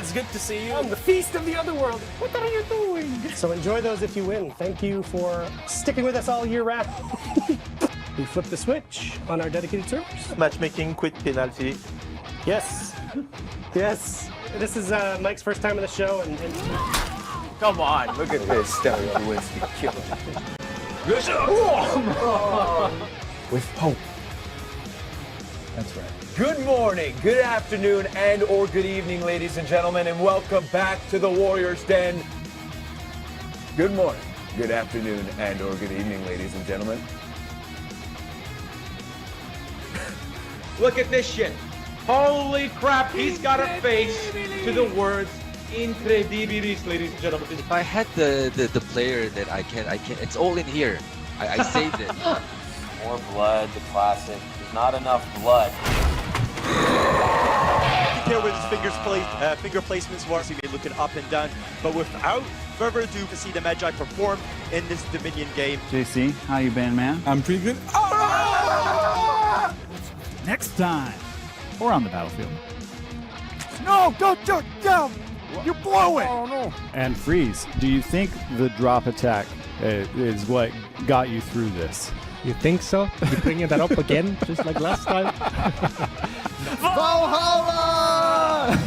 It's good to see you. On the feast of the otherworld. What are you doing? So enjoy those if you win. Thank you for sticking with us all year round. We flip the switch on our dedicated servers. Matchmaking, quick penalty. Yes. Yes. This is Mike's first time on the show, and Come on, look at this. Stereo wins the killer. With hope. that's right. Good morning, good afternoon, and or good evening, ladies and gentlemen, and welcome back to the Warriors Den. Good morning, good afternoon, and or good evening, ladies and gentlemen. Look at this shit. Holy crap, he's got a face to the words incredibilis, ladies and gentlemen. If I had the player that I can, it's all in here. I saved it. More blood, the classic. There's not enough blood. Care with his finger placements were, so he looking up and down. But without further ado, to see the Magi perform in this Dominion game. JC, how you been, man? I'm pretty good. Next time, or on the battlefield. No, don't jump down. You blow it. Oh no! And Freeze, do you think the drop attack is what got you through this? You think so? You bringing that up again, just like last time? Valhalla!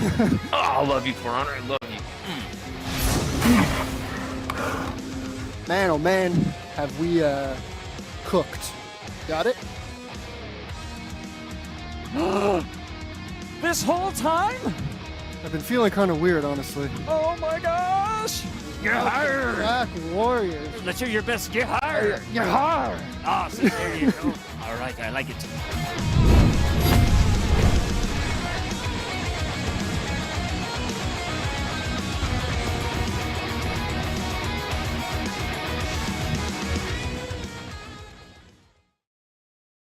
Oh, I love you, For Honor. I love you. Man, oh man, have we cooked. Got it? This whole time? I've been feeling kind of weird, honestly. Oh my gosh! You're hired! Back Warriors. Let's hear your best. Get hired! You're hard. Awesome, there you go. All right, I like it.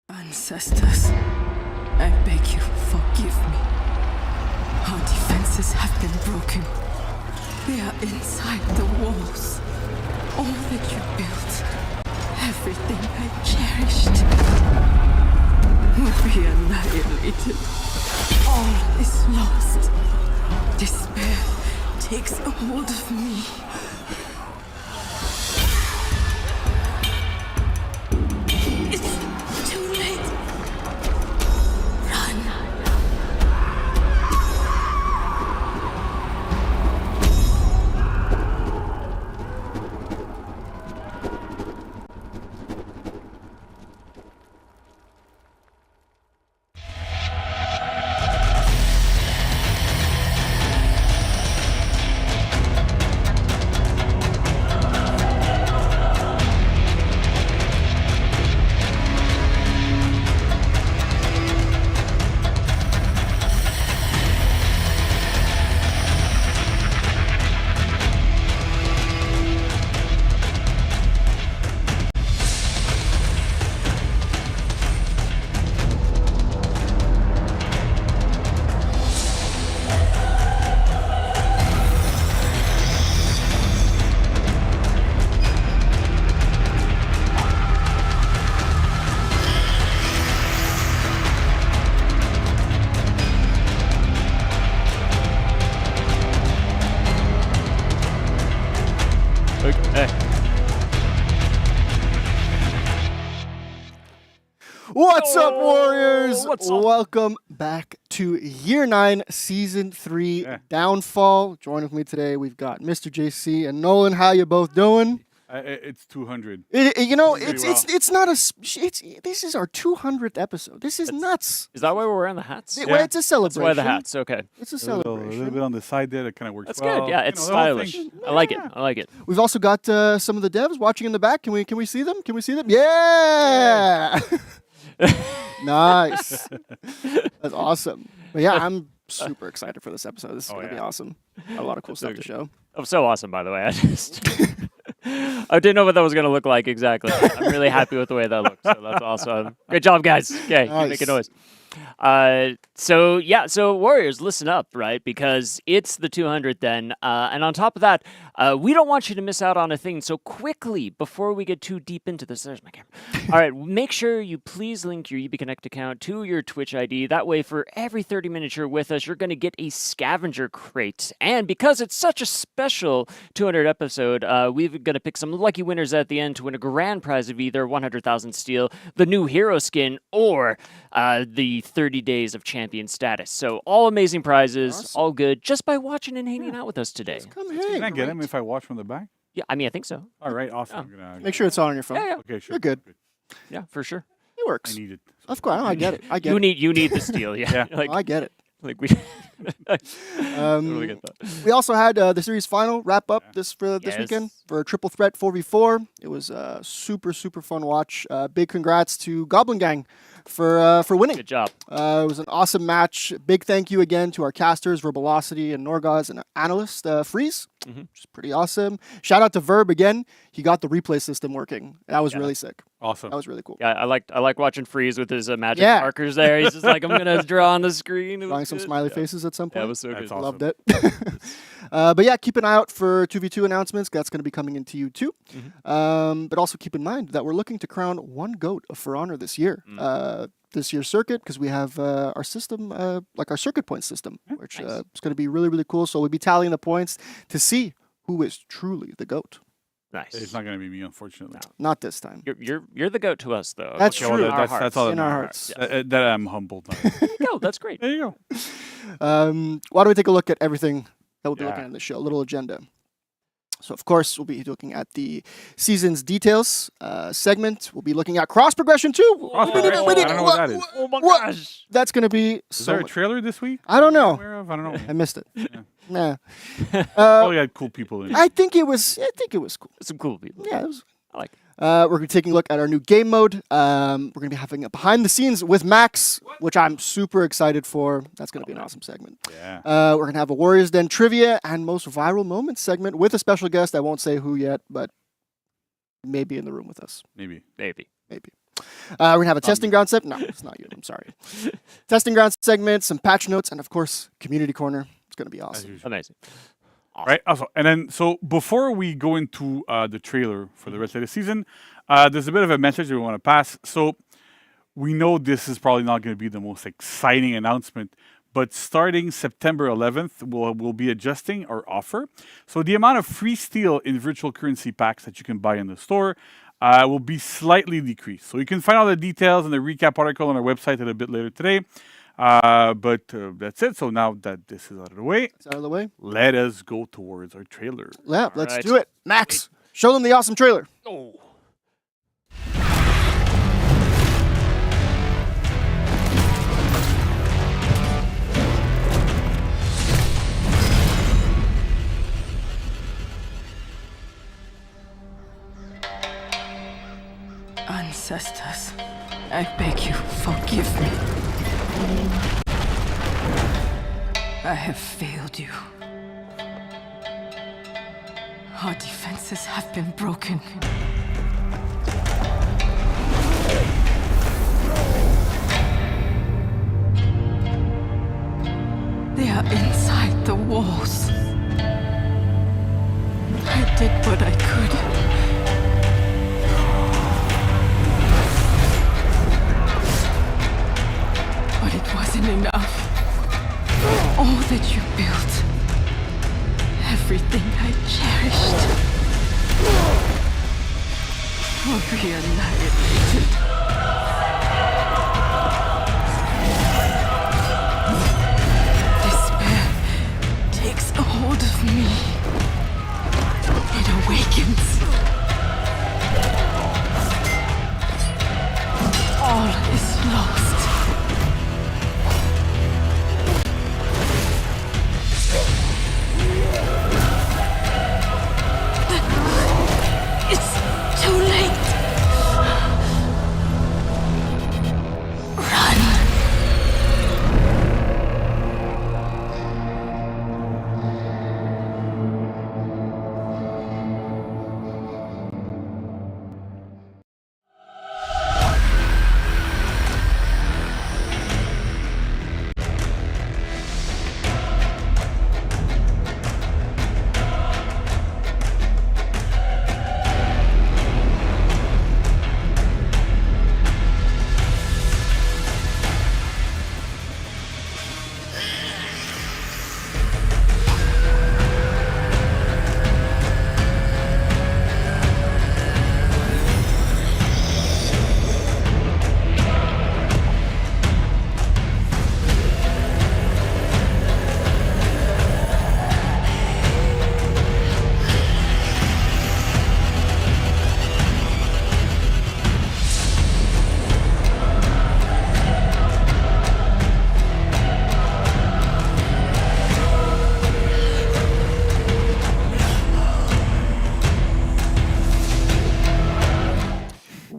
Ancestors, I beg you, forgive me. Our defenses have been broken. They are inside the walls. All that you built, everything I cherished, will be annihilated. All is lost. Despair takes a hold of me. It's too late. Run. What's up, Warriors? What's up? Welcome back to Year 9, Season 3, Downfall. Join with me today, we've got Mr. JC and Nolan. How you both doing? It's 200. It's not a. This is our 200th episode. This is nuts. Is that why we're wearing the hats? Well, it's a celebration. That's why the hats. Okay. It's a A celebration. little bit on the side there. That kind of works That's well. good. Yeah, it's You know, the whole stylish. thing. I like it. I like it. We've also got some of the devs watching in the back. Can we see them? Can we see them? Yeah. Nice. That's awesome. But yeah, I'm super excited for this episode. This is going to be awesome. A lot of cool stuff to show. I'm so awesome, by the way. I didn't know what that was going to look like exactly. I'm really happy with the way that looks. So that's awesome. Great job, guys. Okay, Nice. keep making noise. So yeah, so Warriors, listen up, right? Because it's the 200th then, and on top of that, we don't want you to miss out on a thing. So quickly, before we get too deep into this, there's my camera. All right, make sure you please link your EB account to your Twitch ID. That way, for every 30 minutes you're with us, you're going to get a scavenger crate. And because it's such a special 200 episode, we're going to pick some lucky winners at the end to win a grand prize of either 100,000 steel, the new hero skin, or the 30 days of champion status. So all amazing prizes, all good, just by watching and hanging out with us today. Come Can I get him if I watch from the back? Yeah, I mean, I think so. All right, awesome. Make sure it's on your phone. Yeah, yeah. Okay, sure. You're good. Yeah, for sure. It works. I need it. Of course, I get it. I get You it. need the steel, yeah. Yeah. Like, I get it. like we totally get that. We also had the series final wrap up this weekend for a triple threat 4v4. It was a super fun watch. Big congrats to Goblin Gang for winning. Good job. It was an awesome match. Big thank you again to our casters, Verbalocity and Norgaz, and analyst Freeze, which is pretty awesome. Shout out to Verb again. He got the replay system working. That was really sick. Awesome. That was really cool. Yeah, I like watching Freeze with his magic Yeah. markers there. He's just like, I'm gonna draw on the screen. It was Drawing some good. smiley Yeah. faces at some point. Yeah, it was so That's good. awesome. Loved it. But yeah, keep an eye out for 2v2 announcements. That's going to be coming into you too. But also keep in mind that we're looking to crown one GOAT of For Honor this year. This year's circuit, because we have our system, like our circuit point system, which is going to be really cool. So we'll be tallying the points to see who is truly the GOAT. Nice. It's not going to be me, unfortunately. Not this time. You're the goat to us, though. That's Okay, true. well, that's all that In our matters. hearts. That I'm humbled. There you go. That's great. There you go. Why don't we take a look at everything that we'll be Yeah. looking at in the show? A little agenda. So, of course, we'll be looking at the season's details segment. We'll be looking at cross progression too. Cross progression? I don't know what that is. Oh my What? gosh. That's going to be Is so there a much. trailer this week? I don't know. Aware of? I don't know. I missed it. Nah. Probably had cool people in it. I think it was cool. Some cool people. Yeah, it was. I like it. We're going to be taking a look at our new game mode. We're going to be having a behind the scenes with Max, which I'm super excited for. That's going to be an awesome segment. Yeah. We're going to have a Warriors Den trivia and most viral moments segment with a special guest. I won't say who yet, but maybe in the room with us. Maybe. Maybe. We're going to have a testing ground segment. No, it's not you. I'm sorry. Testing ground segment, some patch notes, and of course, community corner. It's going to be awesome. Amazing. Right. Also, and then, so before we go into the trailer for the rest of the season, there's a bit of a message that we want to pass. So we know this is probably not going to be the most exciting announcement, but starting September 11th, we'll be adjusting our offer. So the amount of free steel in virtual currency packs that you can buy in the store will be slightly decreased. So you can find all the details in the recap article on our website a little bit later today. But that's it. So now that this is out of the way, let us go towards our trailer. Yeah, let's do it. Max, show them the awesome trailer. Oh. Ancestors, I beg you, forgive me. I have failed you. Our defenses have been broken. They are inside the walls. I did what I could. But it wasn't enough. All that you built, everything I cherished, will be annihilated. Despair takes a hold of me. It awakens. All is lost. It's too late.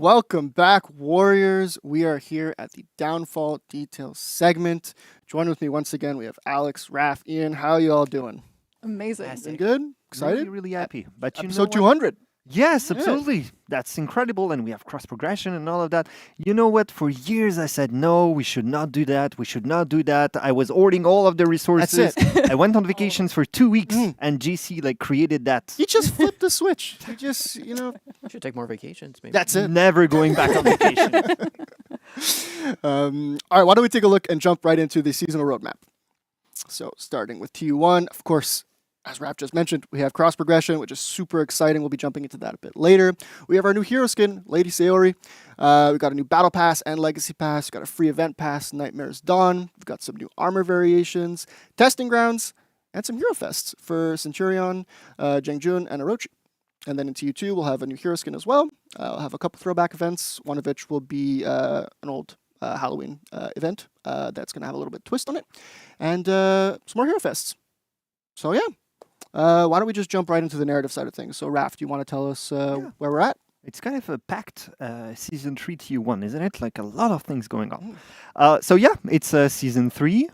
Welcome back, Warriors. We are here at the Downfall Details segment. Join with me once again. We have Alex, Raph, Ian. How you all doing? Amazing. Been good? Excited? Really, really happy. But you know Episode what? 200. Yes, absolutely. That's incredible. And we have cross progression and all of that. You know what? For years I said, no, we should not do that. We should not do that. I was hoarding all of the resources. That's it. I went on vacations for 2 weeks and GC like created that. You just flipped the switch. You just, you know. You should take more vacations, maybe. That's it. Never going back on vacation. All right, why don't we take a look and jump right into the seasonal roadmap? So starting with TU1, of course, as Raph just mentioned, we have cross progression, which is super exciting. We'll be jumping into that a bit later. We have our new hero skin, Lady Sayori. We've got a new battle pass and legacy pass. We've got a free event pass, Nightmare's Dawn. We've got some new armor variations, testing grounds, and some hero fests for Centurion, Jengjun, and Orochi. And then in TU2, we'll have a new hero skin as well. We'll have a couple throwback events, one of which will be an old Halloween event that's going to have a little bit of twist on it. And some more hero fests. So yeah. Why don't we just jump right into the narrative side of things? So, Raph, do you want to tell us where we're at? It's kind of a packed season 3 TU1, isn't it? Like a lot of things going on. So yeah, it's season 3.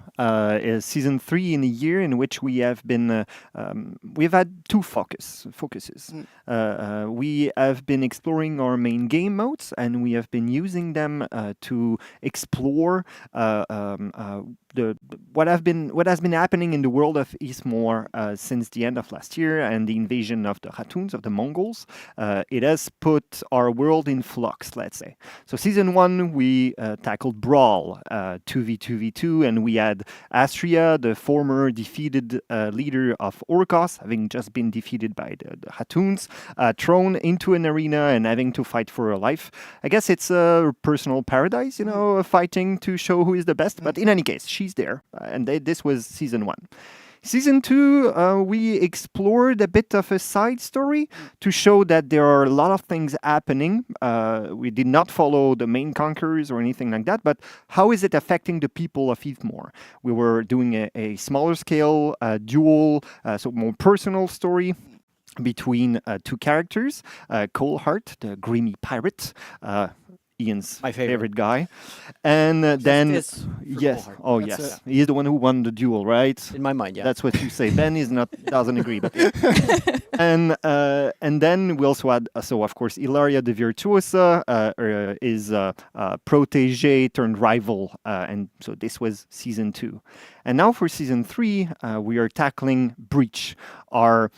Season 3 in a year in which we have been, we've had two focuses. We have been exploring our main game modes, and we have been using them to explore what has been happening in the world of Eastmore since the end of last year and the invasion of the Hatuns, of the Mongols. It has put our world in flux, let's say. So season 1, we tackled Brawl, 2v2v2, and we had Astria, the former defeated leader of Orcos, having just been defeated by the Hatuns, thrown into an arena and having to fight for her life. I guess it's a personal paradise, you know, fighting to show who is the best, but in any case, she's there, and this was season 1. Season 2, we explored a bit of a side story to show that there are a lot of things happening. We did not follow the main conquerors or anything like that, but how is it affecting the people of Heathmore? We were doing a smaller scale duel, so more personal story between two characters, Coalheart, the grimy pirate, Ian's my favorite guy, and then yes, oh That's yes, he's the one who won the duel, right? In my mind, yeah. That's what you say. Ben doesn't agree, but and then we also had so of course Ilaria the Virtuosa is protege turned rival, and so this was season 2. And now for season 3, we are tackling Breach, our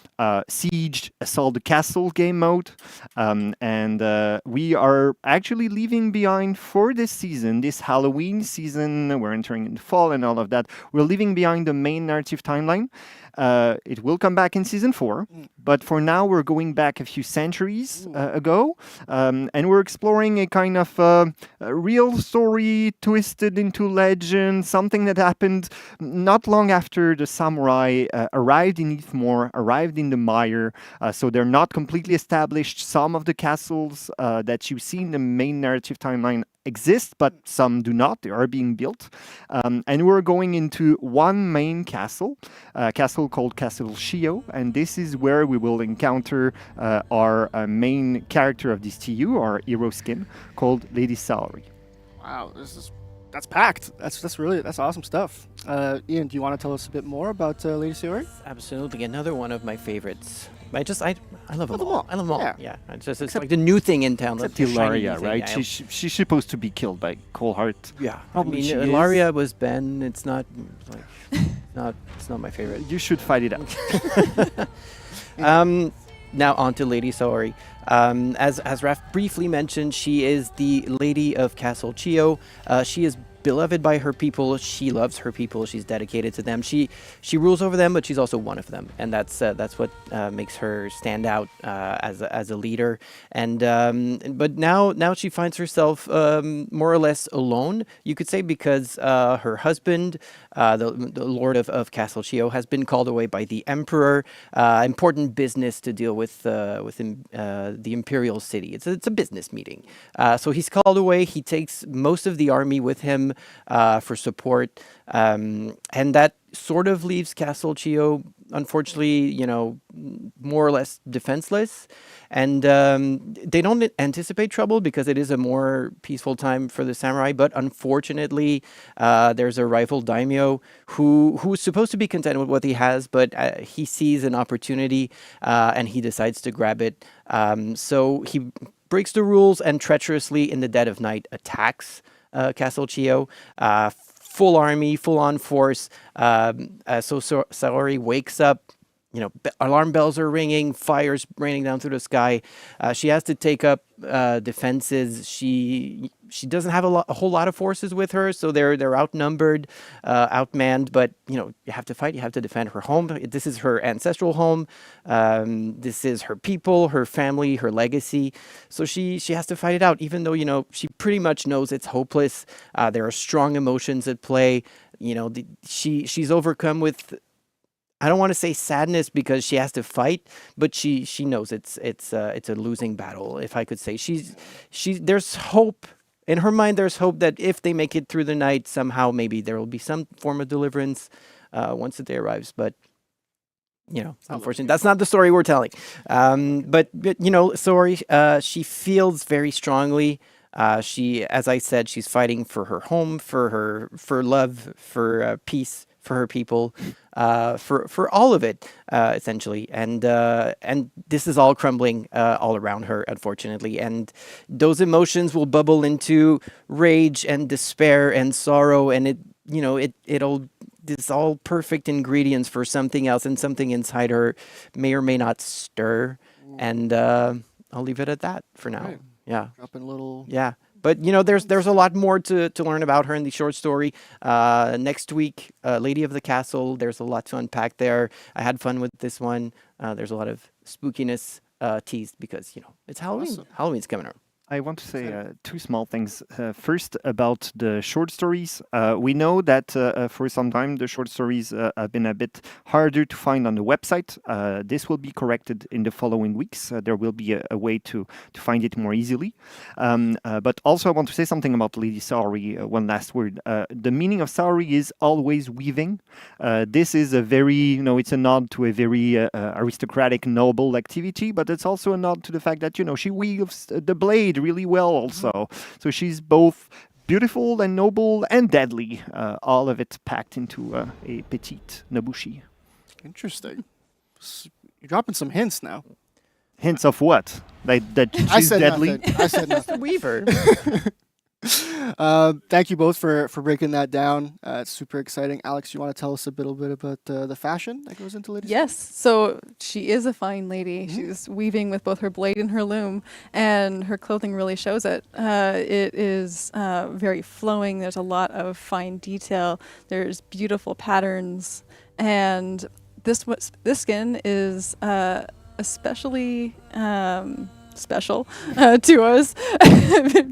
siege assault the castle game mode, and we are actually leaving behind for this season, this Halloween season. We're entering in the fall and all of that. We're leaving behind the main narrative timeline. It will come back in season 4, but for now we're going back a few centuries ago, and we're exploring a kind of a real story twisted into legend, something that happened not long after the samurai arrived in Heathmore, arrived in the Mire, so they're not completely established. Some of the castles that you see in the main narrative timeline exist, but some do not. They are being built. And we're going into one main castle, a castle called Castle Shio, and this is where we will encounter our main character of this TU, our hero skin, called Lady Sayori. Wow, that's packed. That's awesome stuff. Ian, do you want to tell us a bit more about Lady Sayori? Absolutely, another one of my favorites. I love them all. I love them all. Yeah. It's like the new thing in town. Except Ilaria, right? Yeah, she's supposed to be killed by Coalheart. Yeah, Probably Ilaria was Ben. It's not like it's not my favorite. You should fight it out. Now on to Lady Sayori. As Raph briefly mentioned, she is the Lady of Castle Shio. She is beloved by her people. She loves her people. She's dedicated to them. She rules over them, but she's also one of them, and that's what makes her stand out as a leader. And but now she finds herself more or less alone, you could say, because her husband, the Lord of Castle Shio, has been called away by the Emperor. Important business to deal with the Imperial City. It's a business meeting. So he's called away. He takes most of the army with him. for support. And that sort of leaves Castle Chio, unfortunately, more or less defenseless. And they don't anticipate trouble because it is a more peaceful time for the samurai. But unfortunately, there's a rival daimyo who's supposed to be content with what he has, but he sees an opportunity and he decides to grab it. So he breaks the rules and treacherously, in the dead of night, attacks Castle Chio. Full army, full on force. So Saori wakes up. Alarm bells are ringing, fires raining down through the sky. She has to take up defenses. She doesn't have a whole lot of forces with her, so they're outnumbered, outmanned. But you have to fight. You have to defend her home. This is her ancestral home. This is her people, her family, her legacy. So she has to fight it out, even though she pretty much knows it's hopeless. There are strong emotions at play. She's overcome with, I don't want to say sadness because she has to fight, but she knows it's a losing battle, if I could say. There's hope in her mind. There's hope that if they make it through the night, somehow maybe there will be some form of deliverance once the day arrives. But unfortunately, that's not the story we're telling. But Saori, she feels very strongly. She, as I said, she's fighting for her home, for love, for peace, for her people, for all of it, essentially. And this is all crumbling all around her, unfortunately. And those emotions will bubble into rage and despair and sorrow, and this all perfect ingredients for something else, and something inside her may or may not stir. And I'll leave it at that for now. Right. Yeah. Dropping a little. Yeah. But there's a lot more to learn about her in the short story. Next week, Lady of the Castle. There's a lot to unpack there. I had fun with this one. There's a lot of spookiness teased because it's Halloween. Awesome. Halloween's coming up. I want to say two small things. First, about the short stories. We know that for some time the short stories have been a bit harder to find on the website. This will be corrected in the following weeks. There will be a way to find it more easily. But also I want to say something about Lady Saori, one last word. The meaning of Saori is always weaving. This is a very, it's a nod to a very aristocratic, noble activity, but it's also a nod to the fact that, she weaves the blade really well also. So she's both beautiful and noble and deadly. All of it packed into a petite Nobushi. Interesting. You're dropping some hints now. Hints of what? That she's deadly? Nothing. I said nothing. Weaver. Thank you both for breaking that down. It's super exciting. Alex, you want to tell us a little bit about the fashion that goes into Lady? Yes. So she is a fine lady. She's weaving with both her blade and her loom, and her clothing really shows it. It is very flowing. There's a lot of fine detail. There's beautiful patterns, and this skin is especially special to us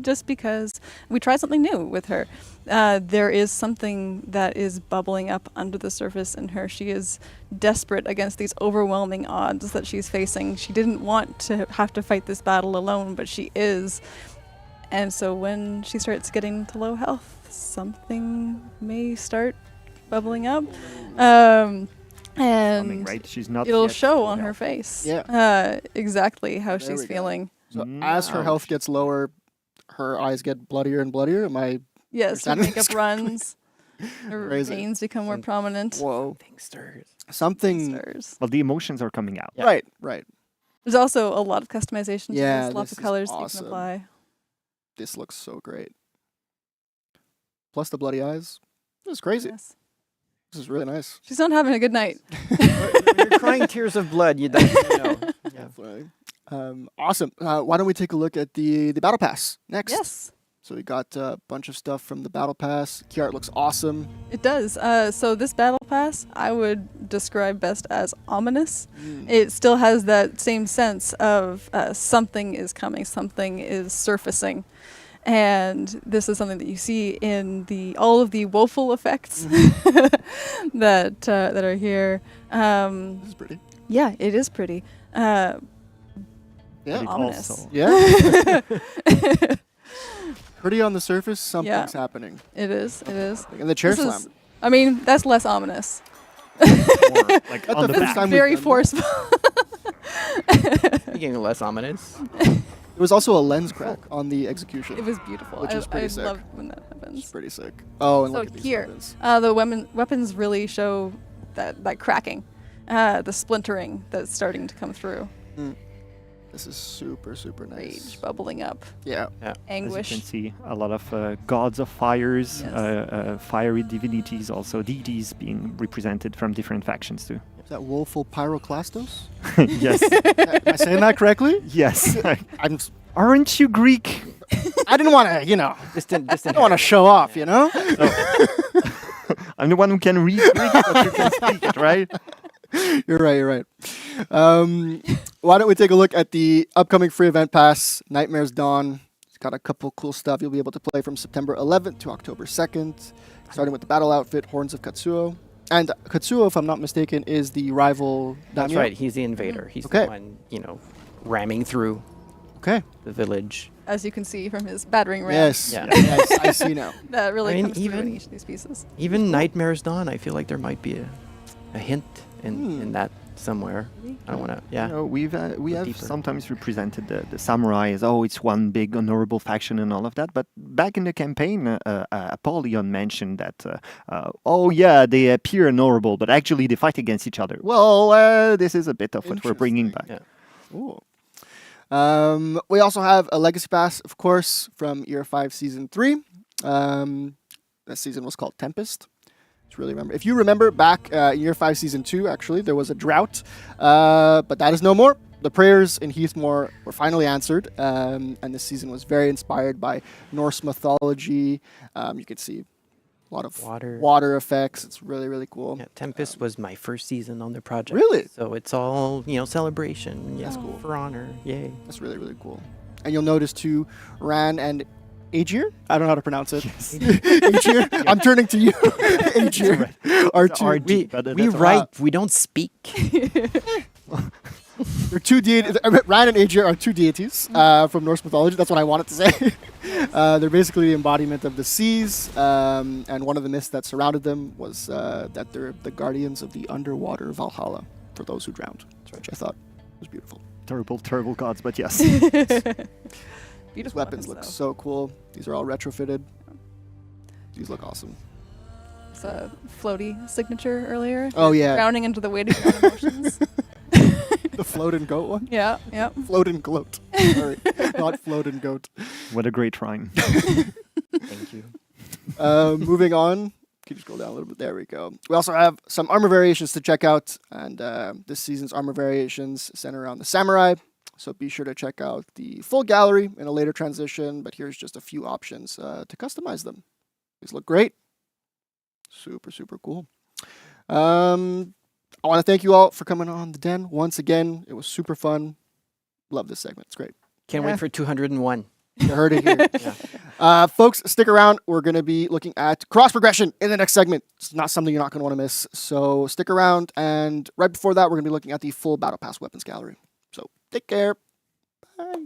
just because we tried something new with her. There is something that is bubbling up under the surface in her. She is desperate against these overwhelming odds that she's facing. She didn't want to have to fight this battle alone, but she is. And so when she starts getting to low health, something may start bubbling up. And right? She's not it'll yet show on her face exactly how There she's we go. feeling. So as her health gets lower, her eyes get bloodier and bloodier. Am I? Yes, her understanding makeup this runs. Her Crazy. veins become more prominent. Whoa. stirs. Something. Well, the emotions are coming out. Right. Right. There's also a lot of customization. Yeah, There's lots this of is colors that you awesome. can apply. This looks so great. Plus the bloody eyes. This is crazy. Yes. This is really nice. She's not having a good night. When you're crying tears of blood, you definitely know. Definitely. Awesome. Why don't we take a look at the Battle Pass next? Yes. So we got a bunch of stuff from the Battle Pass. Key art looks awesome. It does. So this battle pass, I would describe best as ominous. It still has that same sense of something is coming, something is surfacing. And this is something that you see in all of the woeful effects that are here. This is pretty. Yeah, it is pretty. Yeah. Ominous. Yeah. Pretty on the surface, something's happening. It is. It is. And the chair This slam. is- I mean, that's less ominous. Like on the first back. time Very we've done that. forceful. Speaking of less ominous. There was also a lens crack on the execution. It was beautiful. Which is pretty I sick. love when that happens. It's pretty sick. Oh, and So look at these here, weapons. the weapons really show that cracking, the splintering that's starting to come through. This is super, super nice. Rage bubbling up. Yeah. Anguish. As you can see, a lot of gods of fires, Yes. fiery divinities, also deities being represented from different factions too. Is that woeful pyroclastos? Yes. Am I saying that correctly? Yes. I'm. Aren't you Greek? I didn't want to, you know. Distant I don't want to show off, you know. I'm the one who can read Greek, but you can speak it, right? You're right. You're right. Why don't we take a look at the upcoming free event pass, Nightmare's Dawn. It's got a couple cool stuff you'll be able to play from September 11th to October 2nd, starting with the battle outfit, Horns of Katsuo. And Katsuo, if I'm not mistaken, is the rival That's daimyo? right. He's the invader. He's Okay. the one, ramming through the village. As you can see from his battering ram. Yes. Yeah. Yes, I see now. That really I mean, comes through in even- each of these pieces. Even Nightmare's Dawn, I feel like there might be a hint in that somewhere. I don't want to. Yeah. You know, we have deeper. sometimes represented the samurai as it's one big honorable faction and all of that. But back in the campaign, Apollyon mentioned that they appear honorable, but actually they fight against each other. Well, this is a bit of what we're bringing back. Yeah. Ooh. We also have a Legacy Pass, of course, from Year 5 Season 3. That season was called Tempest. Really remember. If you remember back in Year 5 Season 2, actually, there was a drought, but that is no more. The prayers in Heathmoor were finally answered, and this season was very inspired by Norse mythology. You can see a lot of water effects. It's really, really cool. Yeah, Tempest was my first season on the project. Really? So it's all, celebration. That's cool. For honor. Yay. That's really, really cool. And you'll notice too, Ran and Aegir? I don't know how to pronounce it. Aegir? Yeah. I'm turning to you. Aegir. Are two. We write, we don't speak. They're two deities. Ran and Aegir are two deities from Norse mythology. That's what I wanted to say. They're basically the embodiment of the seas, and one of the myths that surrounded them was that they're the guardians of the underwater Valhalla for those who drowned, which I thought was beautiful. Terrible, terrible gods, but yes. These weapons look so cool. These are all retrofitted. These look awesome. It's a floaty signature earlier. Oh, yeah. Drowning into the weight of your own emotions. The float and goat one? Yeah, yeah. Float and gloat. Sorry, not float and goat. What a great rhyme. Thank you. Moving on. Can you scroll down a little bit? There we go. We also have some armor variations to check out, and this season's armor variations center around the samurai. So be sure to check out the full gallery in a later transition, but here's just a few options to customize them. These look great. Super, super cool. I want to thank you all for coming on The Den once again. It was super fun. Love this segment. It's great. Can't wait for 201. You heard it here. Folks, stick around. We're going to be looking at cross progression in the next segment. It's not something you're not going to want to miss. So stick around. And right before that, we're going to be looking at the full Battle Pass weapons gallery. So take care. Bye.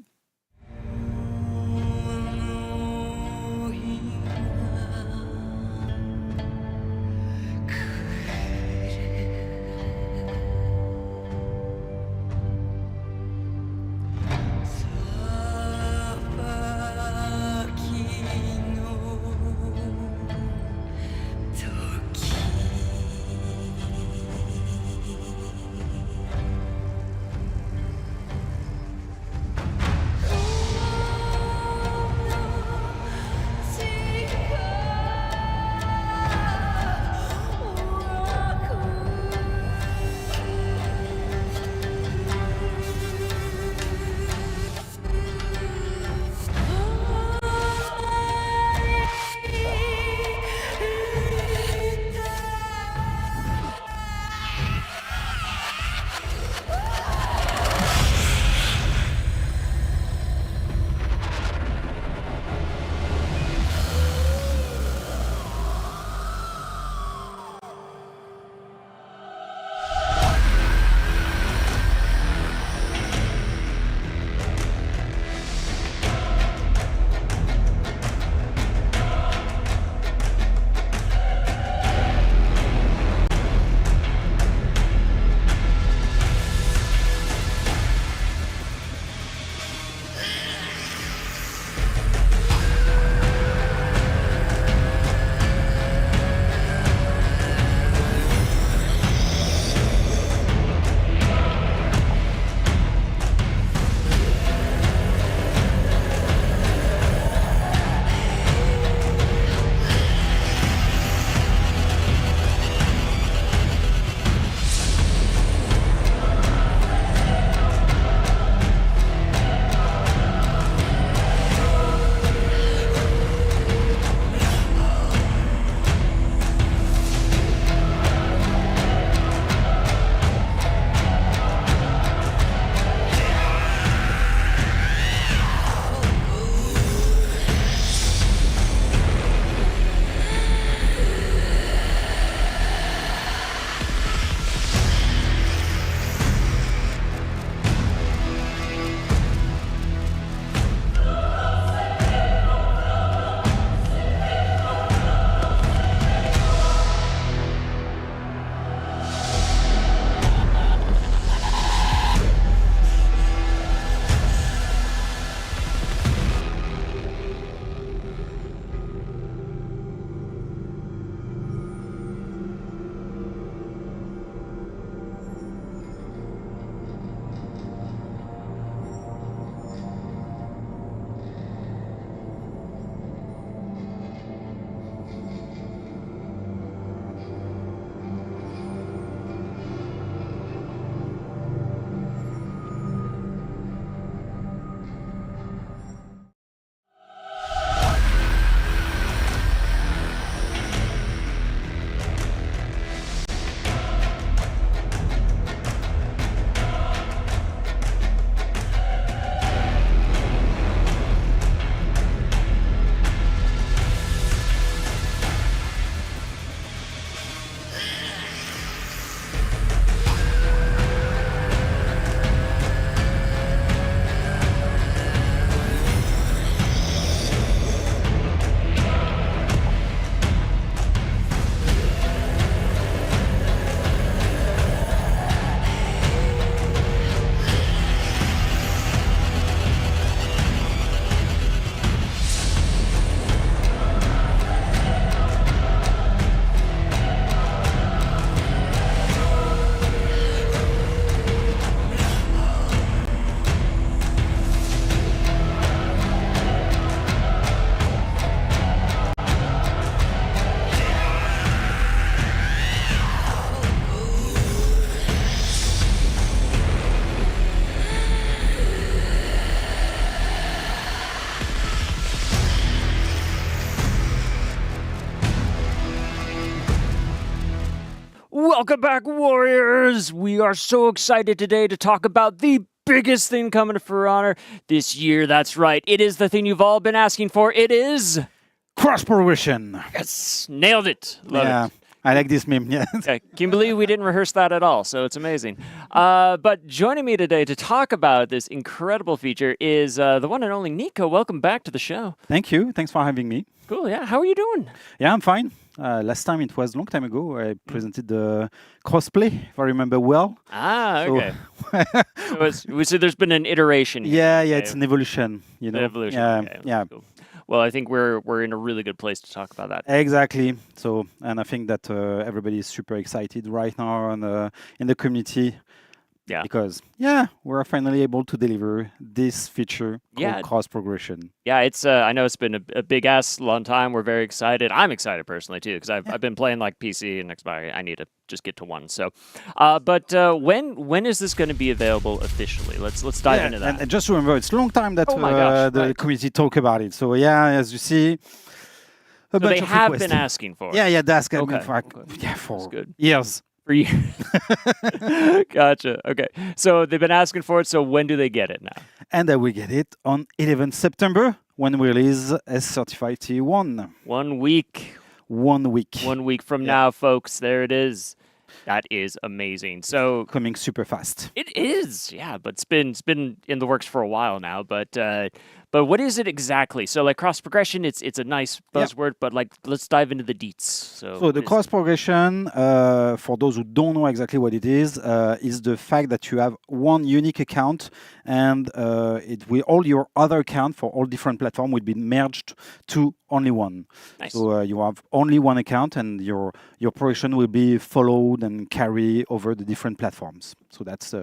Welcome back, Warriors! We are so excited today to talk about the biggest thing coming to For Honor this year. That's right. It is the thing you've all been asking for. It is... cross progression. Yes! Nailed it. Love it. I like this meme, yeah. Can you believe we didn't rehearse that at all? So it's amazing. But joining me today to talk about this incredible feature is the one and only Nico. Welcome back to the show. Thank you. Thanks for having me. Cool, yeah. How are you doing? Yeah, I'm fine. Last time, it was a long time ago, I presented the crossplay, if I remember well. Ah, okay. So there's been an iteration here. Yeah, it's an evolution, you know. Evolution, okay, yeah. Cool. Well, I think we're in a really good place to talk about that. Exactly. So, and I think that everybody is super excited right now in the community. Yeah. Because we're finally able to deliver this feature called cross progression. Yeah, it's I know it's been a big ass long time. We're very excited. I'm excited personally too because I've been playing like PC and Xbox. I need to just get to one. So, but when is this going to be available officially? Let's dive into that. And just remember, it's a long time that the community talk about it. So as you see. So they have been asking for it. Yeah, that's good. Okay. For good. years. For years. Gotcha. Okay. So they've been asking for it. So when do they get it now? And we get it on 11th September when we release S35 TU1. 1 week. 1 week. 1 week from now, folks. There it is. That is amazing. So coming super fast. It is, yeah. But it's been in the works for a while now. But what is it exactly? So like cross progression, it's a nice buzzword, but like let's dive into the deets. So the cross progression, for those who don't know exactly what it is the fact that you have one unique account and all your other account for all different platforms will be merged to only one. Nice. So you have only one account and your progression will be followed and carry over the different platforms. So that's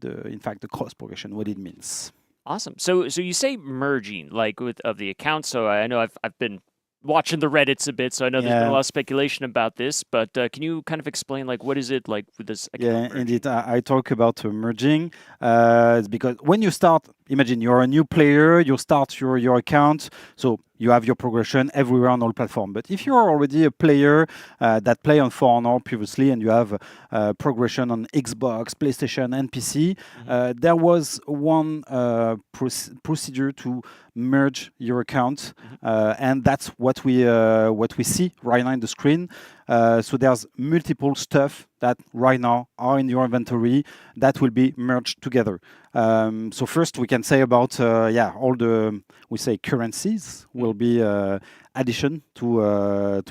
in fact the cross progression, what it means. Awesome. So you say merging like of the accounts. So I know I've been watching the Reddits a bit, so I know there's been a lot of speculation about this. But can you kind of explain like what is it like with this account? Yeah, indeed. I talk about merging because when you start, imagine you're a new player, you start your account, so you have your progression everywhere on all platforms. But if you are already a player that played on For Honor previously and you have progression on Xbox, PlayStation, and PC, there was one procedure to merge your account, and that's what we see right now in the screen. So there's multiple stuff that right now are in your inventory that will be merged together. So first we can say about all the currencies will be addition to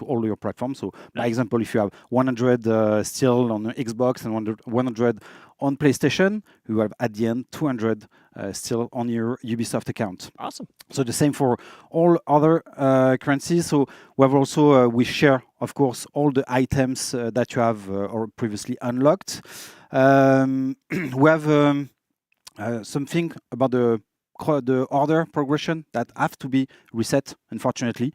all your platforms. So by example, if you have 100 still on Xbox and 100 on PlayStation, you have at the end 200 still on your Ubisoft account. Awesome. So the same for all other currencies. So we have also we share, of course, all the items that you have or previously unlocked. We have something about the order progression that have to be reset, unfortunately.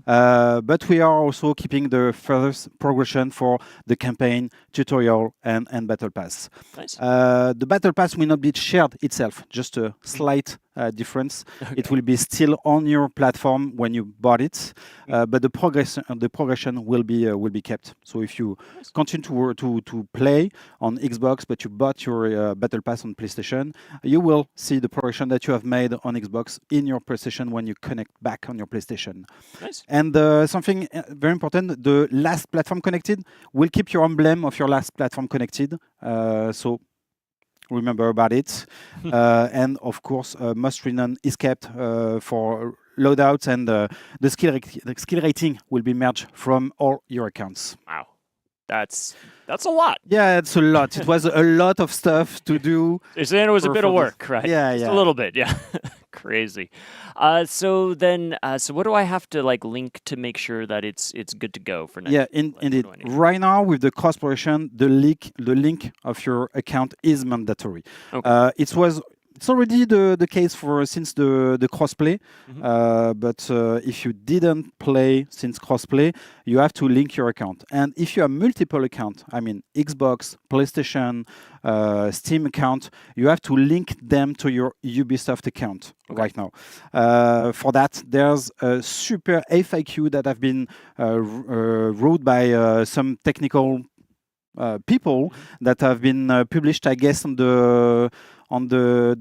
But we are also keeping the furthest progression for the campaign, tutorial, and battle pass. Nice. The battle pass will not be shared itself, just a slight difference. Okay. It will be still on your platform when you bought it, but the progression will be kept. So if you continue to play on Xbox, but you bought your battle pass on PlayStation, you will see the progression that you have made on Xbox in your PlayStation when you connect back on your PlayStation. Nice. And something very important: the last platform connected will keep your emblem of your last platform connected. So remember about it. And of course, must renown is kept for loadouts, and the skill rating will be merged from all your accounts. Wow. That's a lot. Yeah, it's a lot. It was a lot of stuff to do. You're saying it was a bit of work, right? Yeah, Just a little bit, yeah. Crazy. So what do I have to like link to make sure that it's good to go for next? Yeah, indeed. Right now with the cross progression, the link of your account is mandatory. Okay. It's already the case since the crossplay, but if you didn't play since crossplay, you have to link your account. And if you have multiple accounts, I mean Xbox, PlayStation, Steam account, you have to link them to your Ubisoft account right now. For that, there's a super FAQ that have been wrote by some technical people that have been published, I guess, on the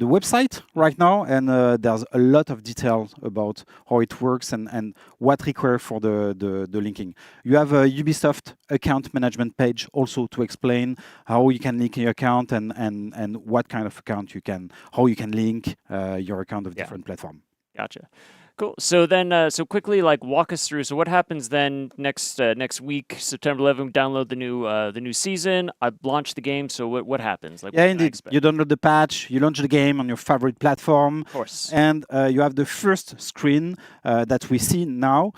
website right now, and there's a lot of details about how it works and what required for the linking. You have a Ubisoft account management page also to explain how you can link your account and what kind of account how you can link your account of different platforms. Gotcha. Cool. So then, so quickly, like walk us through. So what happens then next week, September 11th? Download the new season. I launched the game. So what happens? Like, yeah, indeed. You download the patch. You launch the game on your favorite platform. Of course. And you have the first screen that we see now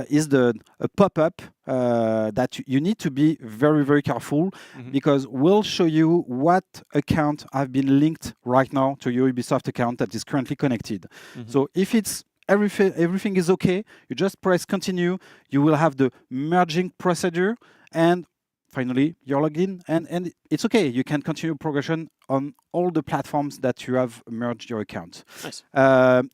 is a pop-up that you need to be very, very careful because we'll show you what account have been linked right now to your Ubisoft account that is currently connected. So if it's everything is okay, you just press continue. You will have the merging procedure, and finally you're logged in, and it's okay. You can continue progression on all the platforms that you have merged your account. Nice.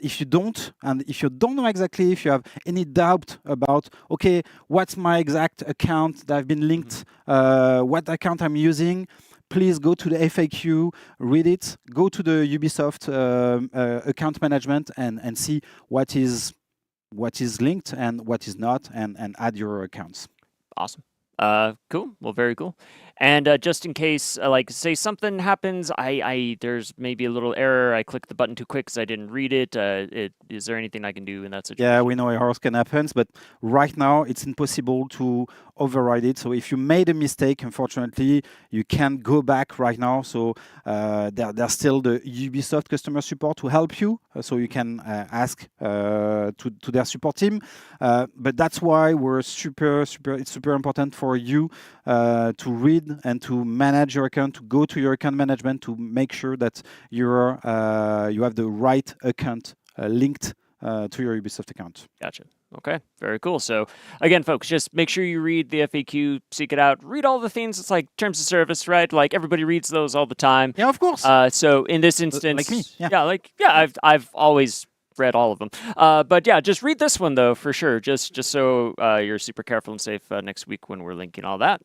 If you don't know exactly, if you have any doubt about, okay, what's my exact account that I've been linked, what account I'm using, please go to the FAQ, read it, go to the Ubisoft account management and see what is linked and what is not, and add your accounts. Awesome. Cool. Well, very cool. And just in case, like, say something happens, there's maybe a little error. I clicked the button too quick because I didn't read it. Is there anything I can do in that situation? Yeah, we know errors can happen, but right now it's impossible to override it. So if you made a mistake, unfortunately, you can't go back right now. So there's still the Ubisoft customer support to help you. So you can ask to their support team. But that's why it's super important for you to read and to manage your account, to go to your account management to make sure that you have the right account linked to your Ubisoft account. Gotcha. Okay, very cool. So again, folks, just make sure you read the FAQ, seek it out, read all the things. It's like terms of service, right? Like everybody reads those all the time. Yeah, of course. So in this instance, like me. Yeah, I've always read all of them. But yeah, just read this one though for sure. Just so you're super careful and safe next week when we're linking all that.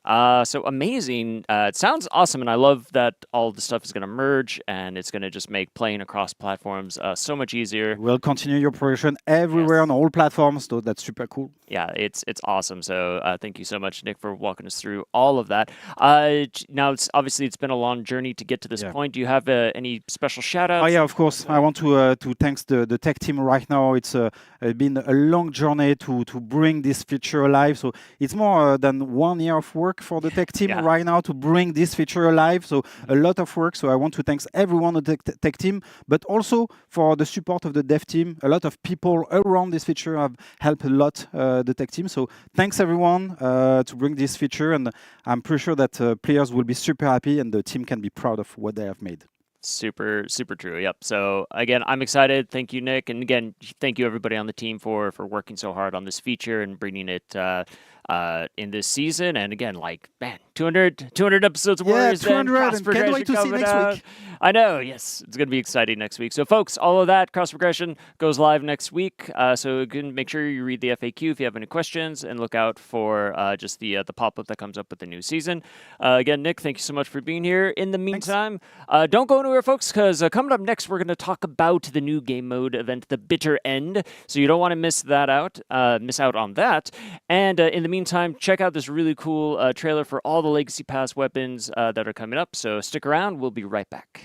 So amazing. It sounds awesome, and I love that all the stuff is going to merge, and it's going to just make playing across platforms so much easier. We'll continue your progression everywhere on all platforms, so that's super cool. Yeah, it's awesome. So thank you so much, Nick, for walking us through all of that. Now, it's been a long journey to get to this point. Do you have any special shout-outs? Oh yeah, of course. I want to thank the tech team right now. It's been a long journey to bring this feature alive. So it's more than 1 year of work for the tech team right now to bring this feature alive. So a lot of work. So I want to thank everyone on the tech team, but also for the support of the dev team. A lot of people around this feature have helped a lot the tech team. So thanks everyone to bring this feature, and I'm pretty sure that players will be super happy and the team can be proud of what they have made. Super true. Yep. So again, I'm excited. Thank you, Nick, and again, thank you everybody on the team for working so hard on this feature and bringing it in this season. And again, like, man, 200 episodes of Warriors. Yeah, 200, and can't wait to see next week. I know, yes, it's going to be exciting next week. So folks, all of that cross progression goes live next week. So again, make sure you read the FAQ if you have any questions, and look out for just the pop-up that comes up with the new season. Again, Nick, thank you so much for being here. In the meantime, don't go anywhere, folks, because coming up next, we're going to talk about the new game mode event, The Bitter End. So you don't want to miss out on that. And in the meantime, check out this really cool trailer for all the Legacy Pass weapons that are coming up. So stick around. We'll be right back.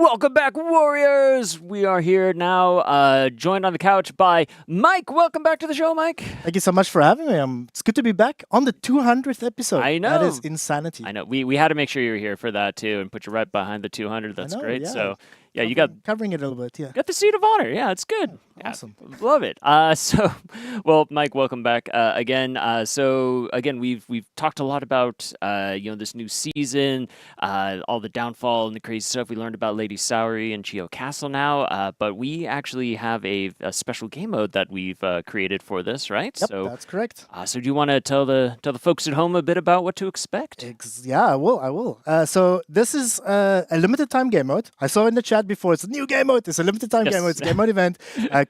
Welcome back, Warriors! We are here now, joined on the couch by Mike. Welcome back to the show, Mike. Thank you so much for having me. It's good to be back on the 200th episode. I know. That is insanity. I know. We had to make sure you were here for that, too, and put you right behind the 200. That's great. Yeah. So, yeah, you got... Covering it a little bit, yeah. Got the seat of honor. Yeah, it's good. Awesome. Yeah, love it. Well, Mike, welcome back again. We've talked a lot about this new season, all the downfall and the crazy stuff. We learned about Lady Saori and Chio Castle now, but we actually have a special game mode that we've created for this, right? Yep, that's correct. So do you want to tell the folks at home a bit about what to expect? Yeah, I will. So this is a limited time game mode. I saw in the chat before, it's a new game mode. It's a limited time game mode. It's a game mode event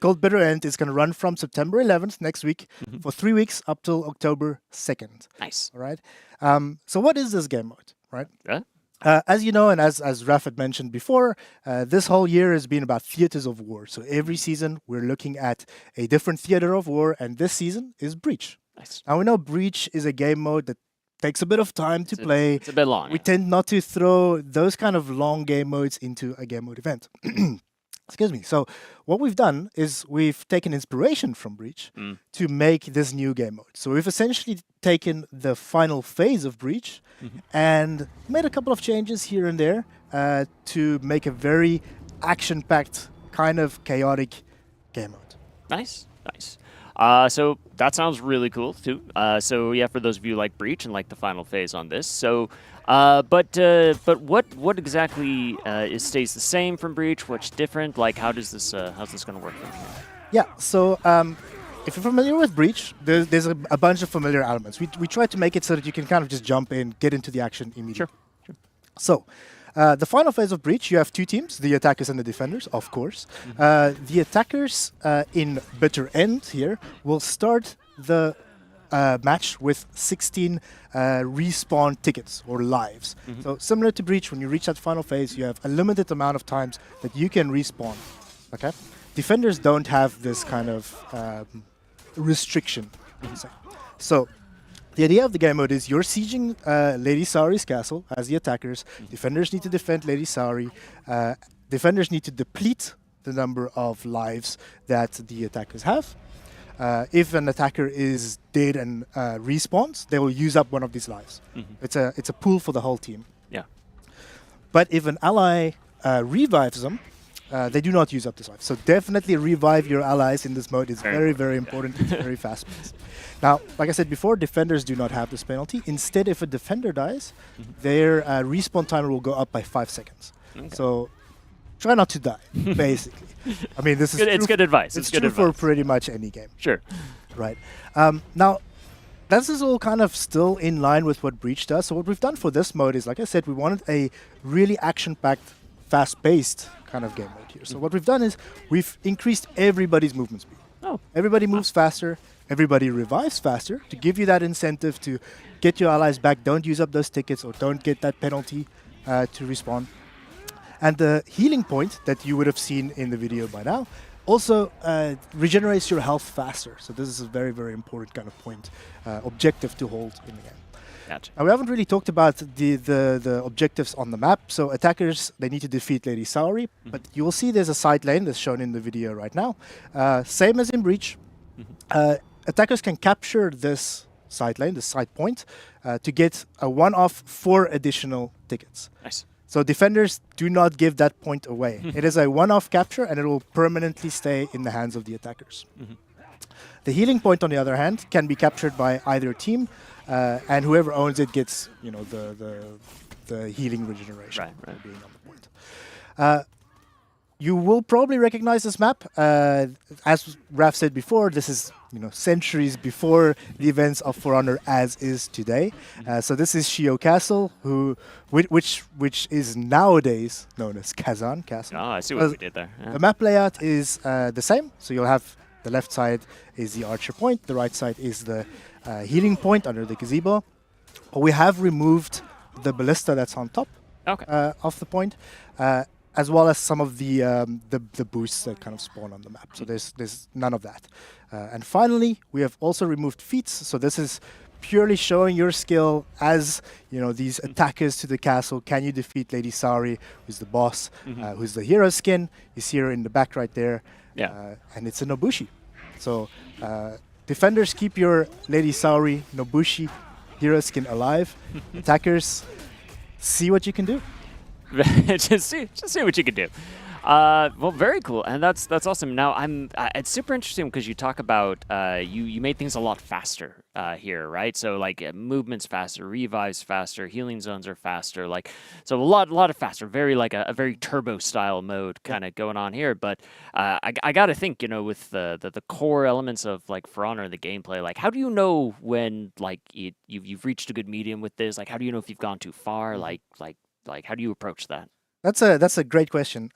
called Bitter End. It's going to run from September 11th next week for 3 weeks up till October 2nd. Nice. All right. So what is this game mode, right? Yeah. As you know, and as Raf had mentioned before, this whole year has been about theaters of war. So every season we're looking at a different theater of war, and this season is Breach. Nice. Now we know Breach is a game mode that takes a bit of time to play. It's a bit long. We tend not to throw those kind of long game modes into a game mode event. Excuse me. So what we've done is we've taken inspiration from Breach to make this new game mode. So we've essentially taken the final phase of Breach and made a couple of changes here and there to make a very action-packed, kind of chaotic game mode. Nice. So that sounds really cool too. So yeah, for those of you like Breach and like the final phase on this. So, but what exactly stays the same from Breach? What's different? Like, how's this going to work? Yeah. So if you're familiar with Breach, there's a bunch of familiar elements. We try to make it so that you can kind of just jump in, get into the action immediately. Sure. So. The final phase of Breach, you have two teams, the attackers and the defenders, of course. The attackers in Bitter End here will start the match with 16 respawn tickets or lives. So similar to Breach, when you reach that final phase, you have a limited amount of times that you can respawn. Okay, defenders don't have this kind of restriction. So the idea of the game mode is you're sieging Lady Saori's castle as the attackers. Defenders need to defend Lady Saori. Defenders need to deplete the number of lives that the attackers have. If an attacker is dead and respawns, they will use up one of these lives. It's a pool for the whole team. Yeah. But if an ally revives them, they do not use up this life. So definitely revive your allies in this mode. It's very, very important. It's very fast-paced. Now, like I said before, defenders do not have this penalty. Instead, if a defender dies, their respawn timer will go up by 5 seconds. So try not to die, basically. I mean, this is it's good advice. It's true for pretty much any game. Sure. Right. Now, this is all kind of still in line with what Breach does. So what we've done for this mode is, like I said, we wanted a really action-packed, fast-paced kind of game mode here. So what we've done is we've increased everybody's movement speed. Everybody moves faster. Everybody revives faster to give you that incentive to get your allies back. Don't use up those tickets or don't get that penalty to respawn. And the healing point that you would have seen in the video by now also regenerates your health faster. So this is a very, very important kind of point, objective to hold in the game. Gotcha. Now, we haven't really talked about the objectives on the map. So attackers, they need to defeat Lady Saori, but you will see there's a side lane that's shown in the video right now. Same as in Breach. Attackers can capture this side lane, this side point, to get a one-off 4 additional tickets. Nice. So defenders do not give that point away. It is a one-off capture, and it will permanently stay in the hands of the attackers. The healing point, on the other hand, can be captured by either team, and whoever owns it gets, the healing regeneration. Right. Being on the point. You will probably recognize this map. As Raf said before, this is centuries before the events of For Honor as is today. So this is Chio Castle, which is nowadays known as Kazan Castle. Oh, I see what we did there. Yeah. The map layout is the same. So you'll have the left side is the archer point, the right side is the healing point under the gazebo. We have removed the ballista that's on top of the point. As well as some of the boosts that kind of spawn on the map. So there's none of that. And finally, we have also removed feats. So this is purely showing your skill as these attackers to the castle. Can you defeat Lady Saori, who's the boss, who's the hero skin? You see her in the back right there. Yeah. And it's a Nobushi. So defenders, keep your Lady Saori, Nobushi, hero skin alive. Attackers, see what you can do. just see what you can do. Well, very cool, and that's awesome. Now, it's super interesting because you talk about you made things a lot faster here, right? So like movements faster, revives faster, healing zones are faster, like so a lot of faster. Very like a very turbo style mode kind of going on here. But I got to think, with the core elements of like For Honor, the gameplay, like how do you know when like you've reached a good medium with this? Like how do you know if you've gone too far? Like how do you approach that? That's a great question.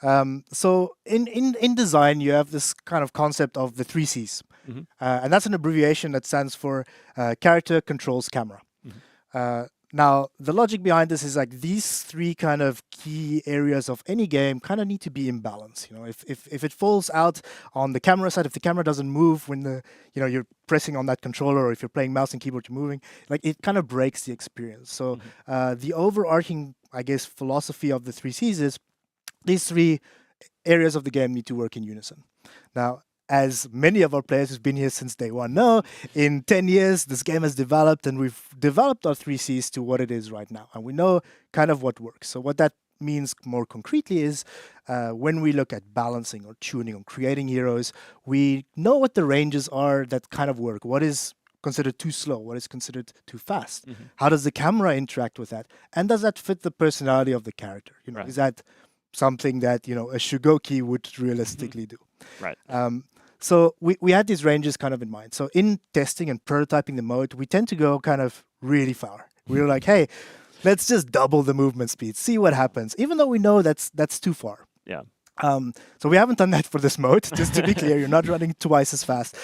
So in design, you have this kind of concept of the 3 Cs, and that's an abbreviation that stands for character, controls, camera. Now, the logic behind this is like these 3 kind of key areas of any game kind of need to be in balance. If it falls out on the camera side, if the camera doesn't move when you're pressing on that controller, or if you're playing mouse and keyboard, you're moving, like it kind of breaks the experience. So the overarching, I guess, philosophy of the 3 Cs is these 3 areas of the game need to work in unison. Now, as many of our players who've been here since day one know, in 10 years, this game has developed, and we've developed our 3 Cs to what it is right now. And we know kind of what works. So what that means more concretely is when we look at balancing or tuning or creating heroes, we know what the ranges are that kind of work. What is considered too slow? What is considered too fast? How does the camera interact with that? And does that fit the personality of the character? Is that something that a Shugoki would realistically do? Right. So we had these ranges kind of in mind. So in testing and prototyping the mode, we tend to go kind of really far. We were like, hey, let's just double the movement speed, see what happens, even though we know that's too far. Yeah. So we haven't done that for this mode. Just to be clear, you're not running twice as fast.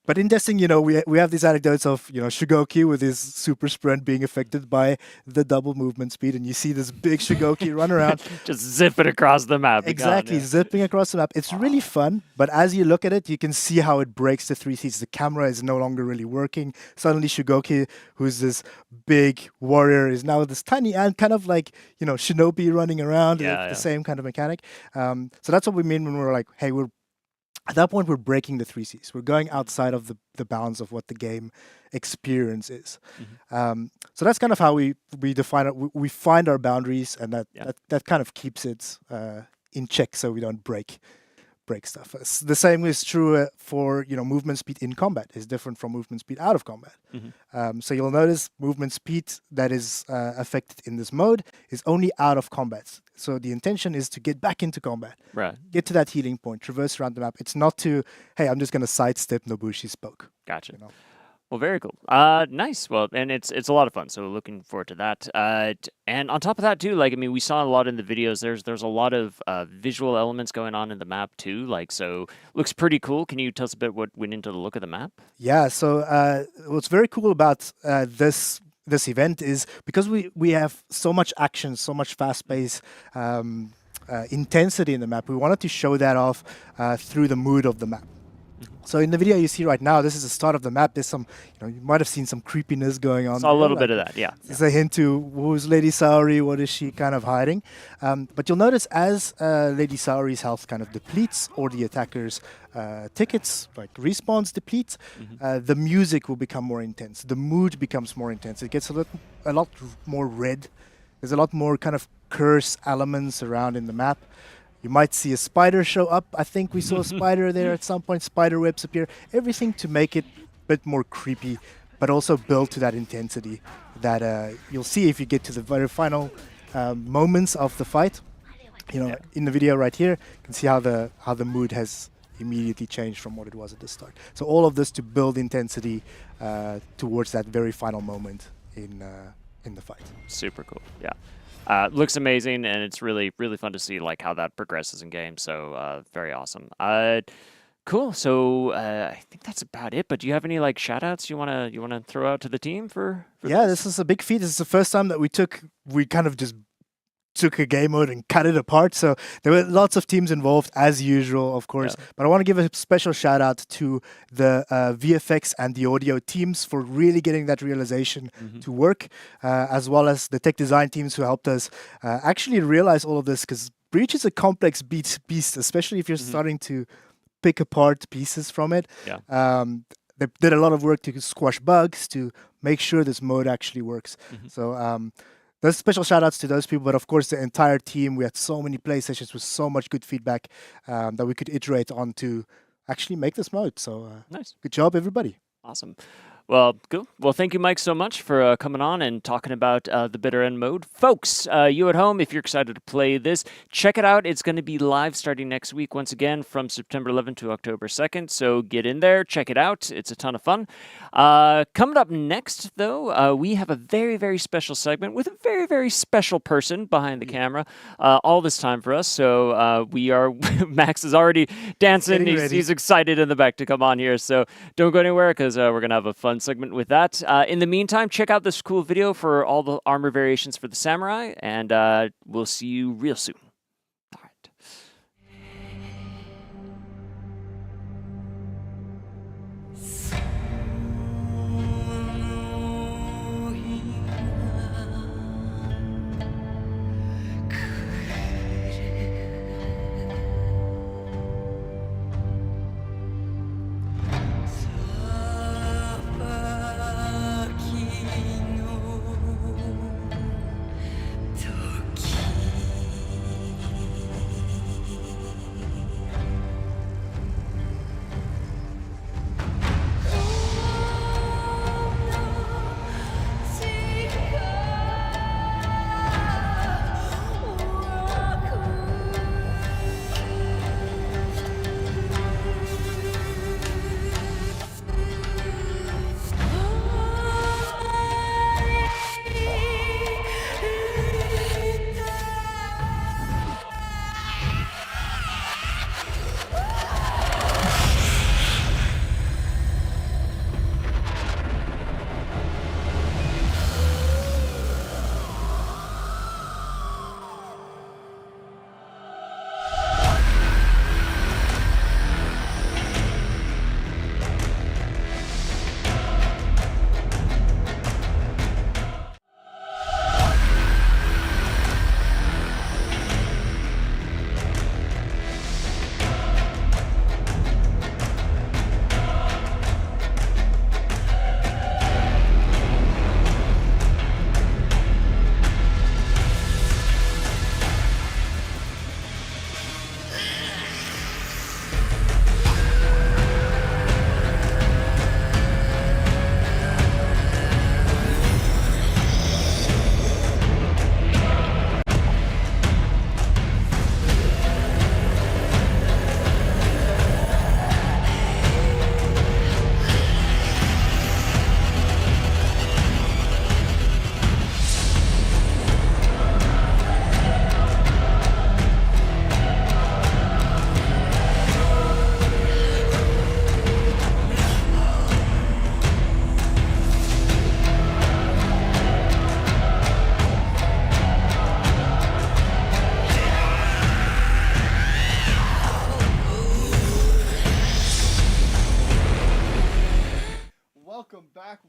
But in testing, we have these anecdotes of Shugoki with his super sprint being affected by the double movement speed, and you see this big Shugoki run around, just zipping across the map. Exactly, zipping across the map. It's really fun, but as you look at it, you can see how it breaks the 3 Cs. The camera is no longer really working. Suddenly, Shugoki, who's this big warrior, is now this tiny and kind of like shinobi running around. The same kind of mechanic. So that's what we mean when we're like, hey, at that point, we're breaking the 3 Cs. We're going outside of the bounds of what the game experience is. So that's kind of how we define it. We find our boundaries, and that kind of keeps it in check, so we don't break stuff. The same is true for movement speed in combat. Is different from movement speed out of combat. So you'll notice movement speed that is affected in this mode is only out of combat. So the intention is to get back into combat, right? Get to that healing point, traverse around the map. It's not to, hey, I'm just going to sidestep Nobushi's poke. Gotcha. Well, very cool. Nice. Well, and it's a lot of fun. So looking forward to that. And on top of that too, like we saw a lot in the videos. There's a lot of visual elements going on in the map too. Like so, looks pretty cool. Can you tell us a bit what went into the look of the map? Yeah. So what's very cool about this event is because we have so much action, so much fast-paced intensity in the map. We wanted to show that off through the mood of the map. So in the video you see right now, this is the start of the map. There's some, you might have seen some creepiness going on. Saw a little bit of that, yeah. It's a hint to who's Lady Saori, what is she kind of hiding. But you'll notice as Lady Saori's health kind of depletes, or the attacker's tickets, like respawns depletes, the music will become more intense. The mood becomes more intense. It gets a lot more red. There's a lot more kind of curse elements around in the map. You might see a spider show up. I think we saw a spider there at some point. Spider webs appear. Everything to make it a bit more creepy, but also build to that intensity that you'll see if you get to the very final moments of the fight. In the video right here, you can see how the mood has immediately changed from what it was at the start. So all of this to build intensity towards that very final moment in the fight. Super cool. Yeah. Looks amazing, and it's really, really fun to see like how that progresses in game. So very awesome. Cool. So I think that's about it. But do you have any like shout outs you wanna throw out to the team for yeah, this is a big feat. This is the first time that we kind of just took a game mode and cut it apart. So there were lots of teams involved as usual, of course. But I want to give a special shout out to the VFX and the audio teams for really getting that realization to work, as well as the tech design teams who helped us actually realize all of this, because Breach is a complex beast, especially if you're starting to pick apart pieces from it. They did a lot of work to squash bugs to make sure this mode actually works. So there's special shout outs to those people, but of course the entire team. We had so many play sessions with so much good feedback that we could iterate on to actually make this mode. So nice. Good job, everybody. Awesome. Well, cool. Well, thank you, Mike, so much for coming on and talking about the Bitter End mode. Folks, you at home, if you're excited to play this, check it out. It's going to be live starting next week, once again, from September 11th to October 2nd. So get in there, check it out. It's a ton of fun. Coming up next, though, we have a very, very special segment with a very, very special person behind the camera all this time for us. So Max is already dancing. He's excited in the back to come on here. So don't go anywhere, because we're going to have a fun segment with that. In the meantime, check out this cool video for all the armor variations for the samurai, and we'll see you real soon.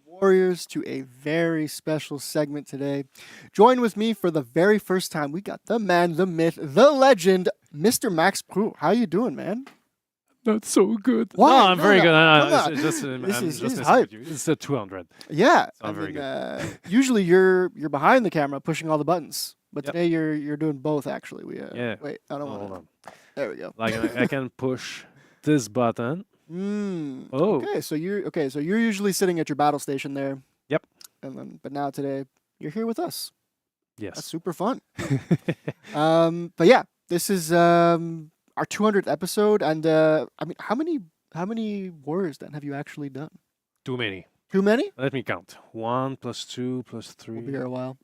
Warriors, to a very special segment today. Join with me for the very first time. We got the man, the myth, the legend, Mr. Max Prue. How you doing, man? Not so good. Why? No, I'm very good. This It's is hype. It's a 200. Yeah, So I'm very good. Usually you're behind the camera pushing all the buttons, but today you're doing both. Actually, Yeah. Wait, I don't want. Hold on. There we go. Like I can push this button. Oh. Okay, so you're usually sitting at your battle station there. Yep. But now today you're here with us. Yes. That's super fun. But yeah, this is our 200th episode, and I mean, how many Warriors then have you actually done? Too many. Too many? Let me count. 1 + 2 + 3. We'll be here a while.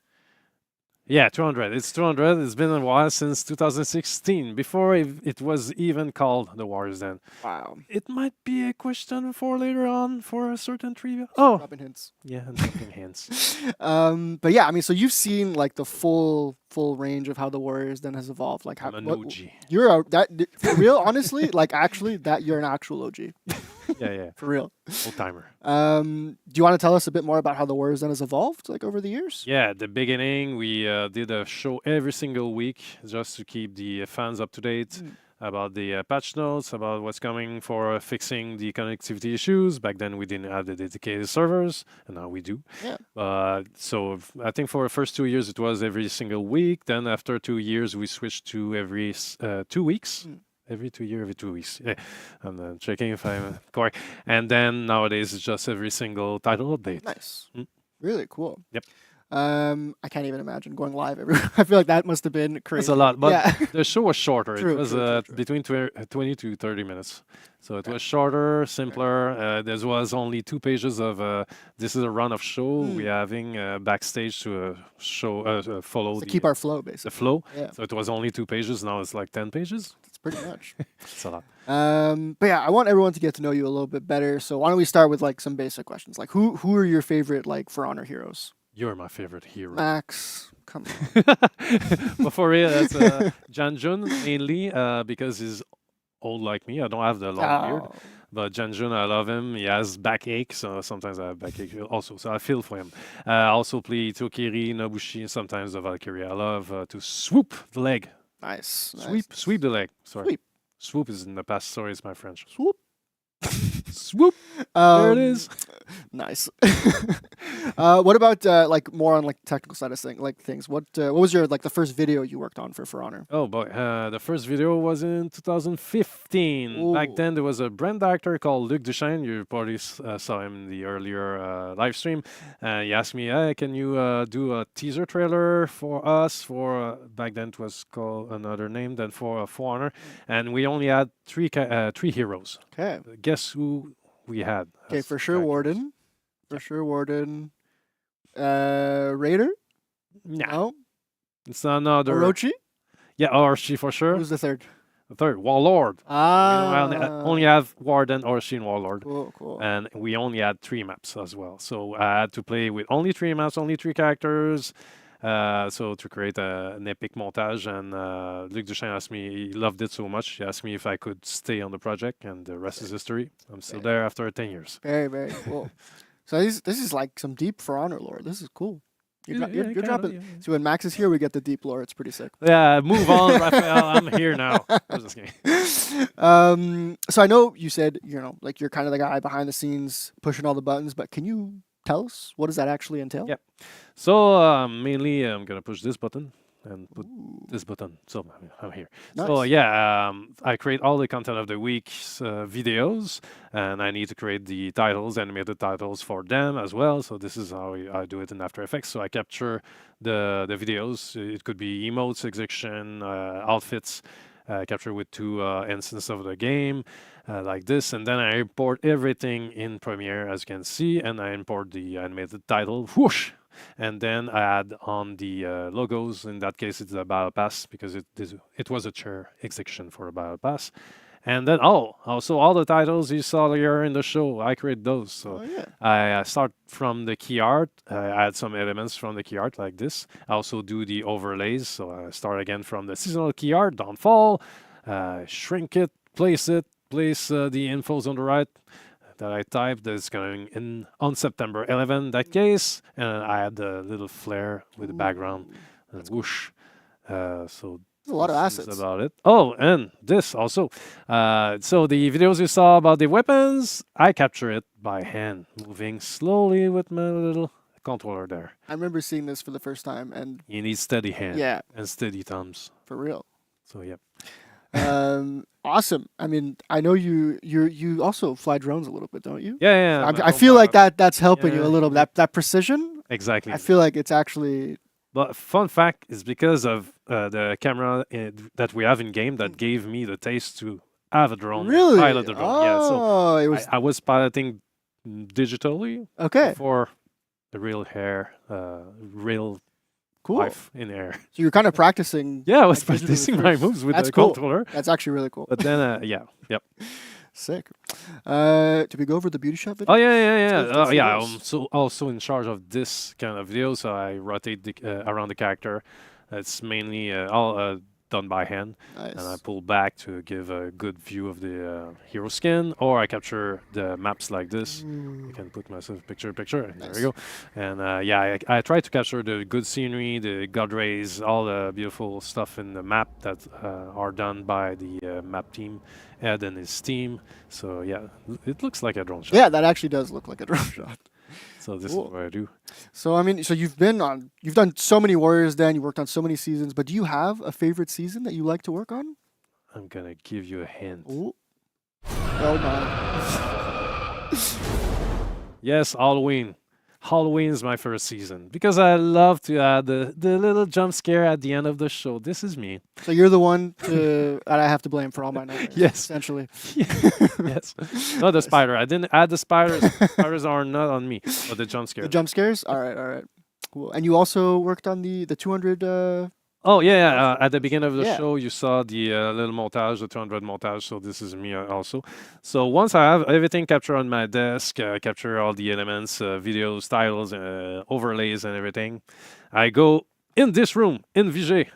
Yeah, 200. It's 200. It's been a while since 2016, before it was even called the Warriors Den. Wow. It might be a question for later on for a certain trivia. Oh, Dropping hints. Yeah, dropping hints. But yeah, I mean, so you've seen like the full range of how the Warriors Den has evolved. Like, how I'm an OG. You're for real, honestly. Like, actually, that you're an actual OG. Yeah. For real. Old timer. Do you want to tell us a bit more about how the Warriors Den has evolved, like over the years? Yeah, at the beginning, we did a show every single week just to keep the fans up to date about the patch notes, about what's coming for fixing the connectivity issues. Back then, we didn't have the dedicated servers, and now we do. Yeah. So I think for the first 2 years, it was every single week. Then after 2 years, we switched to every 2 weeks. Every 2 years, every 2 weeks. Yeah. I'm checking if I'm correct. And then nowadays, it's just every single title update. Nice. Really cool. Yep. I can't even imagine going live every. I feel like that must have been crazy. It's a lot, but yeah. the show was shorter. True, it was true. between 20 to 30 minutes. So it was shorter, simpler. There was only 2 pages of this is a run of show. We're having backstage to show follow To keep our flow, basically. the flow. Yeah. So it was only 2 pages. Now it's like 10 pages. That's pretty much. It's a lot. But yeah, I want everyone to get to know you a little bit better. So why don't we start with like some basic questions? Like who are your favorite like For Honor heroes? You're my favorite hero. Max, come on. But for real, that's Janjun mainly because he's old like me. I don't have the long beard. But Janjun, I love him. He has backache, so sometimes I have backache also. So I feel for him. I also play Tokiri, Nobushi, sometimes the Valkyrie. I love to swoop the leg. Nice. Sweep the leg. Sorry. Sweep. Swoop is in the past. Sorry, it's my French. Swoop. Swoop. There it is. Nice. What about like more on like technical side of things? What was your like the first video you worked on for Honor? Oh boy, the first video was in 2015. Back then there was a brand actor called Luc Duchesne. You probably saw him in the earlier live stream. He asked me, "Hey, can you do a teaser trailer for us?" For back then it was called another name than for Honor, and we only had three heroes. Okay. Guess who we had? Okay, for sure Warden. For sure Warden. Raider? No. It's another. Orochi? Yeah, Orochi for sure. Who's the third? The third, Warlord. Ah. We only have Warden, Orochi, and Warlord. Cool. And we only had 3 maps as well. So I had to play with only 3 maps, only 3 characters. So to create an epic montage, and Luc Duchesne asked me, he loved it so much, he asked me if I could stay on the project, and the rest is history. I'm still there after 10 years. Very, very cool. So this is like some deep For Honor lore. This is cool. You're dropping. Yeah. So when Max is here, we get the deep lore. It's pretty sick. Yeah, move on, Raphael. I'm here now. I'm just kidding. So I know you said, like you're kind of the guy behind the scenes pushing all the buttons, but can you tell us what does that actually entail? Yep. So mainly I'm gonna push this button and put this button. So I'm here. Nice. So yeah, I create all the content of the week's videos, and I need to create the titles, animated titles for them as well. So this is how I do it in After Effects. So I capture the videos. It could be emotes, execution, outfits. Capture with 2 instances of the game like this, and then I import everything in Premiere, as you can see, and I import the animated title, whoosh, and then I add on the logos. In that case, it's a Battle Pass because it was a chair execution for a Battle Pass. And then also all the titles you saw here in the show, I create those. So I start from the key art. I add some elements from the key art like this. I also do the overlays. So I start again from the seasonal key art, Dawnfall, shrink it, place the infos on the right that I typed that's going in on September 11, that case. And I add the little flare with the background and whoosh. So a lot of assets. About it. Oh, and this also. So the videos you saw about the weapons, I capture it by hand, moving slowly with my little controller there. I remember seeing this for the first time, and you need steady hand. Yeah. And steady thumbs. For real. So yep. Awesome. I mean, I know you also fly drones a little bit, don't you? Yeah. I feel like that's helping you a little bit. That precision. Exactly. I feel like it's actually. But fun fact is because of the camera that we have in game that gave me the taste to have a drone. Really? Pilot a drone. Oh, yeah. So it was... I was piloting digitally. Okay. For the real hair, real Cool. life in the air. So you're kind of practicing. Yeah, I was like, visually practicing with my first. moves with That's the cool. controller. That's actually really cool. But then, yep. Sick. Did we go over the beauty shot video? Oh yeah. Let's see I'm those. also in charge of this kind of video, so I rotate around the character. It's mainly all done by hand, and I pull back to give a good view of the hero skin, or I capture the maps like this. I can put myself picture, and there we go. And I try to capture the good scenery, the god rays, all the beautiful stuff in the map that are done by the map team, Ed and his team. So yeah, it looks like a drone shot. Yeah, that actually does look like a drone shot. So this Cool. is what I do. So I mean, so you've done so many Warriors Den, you worked on so many seasons, but do you have a favorite season that you like to work on? I'm gonna give you a hint. Ooh. Oh my. Yes, Halloween. Halloween is my first season because I love to add the little jump scare at the end of the show. This is me. So you're the one that I have to blame for all my nightmares. Yes. Essentially. Yes. Not the spider. I didn't add the spiders. Spiders are not on me, but the jump scare. The jump scares? All right. Cool. And you also worked on the 200 Oh, yeah. At the beginning of the Yeah. show, you saw the little montage, the 200 montage. So this is me also. So once I have everything captured on my desk, capture all the elements, videos, titles, overlays, and everything, I go in this room, in Vigé.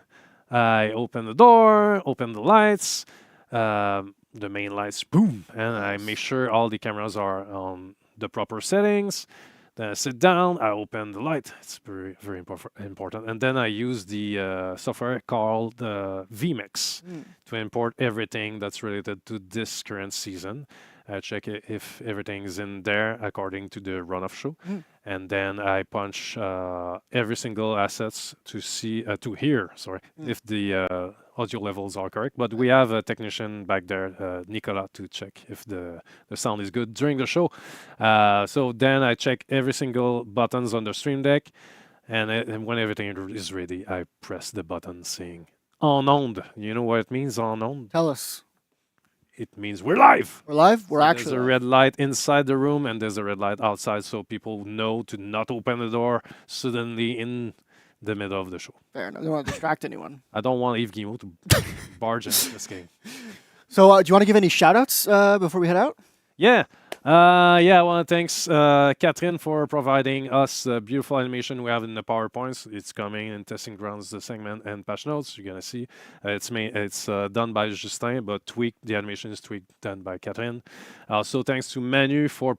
I open the door, open the lights, the main lights, boom, and I make sure all the cameras are on the proper settings. Then I sit down, I open the light. It's very, very important. And then I use the software called vMix to import everything that's related to this current season. I check if everything is in there according to the run-off show. And then I punch every single assets to see, to hear, if the audio levels are correct. But we have a technician back there, Nicolas, to check if the sound is good during the show. So then I check every single buttons on the stream deck. And when everything is ready, I press the button saying, en onde. You know what it means, en onde? Tell us. It means we're live. We're live? We're So actually There's a live. red light inside the room and there's a red light outside, so people know to not open the door suddenly in the middle of the show. Fair enough. I don't want to distract anyone. I don't want Yves Guillemot to barge into this game. So do you want to give any shout-outs before we head out? Yeah. I want to thanks Catherine for providing us the beautiful animation we have in the PowerPoints. It's coming in Testing Grounds, the segment and patch notes. You're going to see. It's done by Justin, but the animation is done by Catherine. Also, thanks to Manu for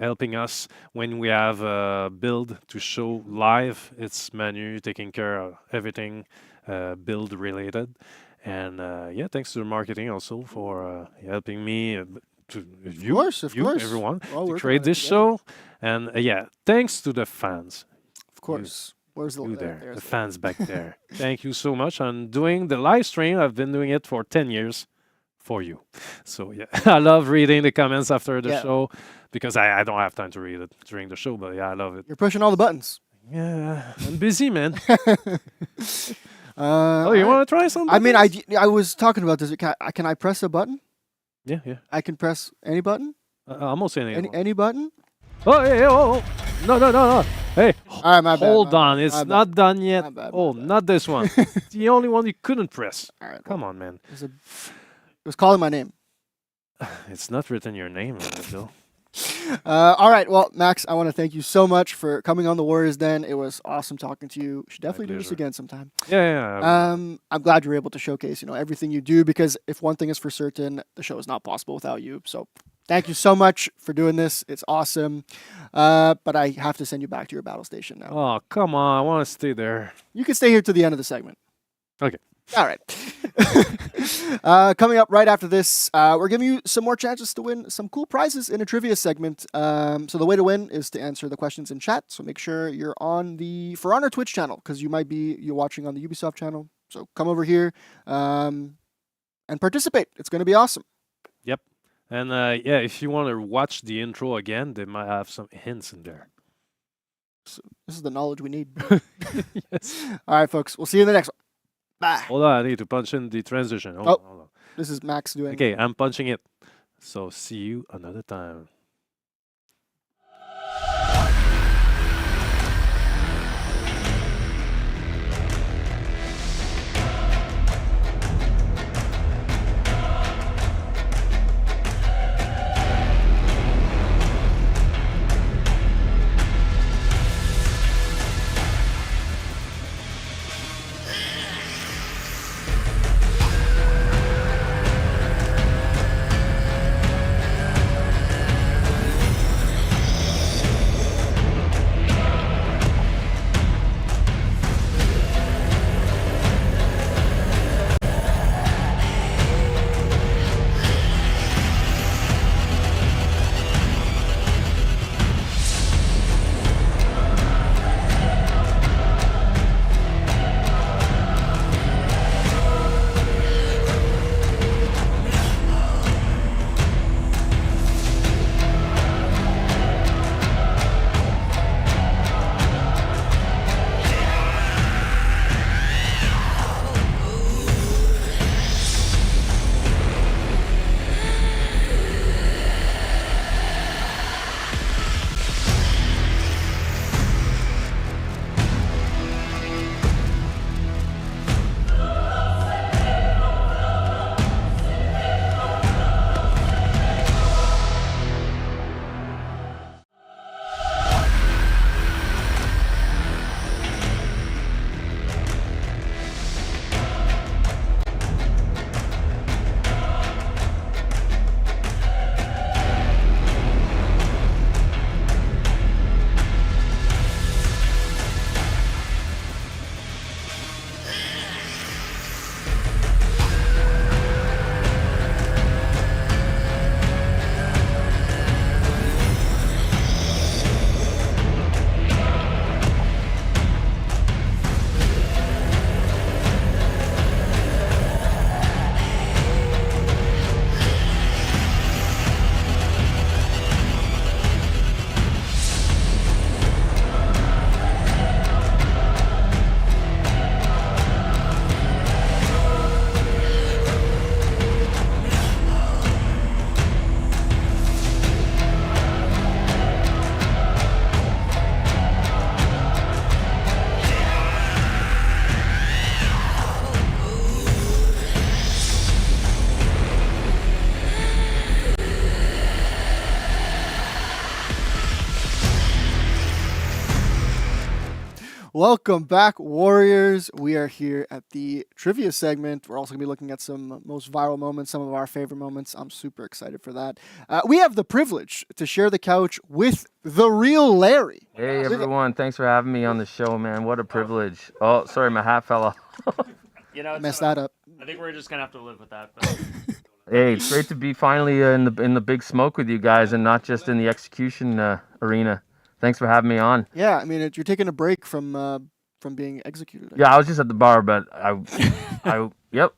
helping us when we have a build to show live. It's Manu taking care of everything build related. And thanks to the marketing also for helping me. To you, of course. everyone, We're all to working create on it this together. show. And thanks to the fans. Of course. Where's the there? there's The fans back there. Thank you so much. I'm doing the live stream. I've been doing it for 10 years for you. So, yeah, I love reading the comments after the show because I don't have time to read it during the show, but yeah, I love it. You're pushing all the buttons. Yeah, I'm busy, man. Oh, you want to try something? I mean, I was talking about this. Can I press a button? Yeah. I can press any button? Almost any button? Oh, hey, oh. No. Hey, all right, my bad, hold my on. bad, It's my not bad. done yet. My bad, Oh, not this one. It's the only one you couldn't press. All right, Come on, man. It was calling my name. It's not written your name on it, though. All right. Well, Max, I want to thank you so much for coming on the Warriors Den. It was awesome talking to you. You should definitely do this pleasure. again sometime. Yeah. I'm glad you're able to showcase, everything you do, because if one thing is for certain, the show is not possible without you. So thank you so much for doing this. It's awesome. But I have to send you back to your battle station now. Oh, come on. I want to stay there. You can stay here to the end of the segment. Okay. All right. Coming up right after this, we're giving you some more chances to win some cool prizes in a trivia segment. So the way to win is to answer the questions in chat. So make sure you're on the For Honor Twitch channel, because you're watching on the Ubisoft channel. So come over here and participate. It's going to be awesome. Yep. And if you want to watch the intro again, they might have some hints in there. So this is the knowledge we need. Yes. All right, folks. We'll see you in the next one. Bye. Hold on. I need to punch in the transition. Hold on. This is Max doing. Okay, I'm punching it. So see you another time. Welcome back, Warriors. We are here at the trivia segment. We're also going to be looking at some most viral moments, some of our favorite moments. I'm super excited for that. We have the privilege to share the couch with the real Larry. Hey, everyone. Thanks for having me on the show, man. What a privilege. Oh, sorry, my hat fell off. You know, messed that up. I think we're just gonna have to live with that. But Hey, it's great to be finally in the big smoke with you guys and not just in the execution arena. Thanks for having me on. Yeah, I mean, you're taking a break from being executed. Yeah, I was just at the bar, but yep.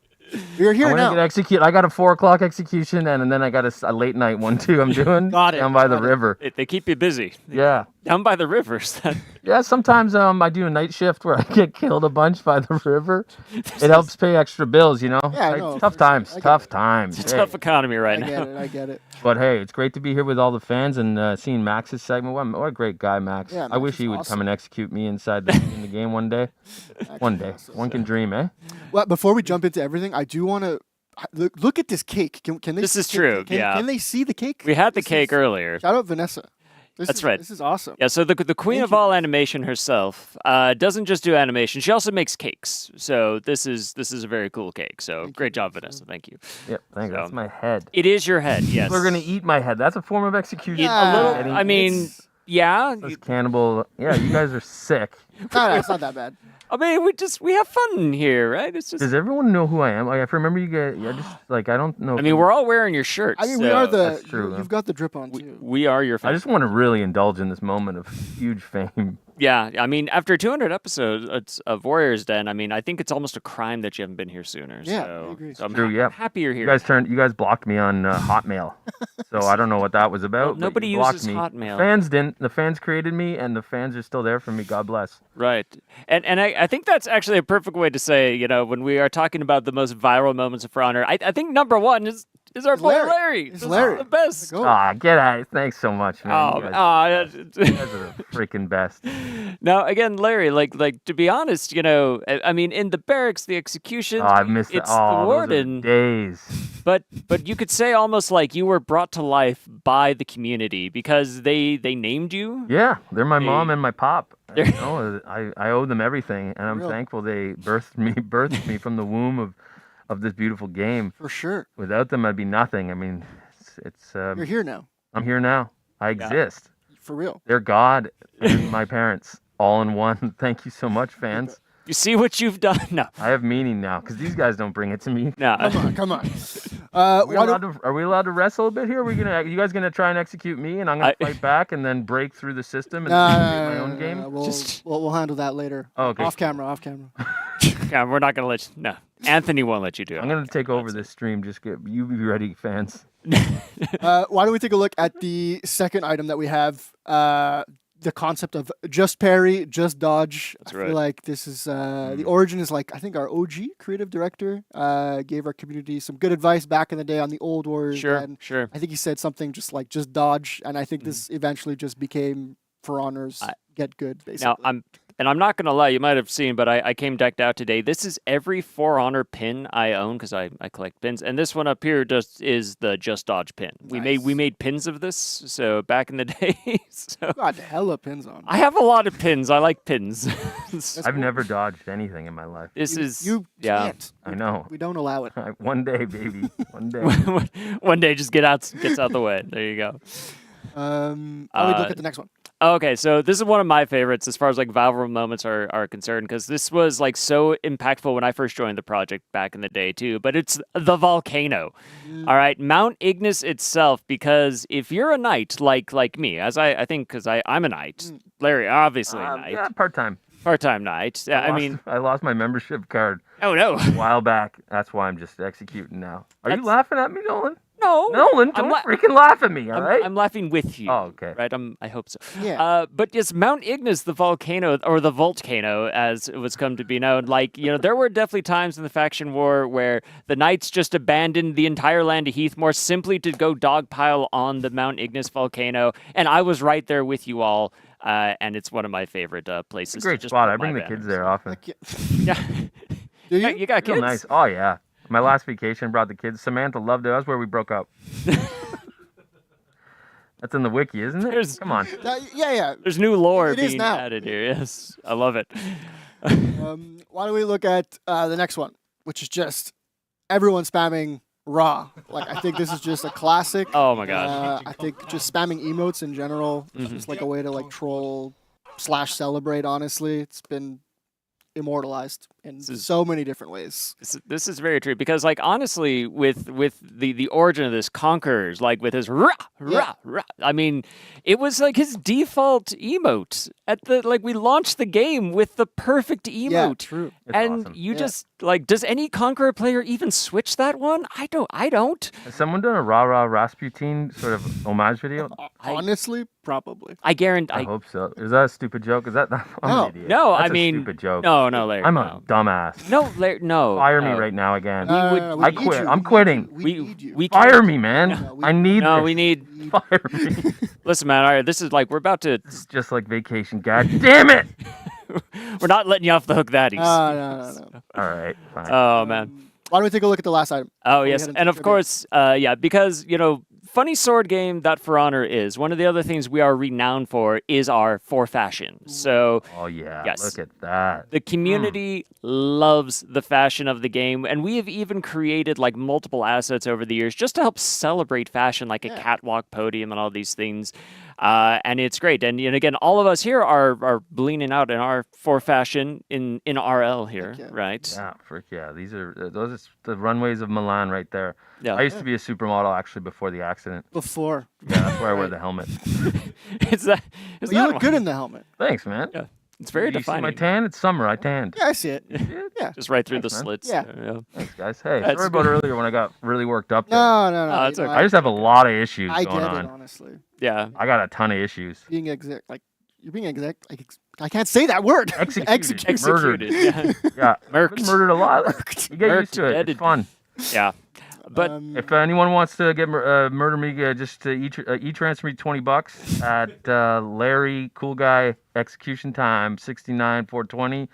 You're here I now. Get execute. I got a 4 o'clock execution, and then I got a late night one too. I'm doing down by the river. they keep you busy. Yeah. Down by the rivers. Yeah, sometimes I do a night shift where I get killed a bunch by the river. It helps pay extra bills, you know. Yeah, no, tough times. Tough times. It's a tough economy right now. I get it. But hey, it's great to be here with all the fans and seeing Max's segment. What a great guy, Max. Yeah, I wish he would come and execute me inside in the game one day. One day. One can dream, eh? Well, before we jump into everything, I do want to look at this cake. Can they? This is true. Yeah. Can they see the cake? We had the cake earlier. Shout out Vanessa. That's right. This is awesome. Yeah, so the queen of all animation herself doesn't just do animation; she also makes cakes. So this is a very cool cake. So great job, Vanessa. Thank you. Yep, thank you. That's my head. It is your head. Yes. People are gonna eat my head. That's a form of execution. A little. I mean, yeah. That's cannibal. Yeah, you guys are sick. No, it's not that bad. I mean, we have fun here, right? It's just. Does everyone know who I am? Like, I remember you guys. I just I don't know. I mean, we're all wearing your shirts. I mean, we are the. That's true. You've got the drip on too. We are your. I just want to really indulge in this moment of huge fame. Yeah, I mean, after 200 episodes of Warriors Den, I mean, I think it's almost a crime that you haven't been here sooner. Yeah, so, I agree. So I'm True, yeah. happy you're here. You guys blocked me on Hotmail, so I don't know what that was about. Well, nobody you blocked uses me. Hotmail. Fans didn't. The fans created me, and the fans are still there for me. God bless. Right. And I think that's actually a perfect way to say, you know, when we are talking about the most viral moments of For Honor, I think number one is our boy Larry. It's Larry. The best. Get at it. Thanks so much, man. You guys are the freaking best. Now, again, Larry, like to be honest, you know, I mean, in the barracks, the execution, I've missed it's it. the Those are warden. days. But you could say almost like you were brought to life by the community because they named you. Yeah, they're my mom and my pop. I owe them everything, and I'm thankful they birthed me from the womb of this beautiful game. For sure. Without them, I'd be nothing. I mean, it's You're here now. I'm here now. I exist. For real. They're God and my parents all in one. Thank you so much, fans. You see what you've done? No. I have meaning now because these guys don't bring it to me. No. Come on. Are we allowed to wrestle a bit here? You guys gonna try and execute me, and I'm gonna fight back and then break through the system and create my own game? We'll handle that later. Oh, okay. Off camera. Yeah, we're not gonna let you. No, Anthony won't let you do it. I'm gonna take over this stream. Just you be ready, fans. Why don't we take a look at the second item that we have? The concept of just parry, just dodge. That's I right. feel like this is the origin is like I think our OG creative director gave our community some good advice back in the day on the old Warriors. Sure. I think he said something just like just dodge, and I think this eventually just became For Honor's get good basically. Now I'm not gonna lie, you might have seen, but I came decked out today. This is every For Honor pin I own because I collect pins, and this one up here just is the Just Dodge pin. Nice. We made pins of this, so back in the day. So Got hella pins on. I have a lot of pins. I like pins. I've never dodged anything in my life. You can't. I know. We don't allow it. One day, baby. One day. One day, just gets out the way. There you go. Let me look at the next one. Okay, so this is one of my favorites as far as like viral moments are concerned because this was like so impactful when I first joined the project back in the day too. But it's the volcano. All right, Mount Ignis itself, because if you're a knight like me, as I think because I'm a knight, Larry obviously a knight. Yeah, part-time. Part-time knight. I lost my membership card. Oh no! A while back. That's why I'm just executing now. Are you laughing at me, Nolan? No, Nolan, don't freaking laugh at me, all right? I'm laughing with you. Oh, okay. Right, I hope so. Yeah. But yes, Mount Ignis, the volcano, or the volcano, as it was come to be known, like, you know, there were definitely times in the faction war where the knights just abandoned the entire land of Heathmore simply to go dogpile on the Mount Ignis volcano, and I was right there with you all, and it's one of my favorite places. It's a great to just spot. put I bring my the kids banners. there often. Yeah. Do you? You got Real kids? nice. Oh, yeah. My last vacation brought the kids. Samantha loved it. That's where we broke up. That's in the wiki, isn't it? Come on. Yeah. There's new lore It is being now. added here. Yes, I love it. Why don't we look at the next one, which is just everyone spamming Raw. Like, I think this is just a classic. Oh my gosh. I think just spamming emotes in general is just like a way to like troll / celebrate. Honestly, it's been immortalized in so many different ways. This is very true because, like, honestly, with the origin of this, Conquerors, like with his rah rah rah. I mean, it was like his default emote at the we launched the game with the perfect emote. Yeah, true. It's And awesome. you just like, does any Conqueror player even switch that one? I don't. Has someone done a Rah Rah Rasputin sort of homage video? Honestly, probably. I guarantee. I hope so. Is that a stupid joke? Is that I'm No. an idiot. No, That's I a mean, stupid joke. no, Larry, I'm no. a dumbass. No, Larry, no. Fire me no. right now again. We would- we I need quit. you. I'm We quitting. We Fire can't- me, man. No, I need No, this. we need. Fire me. Listen, man. All right, this is like we're about to. It's just like vacation. God damn it. We're not letting you off the hook that easy. No. All right. Fine. Oh man. Why don't we take a look at the last item? Oh before we yes, head into and of trivia? course, yeah, because funny sword game that For Honor is one of the other things we are renowned for is our for fashion. So Oh yeah. yes. Look at that. the community loves the fashion of the game, and we have even created like multiple assets over the years just to help celebrate fashion, like a catwalk podium and all these things. And it's great. And again, all of us here are leaning out in our for fashion in RL here, right? Yeah, frick yeah. These are those are the runways of Milan right there. Yeah. I used to be a supermodel actually before the accident. Before. Yeah, that's where I wear the helmet. Is that? Well, you look good in the helmet. Thanks, man. Yeah, it's very You see defining. my tan? It's summer. I tanned. Yeah, I see it. Yeah. Just right through Thanks, the man. slits. Yeah. there, Thanks, guys. Hey, That's sorry about good. earlier when I got really worked up. There. No. Oh, it's you know, okay. I just have a lot of issues I going get on. it, honestly. Yeah. I got a ton of issues. Being exact, like you're being exact. Like, I can't say that word. Executed. Murdered. Yeah. Yeah. Murked. I've been murdered a lot. You get used to it. Murked, It's fun. Yeah. But If anyone wants to get murder me, just e-transfer me $20 at Larry Cool Guy Execution Time 69420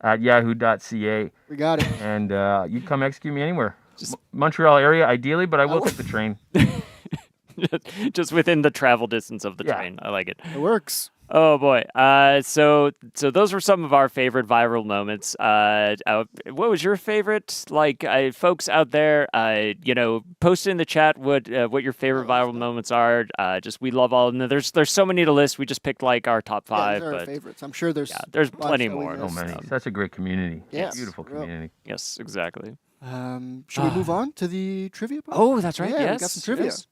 at yahoo.ca. We got it. And you come execute me anywhere. Montreal area, ideally, but I will take the train. just within the travel distance of the Yeah. train. I like it. It works. Oh boy. So those were some of our favorite viral moments. What was your favorite? Like, folks out there, post in the chat what your favorite viral moments are. Just we love all of them. There's so many to list. We just picked like our top Yeah, five, these are our but favorites. I'm sure there's there's bunch plenty that we more. So missed. many. Such a great community. Yes. Beautiful Real. community. Yes, exactly. Should we move on to the trivia part? Oh, that's right. Yeah, yes, we got some trivia. yes.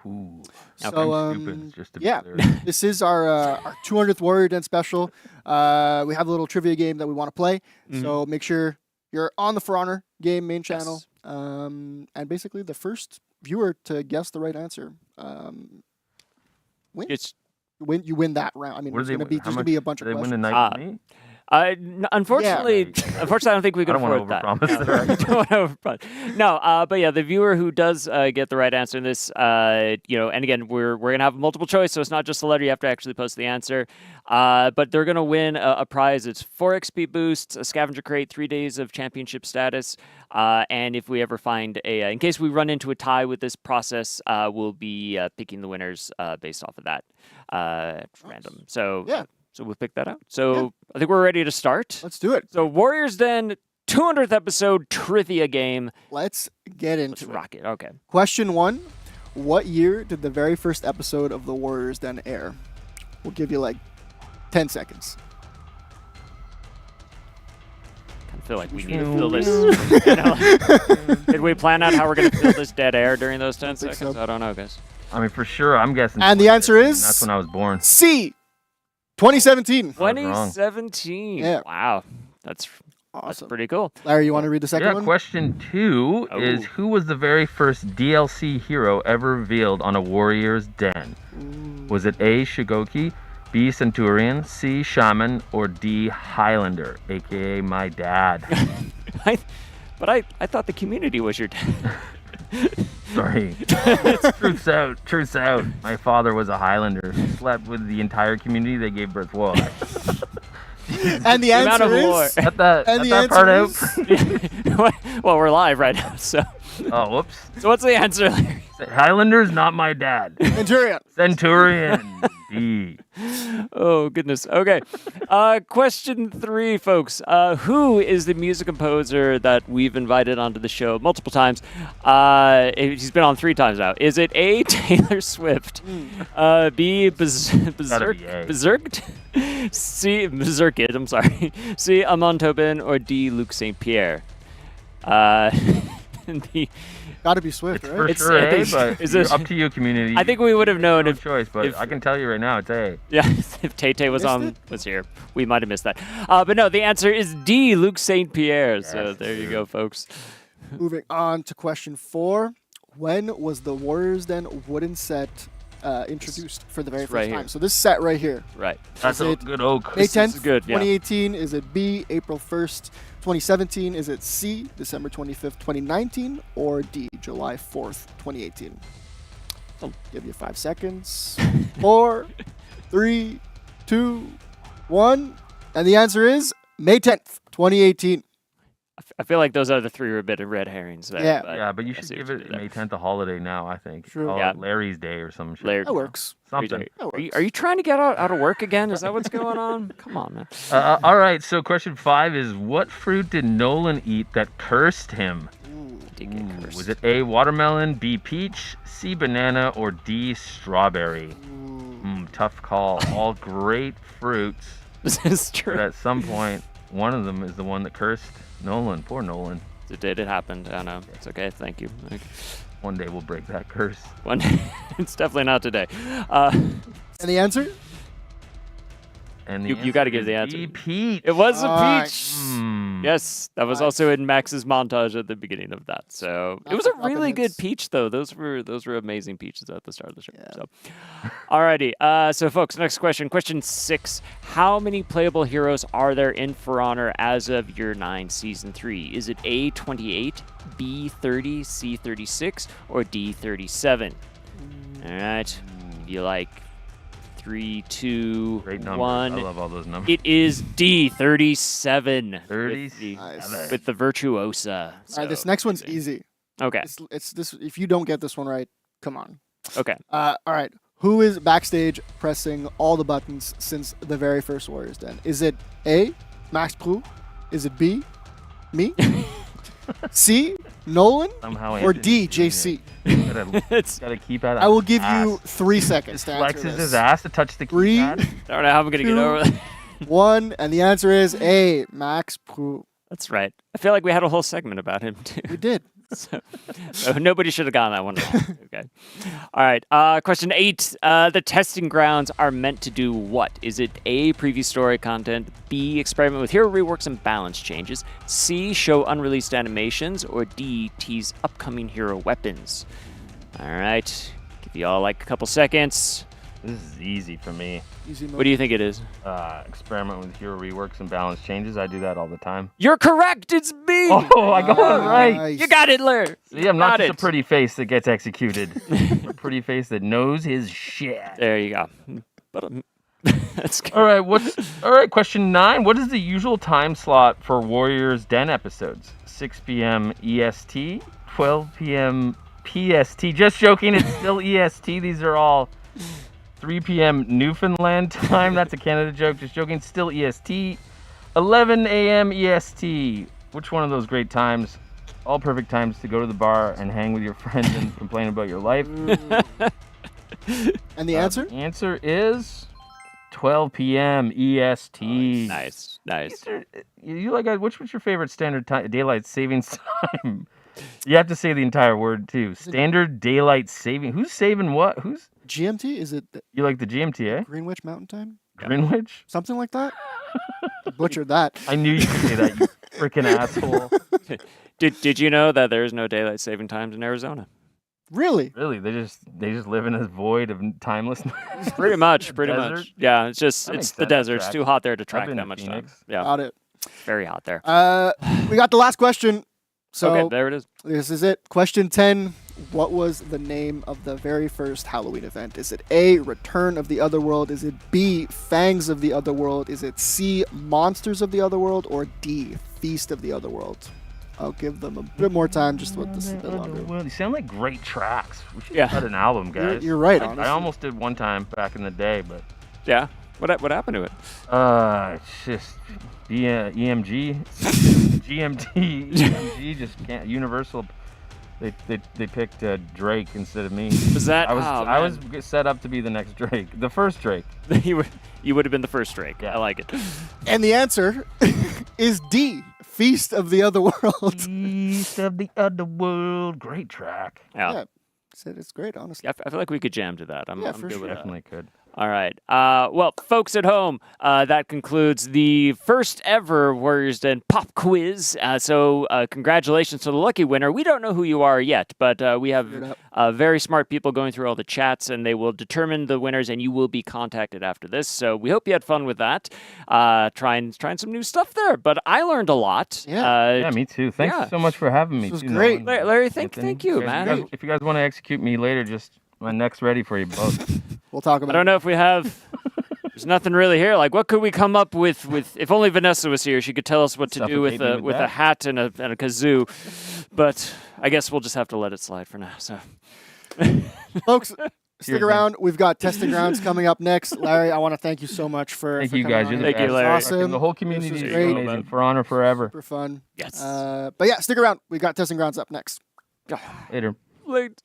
Ooh. So, I'm stupid, just to be yeah, clear. this is our 200th Warrior Den special. We have a little trivia game that we want to play. So make sure you're on the For Honor game main channel. And basically, the first viewer to guess the right answer wins. You win that round. I mean, there's going to be a bunch of They questions. win the night with me? Unfortunately, I don't think we can I don't afford want to that. overpromise there. Don't want to overpromise. No, but yeah, the viewer who does get the right answer in this, and again, we're gonna have multiple choice, so it's not just a letter. You have to actually post the answer. But they're gonna win a prize. It's 4 XP boosts, a scavenger crate, 3 days of championship status, and if we ever find in case we run into a tie with this process, we'll be picking the winners based off of that random. So yeah. So we'll pick that out. So I think we're ready to start. Let's do it. So Warriors Den 200th episode trivia game. Let's get into Let's rock it. Okay. Question 1. What year did the very first episode of The Warriors Den air? We'll give you like 10 seconds. I feel like we need to fill this. Did we plan out how we're going to fill this dead air during those 10 seconds? so. I don't know, guys. I mean, for sure, I'm guessing. And the answer is? That's when I was born. C. 2017. 2017. Yeah. Wow. That's pretty cool. Larry, you want to read the second one? Question 2 is who was the very first DLC hero ever revealed on a Warrior's Den? Was it A. Shigoki, B. Centurion, C. Shaman, or D. Highlander, aka my dad? But I thought the community was your dad. Sorry. Truth's out. Truth's out. My father was a Highlander. He slept with the entire community. They gave birth. Whoa. And the answer is? Cut that part out. Well, we're live right now, so. Oh, whoops. So what's the answer, Larry? Highlander's not my dad. Centurion. Centurion. D. Oh, goodness. Okay. Question 3, folks. Who is the music composer that we've invited onto the show multiple times? He's been on 3 times now. Is it A, Taylor Swift, B, Berserked, C, Berserked, I'm sorry, C, Amon Tobin, or D, Luke St. Pierre? Gotta be Swift, It's right? for sure A, but is it's it- up to you, community. I think we would have known if choice, but if- I can tell you right now, it's A. Yeah, if Tay was here, we might have missed that. But no, the answer is D, Luke St. Pierre. So there you go, folks. Moving on to question 4. When was the Warriors Den wooden set introduced for the very It's first right time? here. So this set right here. Right. That's Is a it good oak. May This 10th, is good, yeah. 2018. Is it B, April 1st, 2017? Is it C, December 25th, 2019? Or D, July 4th, 2018? I'll give you 5 seconds. 4, 3, 2, 1. And the answer is May 10th, 2018. I feel like those other 3 are a bit of red herrings there. Yeah. But you I should see give what you it did there. May 10th a holiday now, I think. True. Call Yeah. it Larry's Day or some shit. Larry- That works. Something. Are you trying to get out of work again? Is that what's going on? Come on, man. All right, so question 5 is, what fruit did Nolan eat that cursed him? Was it A, watermelon, B, peach, C, banana, or D, strawberry? Tough call. All great fruits. This is true. But at some point, one of them is the one that cursed Nolan. Poor Nolan. It happened. I know. It's okay. Thank you. One day we'll break that curse. One. It's definitely not today. And the answer? And the You got to give is the answer. B, peach. It was a Nice. peach. Yes, that was also in Max's montage at the beginning of that. So it was a really good peach, though. Those were amazing peaches at the start of the show. So, alrighty. So, folks, next question. Question 6. How many playable heroes are there in For Honor as of Year 9, Season 3? Is it A, 28, B, 30, C, 36, or D, 37? All right. You like 3, 2, Great number. 1. I love all those numbers. It is D, 37. 37. With the Virtuosa. All right, this next one's easy. Okay. It's this. If you don't get this one right, come on. Okay. All right. Who is backstage pressing all the buttons since the very first Warriors Den? Is it A, Max Prou? Is it B, me? C, Nolan? Somehow or D, Anthony's JC? Gotta keep at it. I will give you 3 seconds to answer Flexes this. his ass to touch the 3, keypad. I don't know how I'm going to get over that. 1, and the answer is A, Max Prou. That's right. I feel like we had a whole segment about him, too. We did. So nobody should have gotten that one wrong. Okay. All right. Question 8. The testing grounds are meant to do what? Is it A, preview story content, B, experiment with hero reworks and balance changes, C, show unreleased animations, or D, tease upcoming hero weapons? All right. Give you all like a couple seconds. This is easy for me. Easy What do you think it is? Experiment with hero reworks and balance changes. I do that all the time. You're correct. It's B. Oh, I got it right. You got it, Larry. See, I'm not Got just a it. pretty face that gets executed. I'm a pretty face that knows his shit. There you go. But that's good. All right, question 9. What is the usual time slot for Warriors Den episodes? 6 p.m. EST, 12 p.m. PST. Just joking, it's still EST. These are all 3 p.m. Newfoundland time. That's a Canada joke. Just joking, still EST. 11 a.m. EST. Which one of those great times? All perfect times to go to the bar and hang with your friends and complain about your life. And the answer? The answer is 12 p.m. EST. Nice. You like which was your favorite standard time, daylight savings time? You have to say the entire word too. Standard daylight saving. Who's saving what? Who's GMT? Is it you like the GMT? Eh? Greenwich Mountain Time? Greenwich? Something like that? Butchered that. I knew you could say that. You freaking asshole. Did you know that there is no daylight saving times in Arizona? Really? Really? They just live in a void of timelessness. Pretty much. Desert? Yeah, it's just That it's makes the sense. desert. It's Track. too hot there to I've track been that to much Phoenix. time. Yeah. Got it. Very hot there. We got the last question. So Okay, there it is. This is it. Question 10. What was the name of the very first Halloween event? Is it A, Return of the Otherworld? Is it B, Fangs of the Otherworld? Is it C, Monsters of the Otherworld? Or D, Feast of the Otherworld? I'll give them a bit more time just with this a bit longer. Well, they sound like great tracks. We should Yeah. cut an album, guys. You're right, I honestly. almost did one time back in the day, but Yeah. What happened to it? it's just EMG, GMT, EMG just can't. Universal, they picked Drake instead of me. Was that? I was set up to be the next Drake, the first Drake. you would have been the first Drake. Yeah. I like it. And the answer is D. Feast of the Other World. Feast of the Other World, great track. Yeah. Said it's great, honestly. Yeah, I feel like we could jam to that. I'm for good sure. with that. Definitely could. All right. Well, folks at home, that concludes the first ever Warriors Den pop quiz. So congratulations to the lucky winner. We don't know who you are yet, but we have very smart people going through all the chats, and they will determine the winners, and you will be contacted after this. So we hope you had fun with that. Trying some new stuff there, but I learned a lot. Yeah, me too. Thanks so much for having me. This was too, great. Nolan. Larry, Anthony. thank you, man. If you guys want to execute me later, just my neck's ready for you both. We'll talk about I don't know if we have. There's nothing really here. Like, what could we come up with? If only Vanessa was here, she could tell us what to do with Suffocate me with a that. hat and a kazoo. But I guess we'll just have to let it slide for now. So, Folks, stick Cheers, around. We've got testing grounds coming up next. Larry, I want to thank you so much for Thank for you coming guys. on You're the here. best. Larry. Awesome. The whole This community was is great. amazing. For honor forever. Super fun. Yes. But yeah, stick around. We've got testing grounds up next. Later. Late.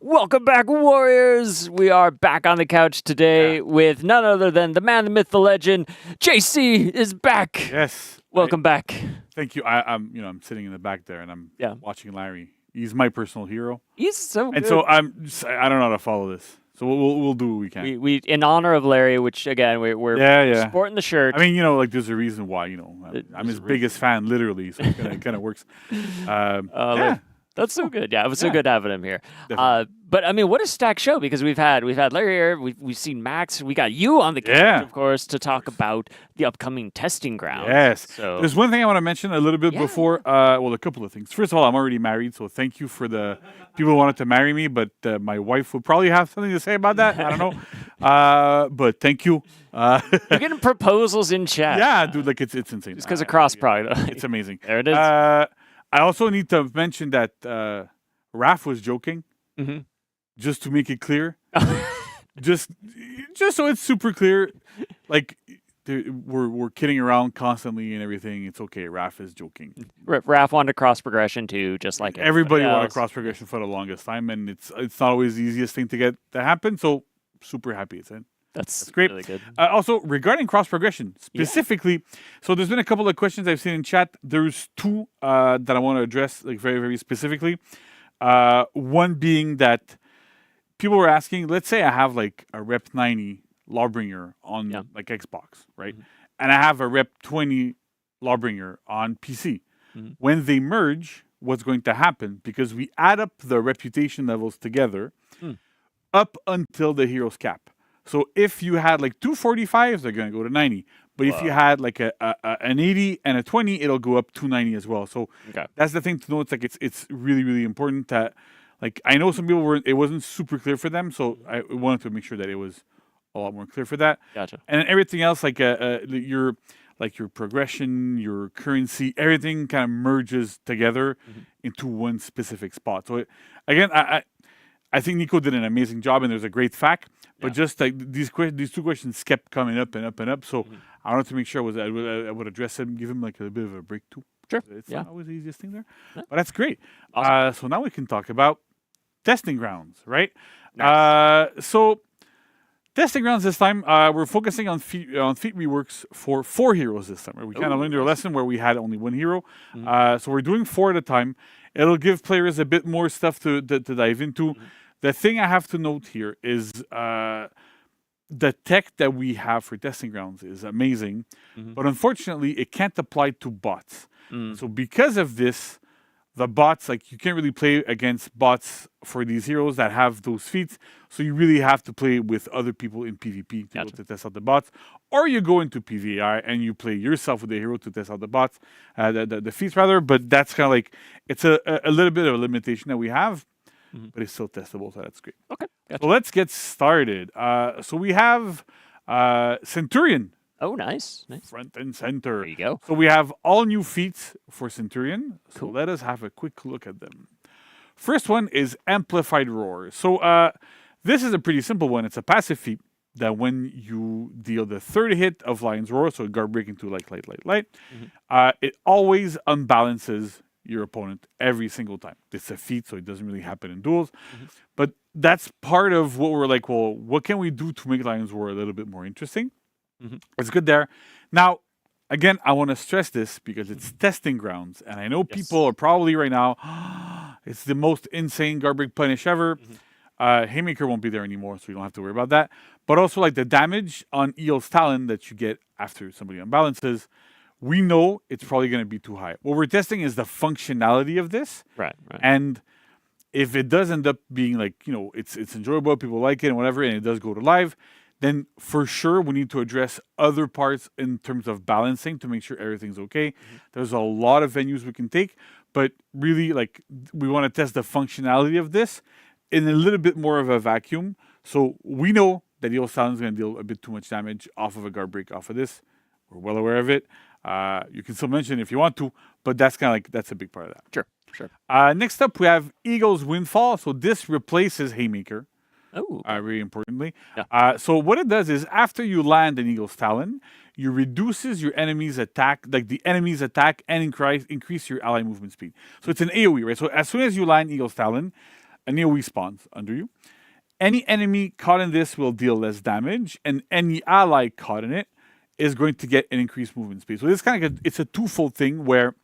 Welcome back, Warriors! We are back on the couch today with none other than the man, the myth, the legend. JC is back. Yes. Welcome back. Thank you. I'm sitting in the back there and I'm watching Larry. He's my personal hero. He's so good. And so I don't know how to follow this. So we'll do what we can. We in honor of Larry, which again we're sporting the shirt. I mean, like there's a reason why. I'm his biggest fan, literally. So it kind of works. That's so good. Yeah, it was so good having him here. But I mean, what a stacked show, because we've had Larry here, we've seen Max, we got you on the couch, of course, to talk about the upcoming testing grounds. Yes. So There's one thing I want to mention a little bit before. Well, a couple of things. First of all, I'm already married, so thank you for the people who wanted to marry me, but my wife would probably have something to say about that. I don't know. But thank you. You're getting proposals in chat. Yeah, dude, like it's insane. Just because of cross product. It's amazing. There it is. I also need to mention that Raph was joking. Just to make it clear, just so it's super clear, like we're kidding around constantly and everything. It's okay. Raph is joking. Raph wanted cross progression too, just like everybody else. wanted cross progression for the longest time, and it's not always the easiest thing to get to happen. So super happy it's in. That's great. Really good. Also, regarding cross progression specifically, so there's been a couple of questions I've seen in chat. There's two that I want to address, like very, very specifically. One being that people were asking, let's say I have like a Rep 90 Lawbringer on like Xbox, right? And I have a Rep 20 Lawbringer on PC. When they merge, what's going to happen, because we add up the reputation levels together up until the hero's cap. So if you had like 245s, they're going to go to 90. But if you had like an 80 and a 20, it'll go up to 90 as well. So that's the thing to know. It's like it's really, really important that, like, I know some people it wasn't super clear for them, so I wanted to make sure that it was a lot more clear for that. Gotcha. And then everything else, like your progression, your currency, everything kind of merges together into one specific spot. So again, I think Nico did an amazing job, and there's a great fact. But just like these two questions kept coming up and up and up. So I wanted to make sure I would address him, give him like a bit of a break too. Sure. It's not always the easiest thing there, but that's great. Awesome. So now we can talk about testing grounds, right? Nice. So testing grounds this time, we're focusing on feat reworks for 4 heroes this time. Right? We kind of learned our lesson where we had only 1 hero. So we're doing 4 at a time. It'll give players a bit more stuff to dive into. The thing I have to note here is the tech that we have for testing grounds is amazing, but unfortunately it can't apply to bots. So because of this, the bots, like, you can't really play against bots for these heroes that have those feats. So you really have to play with other people in PvP to, to test out the bots. Or you go into PvI and you play yourself with the hero to test out the bots, the feats rather. But that's kind of like, it's a little bit of a limitation that we have, but it's still testable, so that's great. Okay, so let's get started. So we have Centurion. Oh, nice. Front and center. There you go. So we have all new feats for Centurion. So let us have a quick look at them. First one is Amplified Roar. So this is a pretty simple one. It's a passive feat that when you deal the 3rd hit of Lion's Roar, so guard break into light, it always unbalances your opponent every single time. It's a feat, so it doesn't really happen in duels. But that's part of what we're like, well, what can we do to make Lion's Roar a little bit more interesting? It's good there. Now, again, I want to stress this because it's testing grounds. And I know people are probably right now, it's the most insane guard break punish ever. Haymaker won't be there anymore, so you don't have to worry about that. But also, like, the damage on Eel's Talon that you get after somebody unbalances, we know it's probably going to be too high. What we're testing is the functionality of this. Right. And if it does end up being like, it's enjoyable, people like it and whatever, and it does go to live, then for sure we need to address other parts in terms of balancing to make sure everything's okay. There's a lot of venues we can take, but really, like, we want to test the functionality of this in a little bit more of a vacuum. So we know that Eel's Talon is going to deal a bit too much damage off of a guard break off of this. We're well aware of it. You can still mention it if you want to, but that's kind of like, that's a big part of that. Sure. Next up, we have Eagle's Windfall. So this replaces Haymaker. Oh, very importantly. So what it does is after you land an Eagle's Talon, you reduces your enemy's attack, like the enemy's attack, and increase your ally movement speed. So it's an AoE, right? So as soon as you land Eagle's Talon, an AoE spawns under you. Any enemy caught in this will deal less damage, and any ally caught in it is going to get an increased movement speed. So this kind of it's a twofold thing where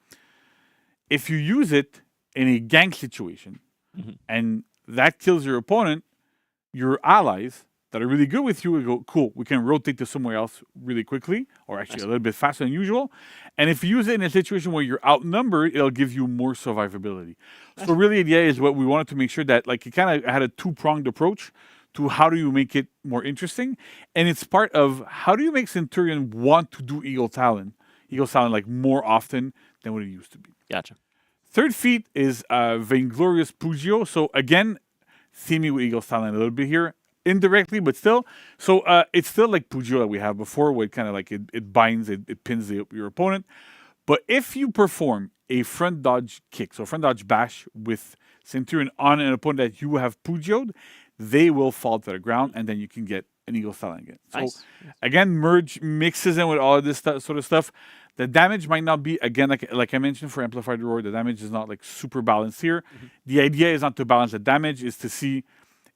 if you use it in a gank situation and that kills your opponent, your allies that are really good with you, we go, cool, we can rotate to somewhere else really quickly, or actually a little bit faster than usual. And if you use it in a situation where you're outnumbered, it'll give you more survivability. So really the idea is what we wanted to make sure that like it kind of had a two-pronged approach to how do you make it more interesting. And it's part of how do you make Centurion want to do Eagle Talon like more often than what it used to be. Gotcha. Third feat is Vainglorious Pugio. So again, theming with Eagle Talon a little bit here. Indirectly, but still. So it's still like Pugio that we have before, where it kind of like it binds, it pins your opponent. But if you perform a front dodge kick, so front dodge bash with Centurion on an opponent that you have Pugioed, they will fall to the ground, and then you can get an Eagle Talon again. So again, merge mixes in with all of this sort of stuff. The damage might not be, again, like I mentioned for Amplified Roar, the damage is not like super balanced here. The idea is not to balance the damage, is to see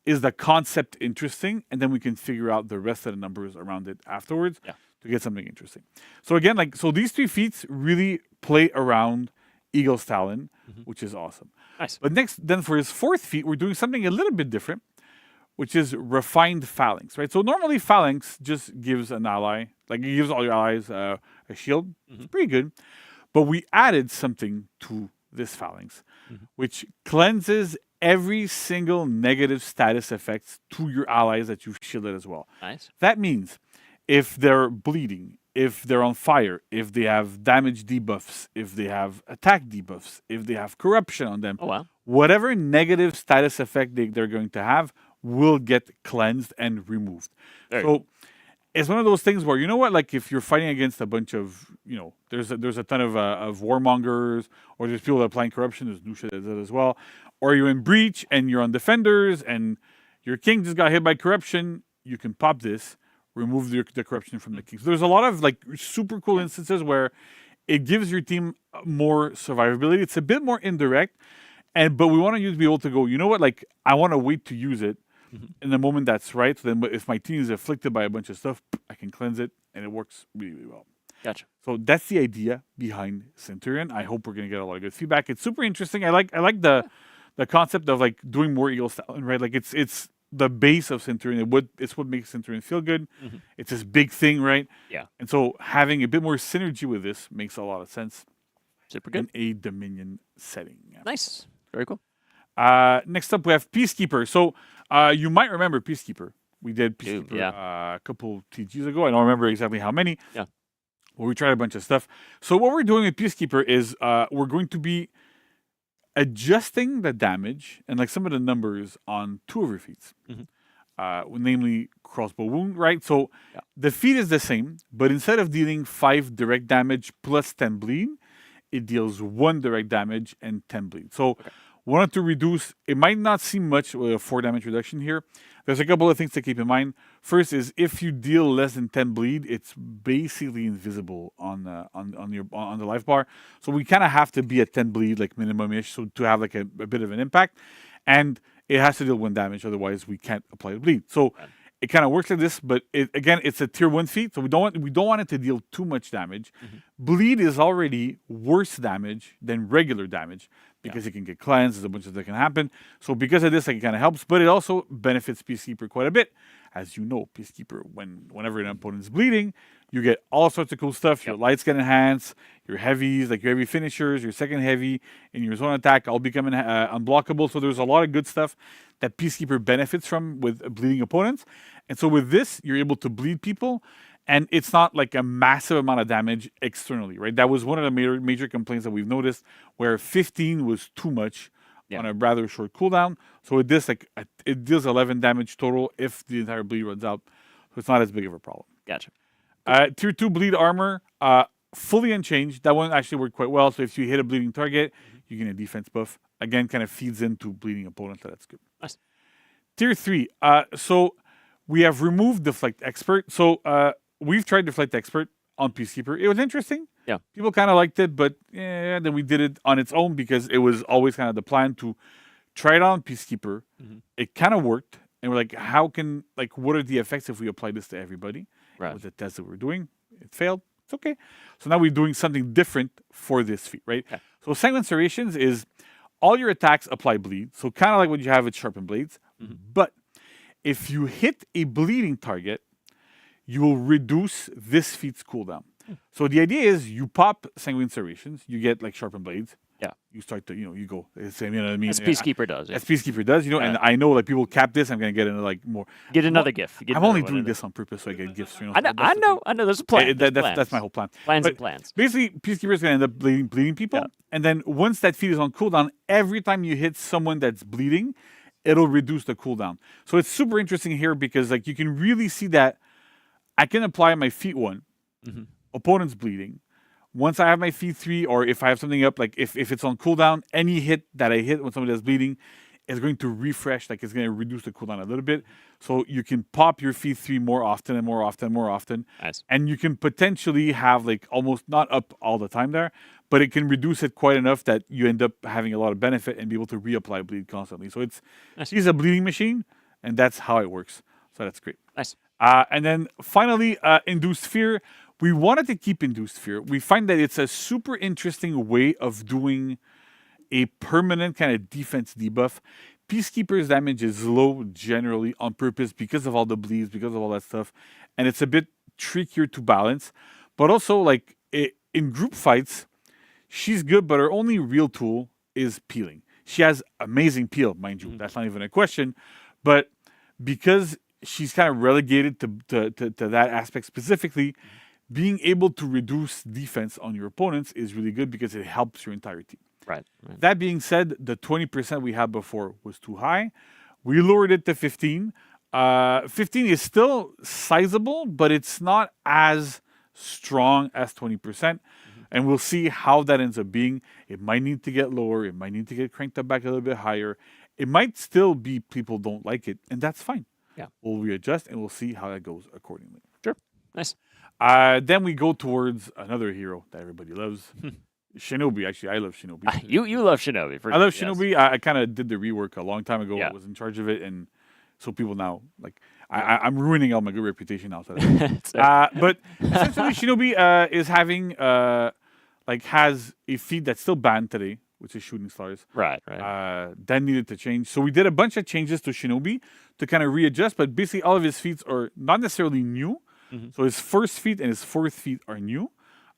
is the concept interesting, and then we can figure out the rest of the numbers around it afterwards to get something interesting. So again, so these three feats really play around Eagle's Talon, which is awesome. Nice. But then for his fourth feat, we're doing something a little bit different, which is Refined Phalanx, right? So normally Phalanx just gives an ally, like it gives all your allies a shield. It's pretty good. But we added something to this Phalanx, which cleanses every single negative status effects to your allies that you've shielded as well. Nice. That means if they're bleeding, if they're on fire, if they have damage debuffs, if they have attack debuffs, if they have corruption on them, whatever negative status effect they're going to have will get cleansed and removed. So it's one of those things where, you know what, like if you're fighting against a bunch of, there's a ton of warmongers, or there's people that are applying corruption, there's Lucia that does that as well, or you're in Breach and you're on Defenders and your king just got hit by corruption, you can pop this, remove the corruption from the king. So there's a lot of like super cool instances where it gives your team more survivability. It's a bit more indirect, but we want you to be able to go, you know what, like I want to wait to use it in the moment that's right. So then if my team is afflicted by a bunch of stuff, I can cleanse it, and it works really, really well. Gotcha. So that's the idea behind Centurion. I hope we're going to get a lot of good feedback. It's super interesting. I like the concept of like doing more Eagle Talon, right? Like it's the base of Centurion. It's what makes Centurion feel good. It's this big thing, right? Yeah. And so having a bit more synergy with this makes a lot of sense. Super good. In a Dominion setting. Nice. Very cool. Next up, we have Peacekeeper. So you might remember Peacekeeper. We did Peacekeeper a couple TGs ago. I don't remember exactly how many. Yeah. Well, we tried a bunch of stuff. So what we're doing with Peacekeeper is we're going to be adjusting the damage and like some of the numbers on two of your feats. Namely crossbow wound, right? So the feat is the same, but instead of dealing 5 direct damage plus 10 bleed, it deals 1 direct damage and 10 bleed. So wanted to reduce, it might not seem much with a 4 damage reduction here. There's a couple of things to keep in mind. First is if you deal less than 10 bleed, it's basically invisible on the life bar. So we kind of have to be at 10 bleed, like minimum-ish, so to have like a bit of an impact. And it has to deal 1 damage, otherwise we can't apply the bleed. So it kind of works like this, but again, it's a tier 1 feat, so we don't want it to deal too much damage. Bleed is already worse damage than regular damage because it can get cleansed, there's a bunch of that can happen. So because of this, like, it kind of helps, but it also benefits Peacekeeper quite a bit. As you know, Peacekeeper, whenever an opponent is bleeding, you get all sorts of cool stuff. Your lights get enhanced, your heavies, like your heavy finishers, your second heavy, and your zone attack all becoming unblockable. So there's a lot of good stuff that Peacekeeper benefits from with bleeding opponents. And so with this, you're able to bleed people, and it's not like a massive amount of damage externally, right? That was one of the major complaints that we've noticed, where 15 was too much on a rather short cooldown. So with this, like it deals 11 damage total if the entire bleed runs out. So it's not as big of a problem. Gotcha. Tier 2 bleed armor, fully unchanged. That one actually worked quite well. So if you hit a bleeding target, you get a defense buff. Again, kind of feeds into bleeding opponents. So that's good. Nice. Tier 3. So we have removed Deflect Expert. So we've tried Deflect Expert on Peacekeeper. It was interesting. Yeah. People kind of liked it, but then we did it on its own because it was always kind of the plan to try it on Peacekeeper. It kind of worked. And we're like, what are the effects if we apply this to everybody? Right. With the test that we're doing, it failed. It's okay. So now we're doing something different for this feat, right? Okay. So Sanguine Serrations is all your attacks apply bleed. So kind of like what you have with Sharpened Blades. But if you hit a bleeding target, you will reduce this feat's cooldown. So the idea is you pop Sanguine Serrations, you get like Sharpened Blades. Yeah. You start to, you go, you know what I mean? As Peacekeeper does. Yeah. As Peacekeeper does, and I know like people cap this, I'm going to get into like more. Get another GIF. I'm only doing this on purpose so I get gifts. I know. There's a plan. That's my whole plan. Plans and plans. Basically, Peacekeeper is going to end up bleeding people. Yeah. And then once that feat is on cooldown, every time you hit someone that's bleeding, it'll reduce the cooldown. So it's super interesting here because like you can really see that I can apply my feat 1, opponent's bleeding. Once I have my feat 3, or if I have something up, like if it's on cooldown, any hit that I hit when somebody is bleeding is going to refresh, like it's going to reduce the cooldown a little bit. So you can pop your feat 3 more often and more often and more often. Nice. And you can potentially have like almost not up all the time there, but it can reduce it quite enough that you end up having a lot of benefit and be able to reapply bleed constantly. So he's a bleeding machine, and that's how it works. So that's great. Nice. And then finally, Induced Fear. We wanted to keep Induced Fear. We find that it's a super interesting way of doing a permanent kind of defense debuff. Peacekeeper's damage is low generally on purpose because of all the bleeds, because of all that stuff. And it's a bit trickier to balance. But also, like, in group fights, she's good, but her only real tool is peeling. She has amazing peel, mind you. That's not even a question. But because she's kind of relegated to that aspect specifically, being able to reduce defense on your opponents is really good because it helps your entire team. Right. That being said, the 20% we had before was too high. We lowered it to 15. 15 is still sizable, but it's not as strong as 20%. And we'll see how that ends up being. It might need to get lower. It might need to get cranked up back a little bit higher. It might still be people don't like it, and that's fine. Yeah. We'll readjust, and we'll see how that goes accordingly. Sure. Nice. Then we go towards another hero that everybody loves. Shinobi. Actually, I love Shinobi. You love Shinobi. I love Shinobi. I kind of did the rework a long time ago. Yeah. I was in charge of it, and so people now, like, I'm ruining all my good reputation now. But essentially, Shinobi is having, has a feat that's still banned today, which is Shooting Stars. Right. That needed to change. So we did a bunch of changes to Shinobi to kind of readjust, but basically all of his feats are not necessarily new. So his first feat and his fourth feat are new.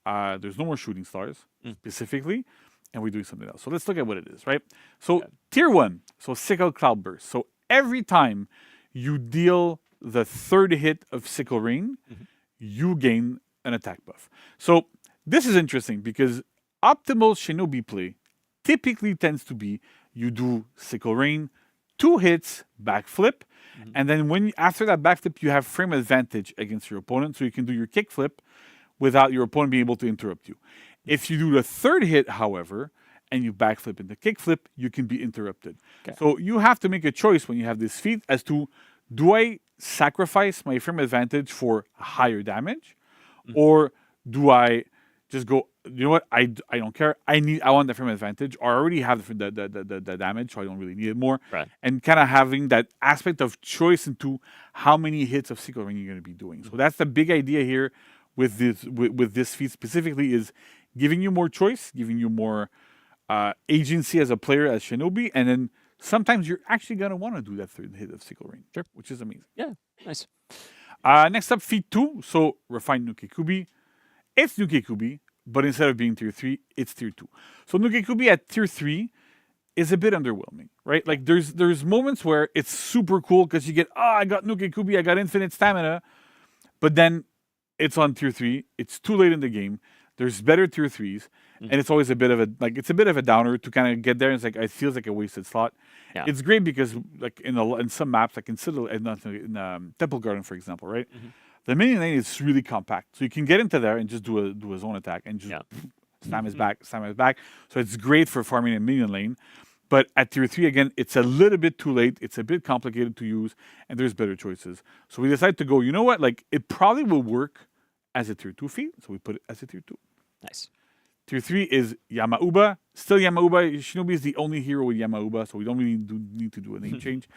There's no more Shooting Stars specifically, and we're doing something else. So let's look at what it is, right? So tier 1, so Sickle Cloudburst. So every time you deal the third hit of Sickle Rain, you gain an attack buff. So this is interesting because optimal Shinobi play typically tends to be you do Sickle Rain, 2 hits, backflip, and then after that backflip, you have frame advantage against your opponent, so you can do your kickflip without your opponent being able to interrupt you. If you do the third hit, however, and you backflip into kickflip, you can be interrupted. Okay. So you have to make a choice when you have this feat as to, do I sacrifice my frame advantage for higher damage, or do I just go, you know what, I don't care. I want the frame advantage, or I already have the damage, so I don't really need it more. Right. And kind of having that aspect of choice into how many hits of Sickle Ring you're going to be doing. So that's the big idea here with this feat specifically, is giving you more choice, giving you more agency as a player, as Shinobi, and then sometimes you're actually going to want to do that third hit of Sickle Ring, which is amazing. Yeah, nice. Next up, feat 2, so Refined Nukekubi. It's Nukekubi, but instead of being tier 3, it's tier 2. So Nukekubi at tier 3 is a bit underwhelming, right? Like there's moments where it's super cool because you get, I got Nukekubi, I got infinite stamina, but then it's on tier 3, it's too late in the game, there's better tier 3s, and it's always a bit of a downer to kind of get there, and it's like, it feels like a wasted slot. Yeah. It's great because like in some maps, like in Temple Garden, for example, right? The minion lane is really compact, so you can get into there and just do a zone attack and just slam his back. So it's great for farming a minion lane. But at tier 3, again, it's a little bit too late. It's a bit complicated to use, and there's better choices. So we decided to go, you know what? Like, it probably will work as a tier 2 feat, so we put it as a tier 2. Nice. Tier 3 is Yamauba. Still Yamauba. Shinobi is the only hero with Yamauba, so we don't really need to do a name change.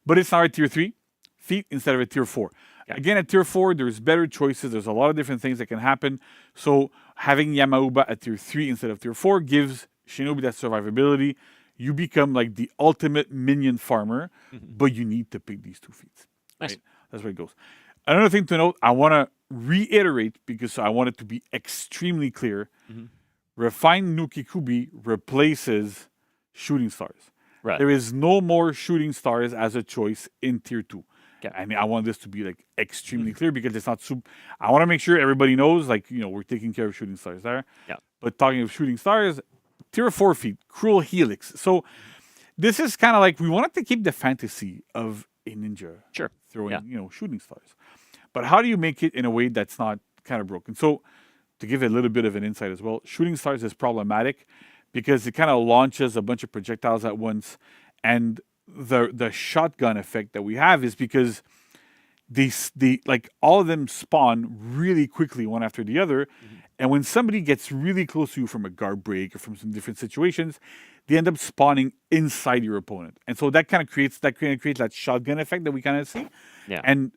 But it's now a tier 3 feat instead of a tier 4. Again, at tier 4, there's better choices. There's a lot of different things that can happen. So having Yamauba at tier 3 instead of tier 4 gives Shinobi that survivability. You become like the ultimate minion farmer, but you need to pick these 2 feats. Nice. Right? That's where it goes. Another thing to note, I want to reiterate because I want it to be extremely clear. Refined Nukikubi replaces shooting stars. Right. There is no more shooting stars as a choice in tier 2. I mean, I want this to be like extremely clear because it's not super. I want to make sure everybody knows, like, you know, we're taking care of shooting stars there. Yeah. But talking of shooting stars, tier 4 feet, Cruel Helix. So this is kind of like we wanted to keep the fantasy of a ninja throwing, you know, shooting stars. But how do you make it in a way that's not kind of broken? So to give a little bit of an insight as well, shooting stars is problematic because it kind of launches a bunch of projectiles at once. And the shotgun effect that we have is because they like all of them spawn really quickly one after the other. And when somebody gets really close to you from a guard break or from some different situations, they end up spawning inside your opponent. And so that kind of creates that shotgun effect that we kind of see. Yeah. And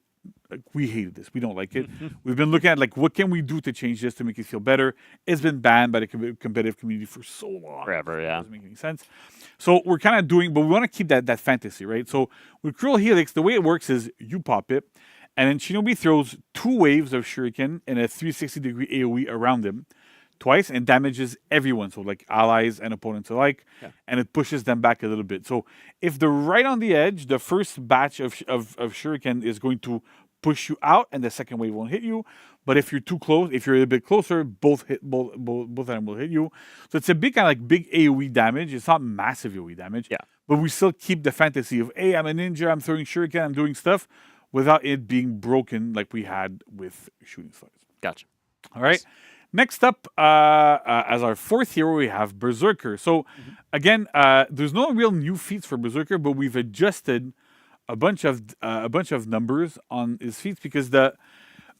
like, we hated this. We don't like it. We've been looking at like what can we do to change this to make it feel better. It's been banned by the competitive community for so long. Forever, yeah. It doesn't make any sense. So we're kind of doing, but we want to keep that fantasy, right? So with Cruel Helix, the way it works is you pop it, and then Shinobi throws 2 waves of shuriken and a 360-degree AoE around him twice and damages everyone, so like allies and opponents alike, and it pushes them back a little bit. So if they're right on the edge, the first batch of shuriken is going to push you out, and the second wave won't hit you. But if you're too close, if you're a bit closer, both of them will hit you. So it's a big kind of like big AoE damage. It's not massive AoE damage, but we still keep the fantasy of, hey, I'm a ninja, I'm throwing shuriken, I'm doing stuff, without it being broken like we had with shooting stars. Gotcha. All right. Next up, as our 4th hero, we have Berserker. So again, there's no real new feats for Berserker, but we've adjusted a bunch of numbers on his feats because a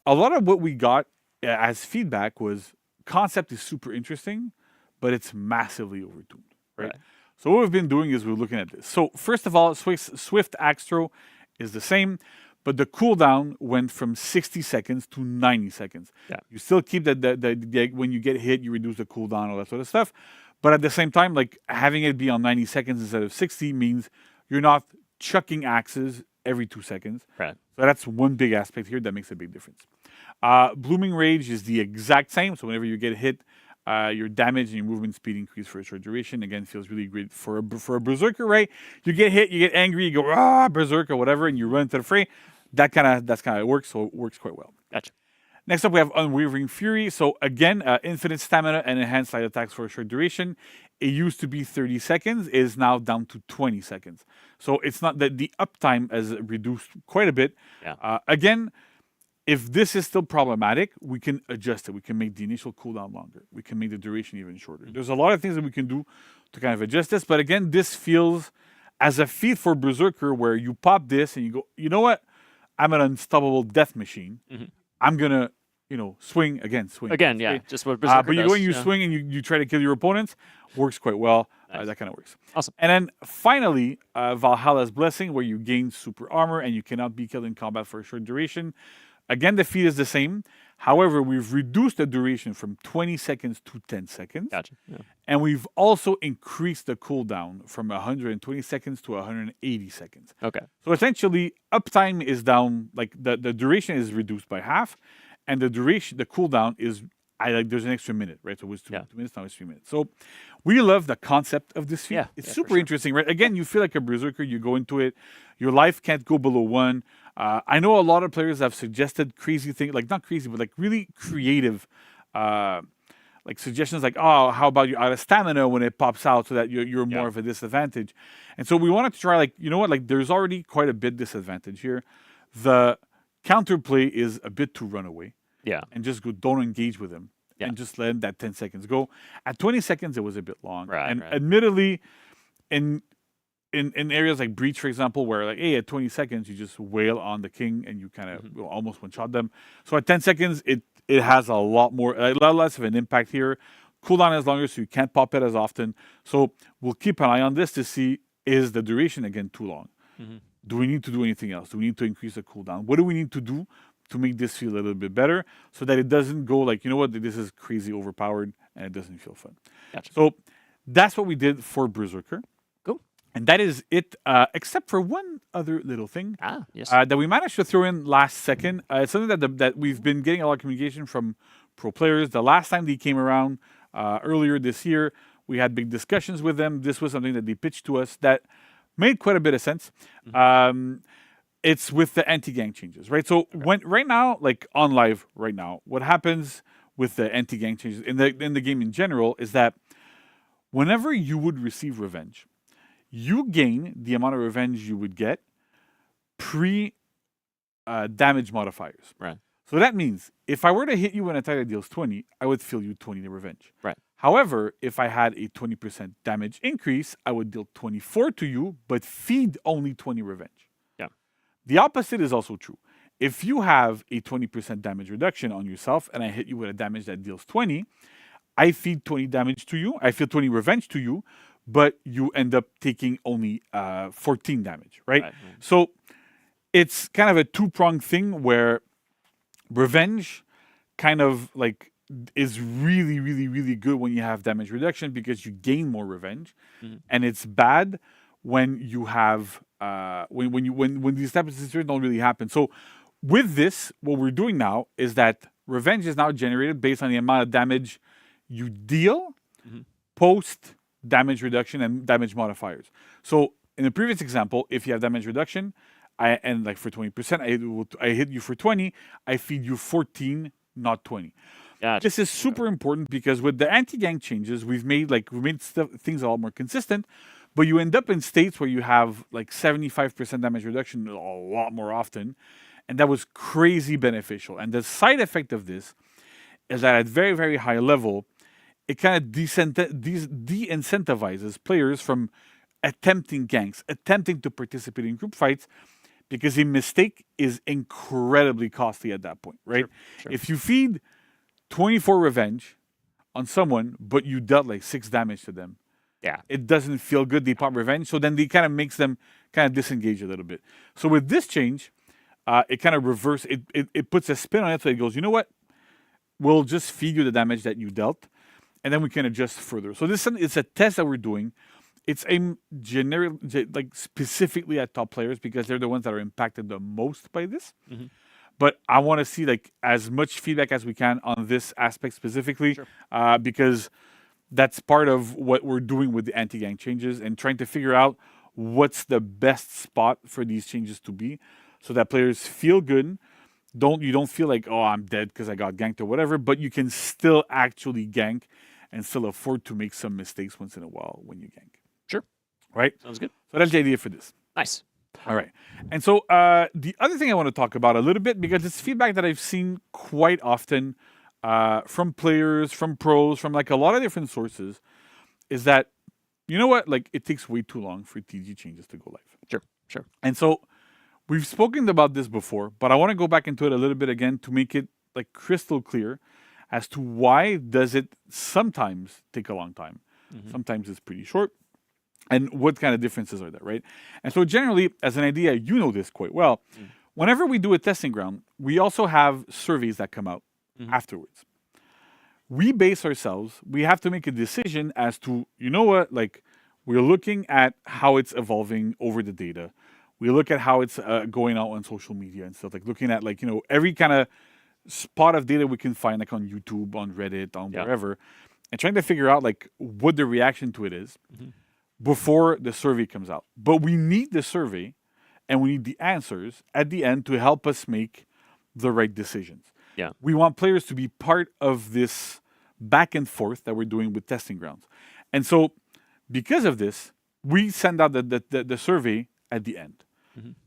lot of what we got as feedback was concept is super interesting, but it's massively overtuned, right? So what we've been doing is we're looking at this. So first of all, Swift Axe Throw is the same, but the cooldown went from 60 seconds to 90 seconds. You still keep that when you get hit, you reduce the cooldown, all that sort of stuff. But at the same time, like having it be on 90 seconds instead of 60 means you're not chucking axes every 2 seconds. Right. So that's one big aspect here that makes a big difference. Blooming Rage is the exact same. So whenever you get hit, your damage and your movement speed increase for a short duration. Again, feels really great for a Berserker, right? You get hit, you get angry, you go, Berserker, whatever, and you run into the fray. That's kind of it works, so it works quite well. Gotcha. Next up, we have Unwavering Fury. So again, infinite stamina and enhanced light attacks for a short duration. It used to be 30 seconds, it is now down to 20 seconds. So it's not that the uptime has reduced quite a bit. Again, if this is still problematic, we can adjust it. We can make the initial cooldown longer. We can make the duration even shorter. There's a lot of things that we can do to kind of adjust this. But again, this feels as a feat for Berserker where you pop this and you go, you know what? I'm an unstoppable death machine. I'm going to, swing. Again, yeah, just what Berserker but you does, go and you swing and you try to kill your opponents. Works quite well. That kind of works. Awesome. And then finally, Valhalla's Blessing, where you gain super armor and you cannot be killed in combat for a short duration. Again, the feat is the same. However, we've reduced the duration from 20 seconds to 10 seconds. Gotcha. Yeah. And we've also increased the cooldown from 120 seconds to 180 seconds. Okay. So essentially, uptime is down, like the duration is reduced by half, and the cooldown is, there's an extra minute, right? So it was 2 minutes, now it's 3 minutes. So we love the concept of this feat. It's super interesting, right? Again, you feel like a Berserker, you go into it, your life can't go below 1. I know a lot of players have suggested crazy things, like not crazy, but like really creative like suggestions like, oh, how about you out of stamina when it pops out so that you're more of a disadvantage. And so we wanted to try, like, you know what, like there's already quite a bit disadvantage here. The counterplay is a bit to run away. Yeah. And just go, don't engage with him. And just let that 10 seconds go. At 20 seconds, it was a bit long. Right, and admittedly, in areas like Breach, for example, where like, hey, at 20 seconds, you just wail on the king and you kind of almost one-shot them. So at 10 seconds, it has a lot less of an impact here. Cooldown is longer, so you can't pop it as often. So we'll keep an eye on this to see, is the duration, again, too long? Do we need to do anything else? Do we need to increase the cooldown? What do we need to do to make this feel a little bit better so that it doesn't go like, you know what, this is crazy overpowered and it doesn't feel fun. Gotcha. So that's what we did for Berserker. Cool. And that is it, except for one other little thing yes. that we managed to throw in last second. It's something that we've been getting a lot of communication from pro players. The last time they came around earlier this year, we had big discussions with them. This was something that they pitched to us that made quite a bit of sense. It's with the anti-gang changes, right? So when right now, like on live right now, what happens with the anti-gang changes in the game in general is that whenever you would receive revenge, you gain the amount of revenge you would get pre damage modifiers. Right. So that means if I were to hit you when a attack that deals 20, I would feel you 20 to revenge. Right. However, if I had a 20% damage increase, I would deal 24 to you, but feed only 20 revenge. Yeah. The opposite is also true. If you have a 20% damage reduction on yourself and I hit you with a damage that deals 20, I feed 20 damage to you, I feel 20 revenge to you, but you end up taking only 14 damage, right? So it's kind of a two-pronged thing where revenge kind of like is really, really, really good when you have damage reduction because you gain more revenge, and it's bad when you have when these types of situations don't really happen. So with this, what we're doing now is that revenge is now generated based on the amount of damage you deal post damage reduction and damage modifiers. So in the previous example, if you have damage reduction, and like for 20%, I hit you for 20, I feed you 14, not 20. Gotcha. This is super important because with the anti-gang changes, we've made things a lot more consistent, but you end up in states where you have like 75% damage reduction a lot more often, and that was crazy beneficial. And the side effect of this is that at very, very high level, it kind of de-incentivizes players from attempting ganks, attempting to participate in group fights, because a mistake is incredibly costly at that point, right? Sure. If you feed 24 revenge on someone, but you dealt like 6 damage to them, it doesn't feel good. They pop revenge, so then they kind of makes them kind of disengage a little bit. So with this change, it kind of reverse. It puts a spin on it, so it goes, you know what? We'll just feed you the damage that you dealt, and then we can adjust further. So this it's a test that we're doing. It's aimed like specifically at top players because they're the ones that are impacted the most by this. But I want to see like as much feedback as we can on this aspect specifically, because that's part of what we're doing with the anti-gang changes and trying to figure out what's the best spot for these changes to be, so that players feel good. You don't feel like, oh, I'm dead because I got ganked or whatever, but you can still actually gank and still afford to make some mistakes once in a while when you gank. Sure. Right? Sounds good. So that's the idea for this. Nice. All right. And so the other thing I want to talk about a little bit, because it's feedback that I've seen quite often from players, from pros, from like a lot of different sources, is that, you know what, like it takes way too long for TG changes to go live. Sure. And so we've spoken about this before, but I want to go back into it a little bit again to make it like crystal clear as to why does it sometimes take a long time. Sometimes it's pretty short. And what kind of differences are there, right? And so generally, as an idea, you know this quite well. Whenever we do a testing ground, we also have surveys that come out afterwards. We base ourselves, we have to make a decision as to, you know what, like we're looking at how it's evolving over the data. We look at how it's going out on social media and stuff, like looking at like, you know, every kind of spot of data we can find, like on YouTube, on Reddit, on wherever, and trying to figure out like what the reaction to it is before the survey comes out. But we need the survey and we need the answers at the end to help us make the right decisions. Yeah. We want players to be part of this back and forth that we're doing with testing grounds. And so because of this, we send out the survey at the end.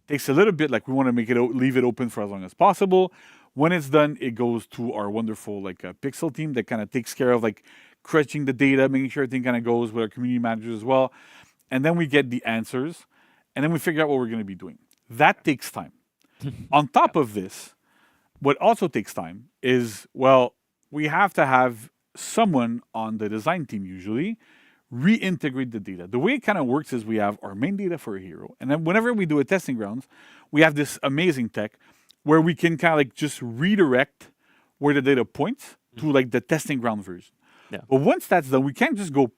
Takes a little bit, like we want to make it leave it open for as long as possible. When it's done, it goes to our wonderful like Pixel team that kind of takes care of like crunching the data, making sure everything kind of goes with our community managers as well. And then we get the answers, and then we figure out what we're going to be doing. That takes time. On top of this, what also takes time is, well, we have to have someone on the design team usually reintegrate the data. The way it kind of works is we have our main data for a hero, and then whenever we do a testing grounds, we have this amazing tech where we can kind of like just redirect where the data points to like the testing ground version. But once that's done, we can't just go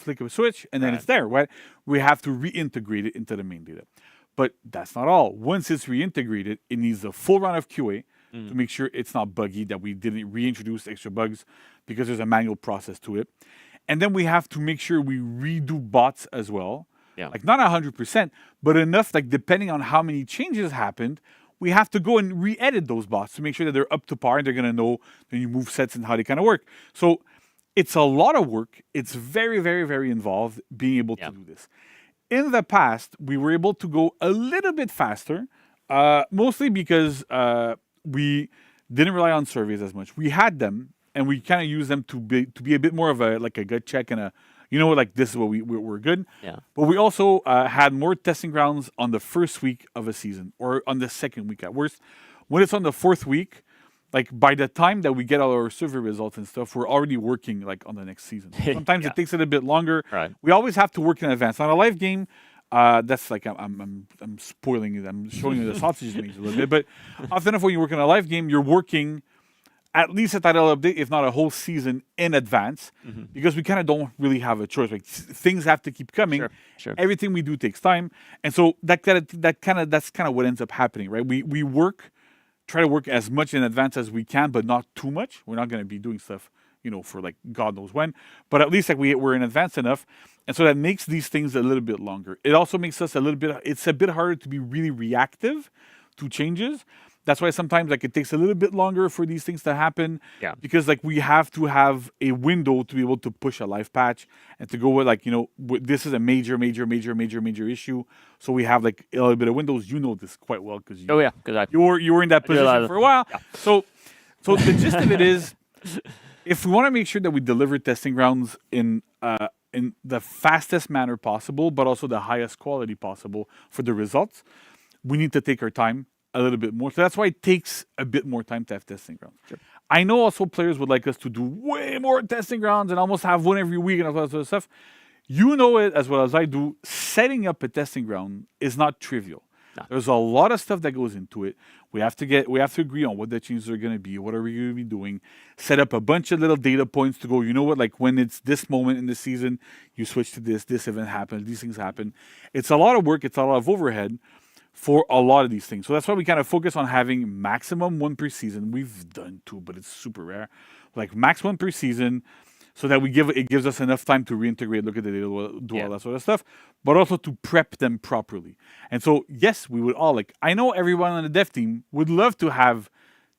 flick of a switch, and then it's there, right? We have to reintegrate it into the main data. But that's not all. Once it's reintegrated, it needs a full run of QA to make sure it's not buggy, that we didn't reintroduce extra bugs, because there's a manual process to it. And then we have to make sure we redo bots as well. Yeah. Like not 100%, but enough, like depending on how many changes happened, we have to go and re-edit those bots to make sure that they're up to par and they're going to know the new move sets and how they kind of work. So it's a lot of work. It's very, very, very involved being able to do this. In the past, we were able to go a little bit faster, mostly because we didn't rely on surveys as much. We had them, and we kind of used them to be a bit more of a gut check and a, you know, like this is what we're good. Yeah. But we also had more testing grounds on the first week of a season or on the second week at worst. When it's on the fourth week, like by the time that we get all our survey results and stuff, we're already working like on the next season. Sometimes it takes it a bit longer. Right. We always have to work in advance. On a live game, that's like I'm spoiling it. I'm showing you the sausage things a little bit. But often enough, when you work on a live game, you're working at least a title update, if not a whole season in advance, because we kind of don't really have a choice. Like things have to keep coming. Sure. Everything we do takes time, and so that's kind of what ends up happening, right? We try to work as much in advance as we can, but not too much. We're not going to be doing stuff, you know, for like God knows when, but at least like we're in advance enough, and so that makes these things a little bit longer. It also makes us it's a bit harder to be really reactive to changes. That's why sometimes like it takes a little bit longer for these things to happen. Yeah. Because like we have to have a window to be able to push a live patch and to go with like, you know, this is a major issue. So we have like a little bit of windows. You know this quite well because you were in that position for a while. Yeah. So the gist of it is, if we want to make sure that we deliver testing grounds in the fastest manner possible, but also the highest quality possible for the results, we need to take our time a little bit more. So that's why it takes a bit more time to have testing grounds. Sure. I know also players would like us to do way more testing grounds and almost have one every week and all that sort of stuff. You know it as well as I do. Setting up a testing ground is not trivial. No. There's a lot of stuff that goes into it. We have to agree on what the changes are going to be. What are we going to be doing? Set up a bunch of little data points to go, you know what, like when it's this moment in the season, you switch to this event happens, these things happen. It's a lot of work. It's a lot of overhead for a lot of these things. So that's why we kind of focus on having maximum one per season. We've done two, but it's super rare. Like max one per season, so that it gives us enough time to reintegrate, look at the data, do all that sort of stuff, but also to prep them properly. And so, yes, we would all I know everyone on the dev team would love to have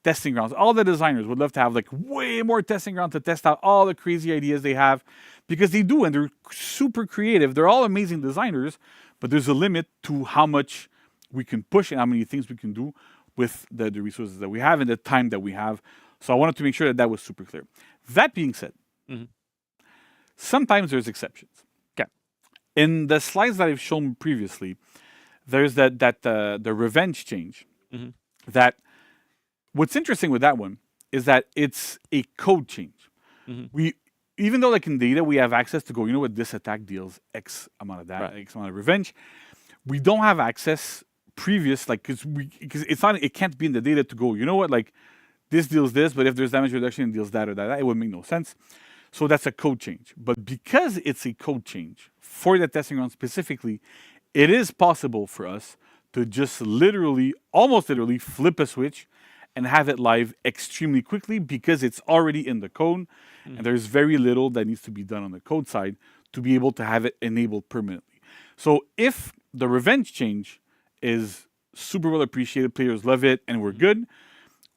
testing grounds. All the designers would love to have like way more testing grounds to test out all the crazy ideas they have, because they do, and they're super creative. They're all amazing designers, but there's a limit to how much we can push and how many things we can do with the resources that we have and the time that we have. So I wanted to make sure that was super clear. That being said, sometimes there's exceptions. Okay. In the slides that I've shown previously, there's the revenge change. That what's interesting with that one is that it's a code change. We, even though like in data we have access to go, you know what, this attack deals X amount of that, X amount of revenge, we don't have access previous, like because it can't be in the data to go, you know what, like this deals this, but if there's damage reduction, it deals that or that, it would make no sense. So that's a code change. But because it's a code change for the testing ground specifically, it is possible for us to just almost literally flip a switch and have it live extremely quickly, because it's already in the code and there's very little that needs to be done on the code side to be able to have it enabled permanently. So if the revenge change is super well appreciated, players love it, and we're good,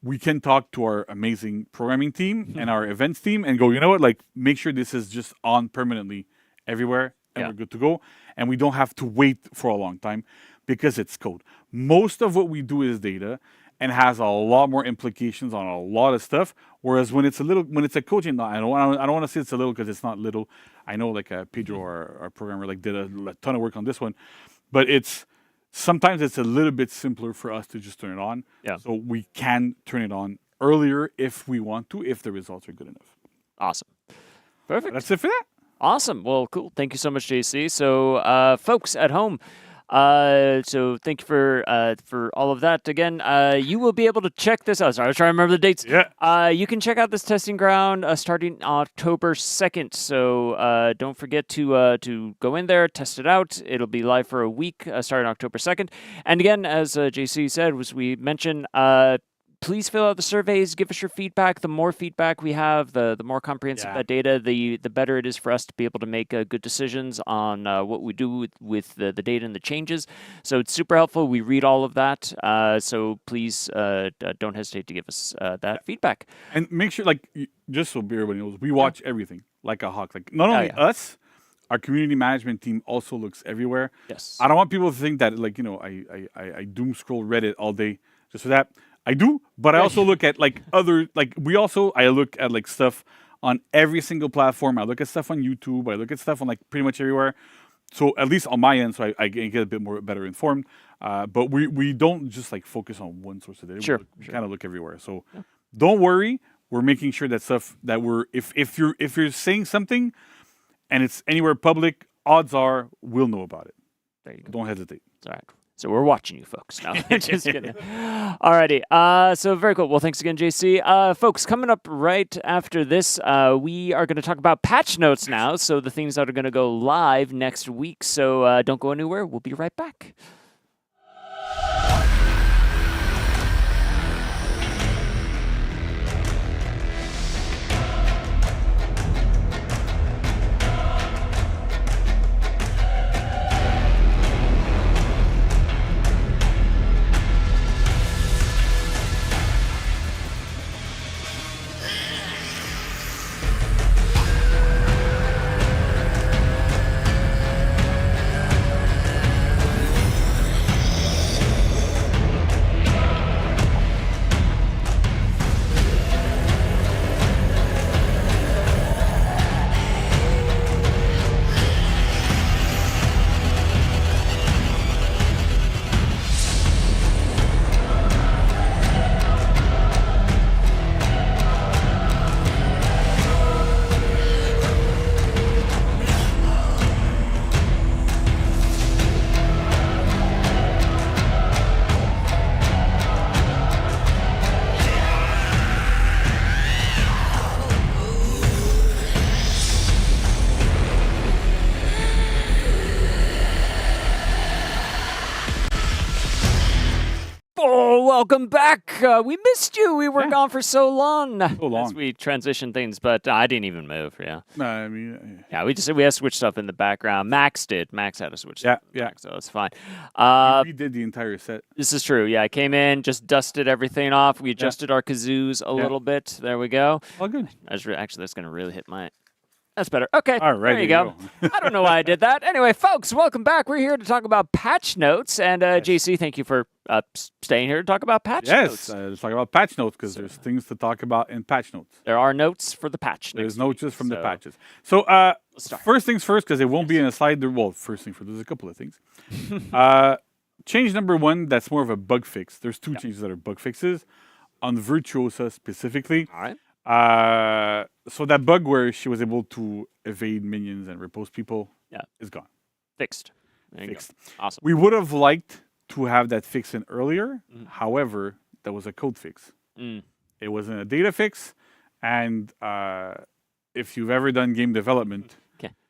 we can talk to our amazing programming team and our events team and go, you know what, like make sure this is just on permanently everywhere and we're good to go. And we don't have to wait for a long time because it's code. Most of what we do is data and has a lot more implications on a lot of stuff. Whereas when it's a coaching, I don't want to say it's a little because it's not little. I know like Pedro, our programmer, like did a ton of work on this one, but sometimes it's a little bit simpler for us to just turn it on. Yeah. So we can turn it on earlier if we want to, if the results are good enough. Awesome. Perfect. That's it for that. Awesome. Well, cool. Thank you so much, JC. So, folks at home, So thank you for all of that. Again, you will be able to check this out. Sorry, I was trying to remember the dates. Yeah. You can check out this testing ground starting October 2nd. So don't forget to go in there, test it out. It'll be live for a week starting October 2nd. And again, as JC said, was we mentioned, please fill out the surveys. Give us your feedback. The more feedback we have, the more comprehensive that data, the better it is for us to be able to make good decisions on what we do with the data and the changes. So it's super helpful. We read all of that. So please don't hesitate to give us that feedback. And make sure, like, just so everybody knows, we watch everything like a hawk. Like, not only us, our community management team also looks everywhere. Yes. I don't want people to think that, like, I doom scroll Reddit all day just for that. I do, but I also look at like other, like I look at like stuff on every single platform. I look at stuff on YouTube. I look at stuff on like pretty much everywhere. So at least on my end, so I get a bit more better informed. But we don't just like focus on one source of data. Sure. We kind of look everywhere. So don't worry. We're making sure that stuff that if you're saying something and it's anywhere public, odds are we'll know about it. There you go. Don't hesitate. All right. So we're watching you, folks. No, just kidding. Alrighty. So very cool. Well, thanks again, JC. Folks, coming up right after this, we are going to talk about patch notes now. So the things that are going to go live next week. So don't go anywhere. We'll be right back. Welcome back. We missed you. We were gone for so long. As we transitioned things, but I didn't even move. Yeah. No, I mean, we had to switch stuff in the background. Max did. Max had to switch. Yeah, stuff so it's fine. We did the entire set. This is true. Yeah, I came in, just dusted everything off. We adjusted our kazoos a little bit. There we go. All good. Actually, that's going to really hit my. That's better. Okay. All right. There you go. I don't know why I did that. Anyway, folks, welcome back. We're here to talk about patch notes. And JC, thank you for staying here to talk about patch notes. Yes, let's talk about patch notes because there's things to talk about in patch notes. There are notes for the patch notes. There's notes just from the patches. So first things first, because it won't be in a slide. Well, first thing first, there's a couple of things. Change number one, that's more of a bug fix. There's two changes that are bug fixes on Virtuosa specifically. All right. So that bug where she was able to evade minions and repose people is gone. Fixed. There you go. Awesome. We would have liked to have that fix in earlier. However, that was a code fix. It wasn't a data fix. And if you've ever done game development...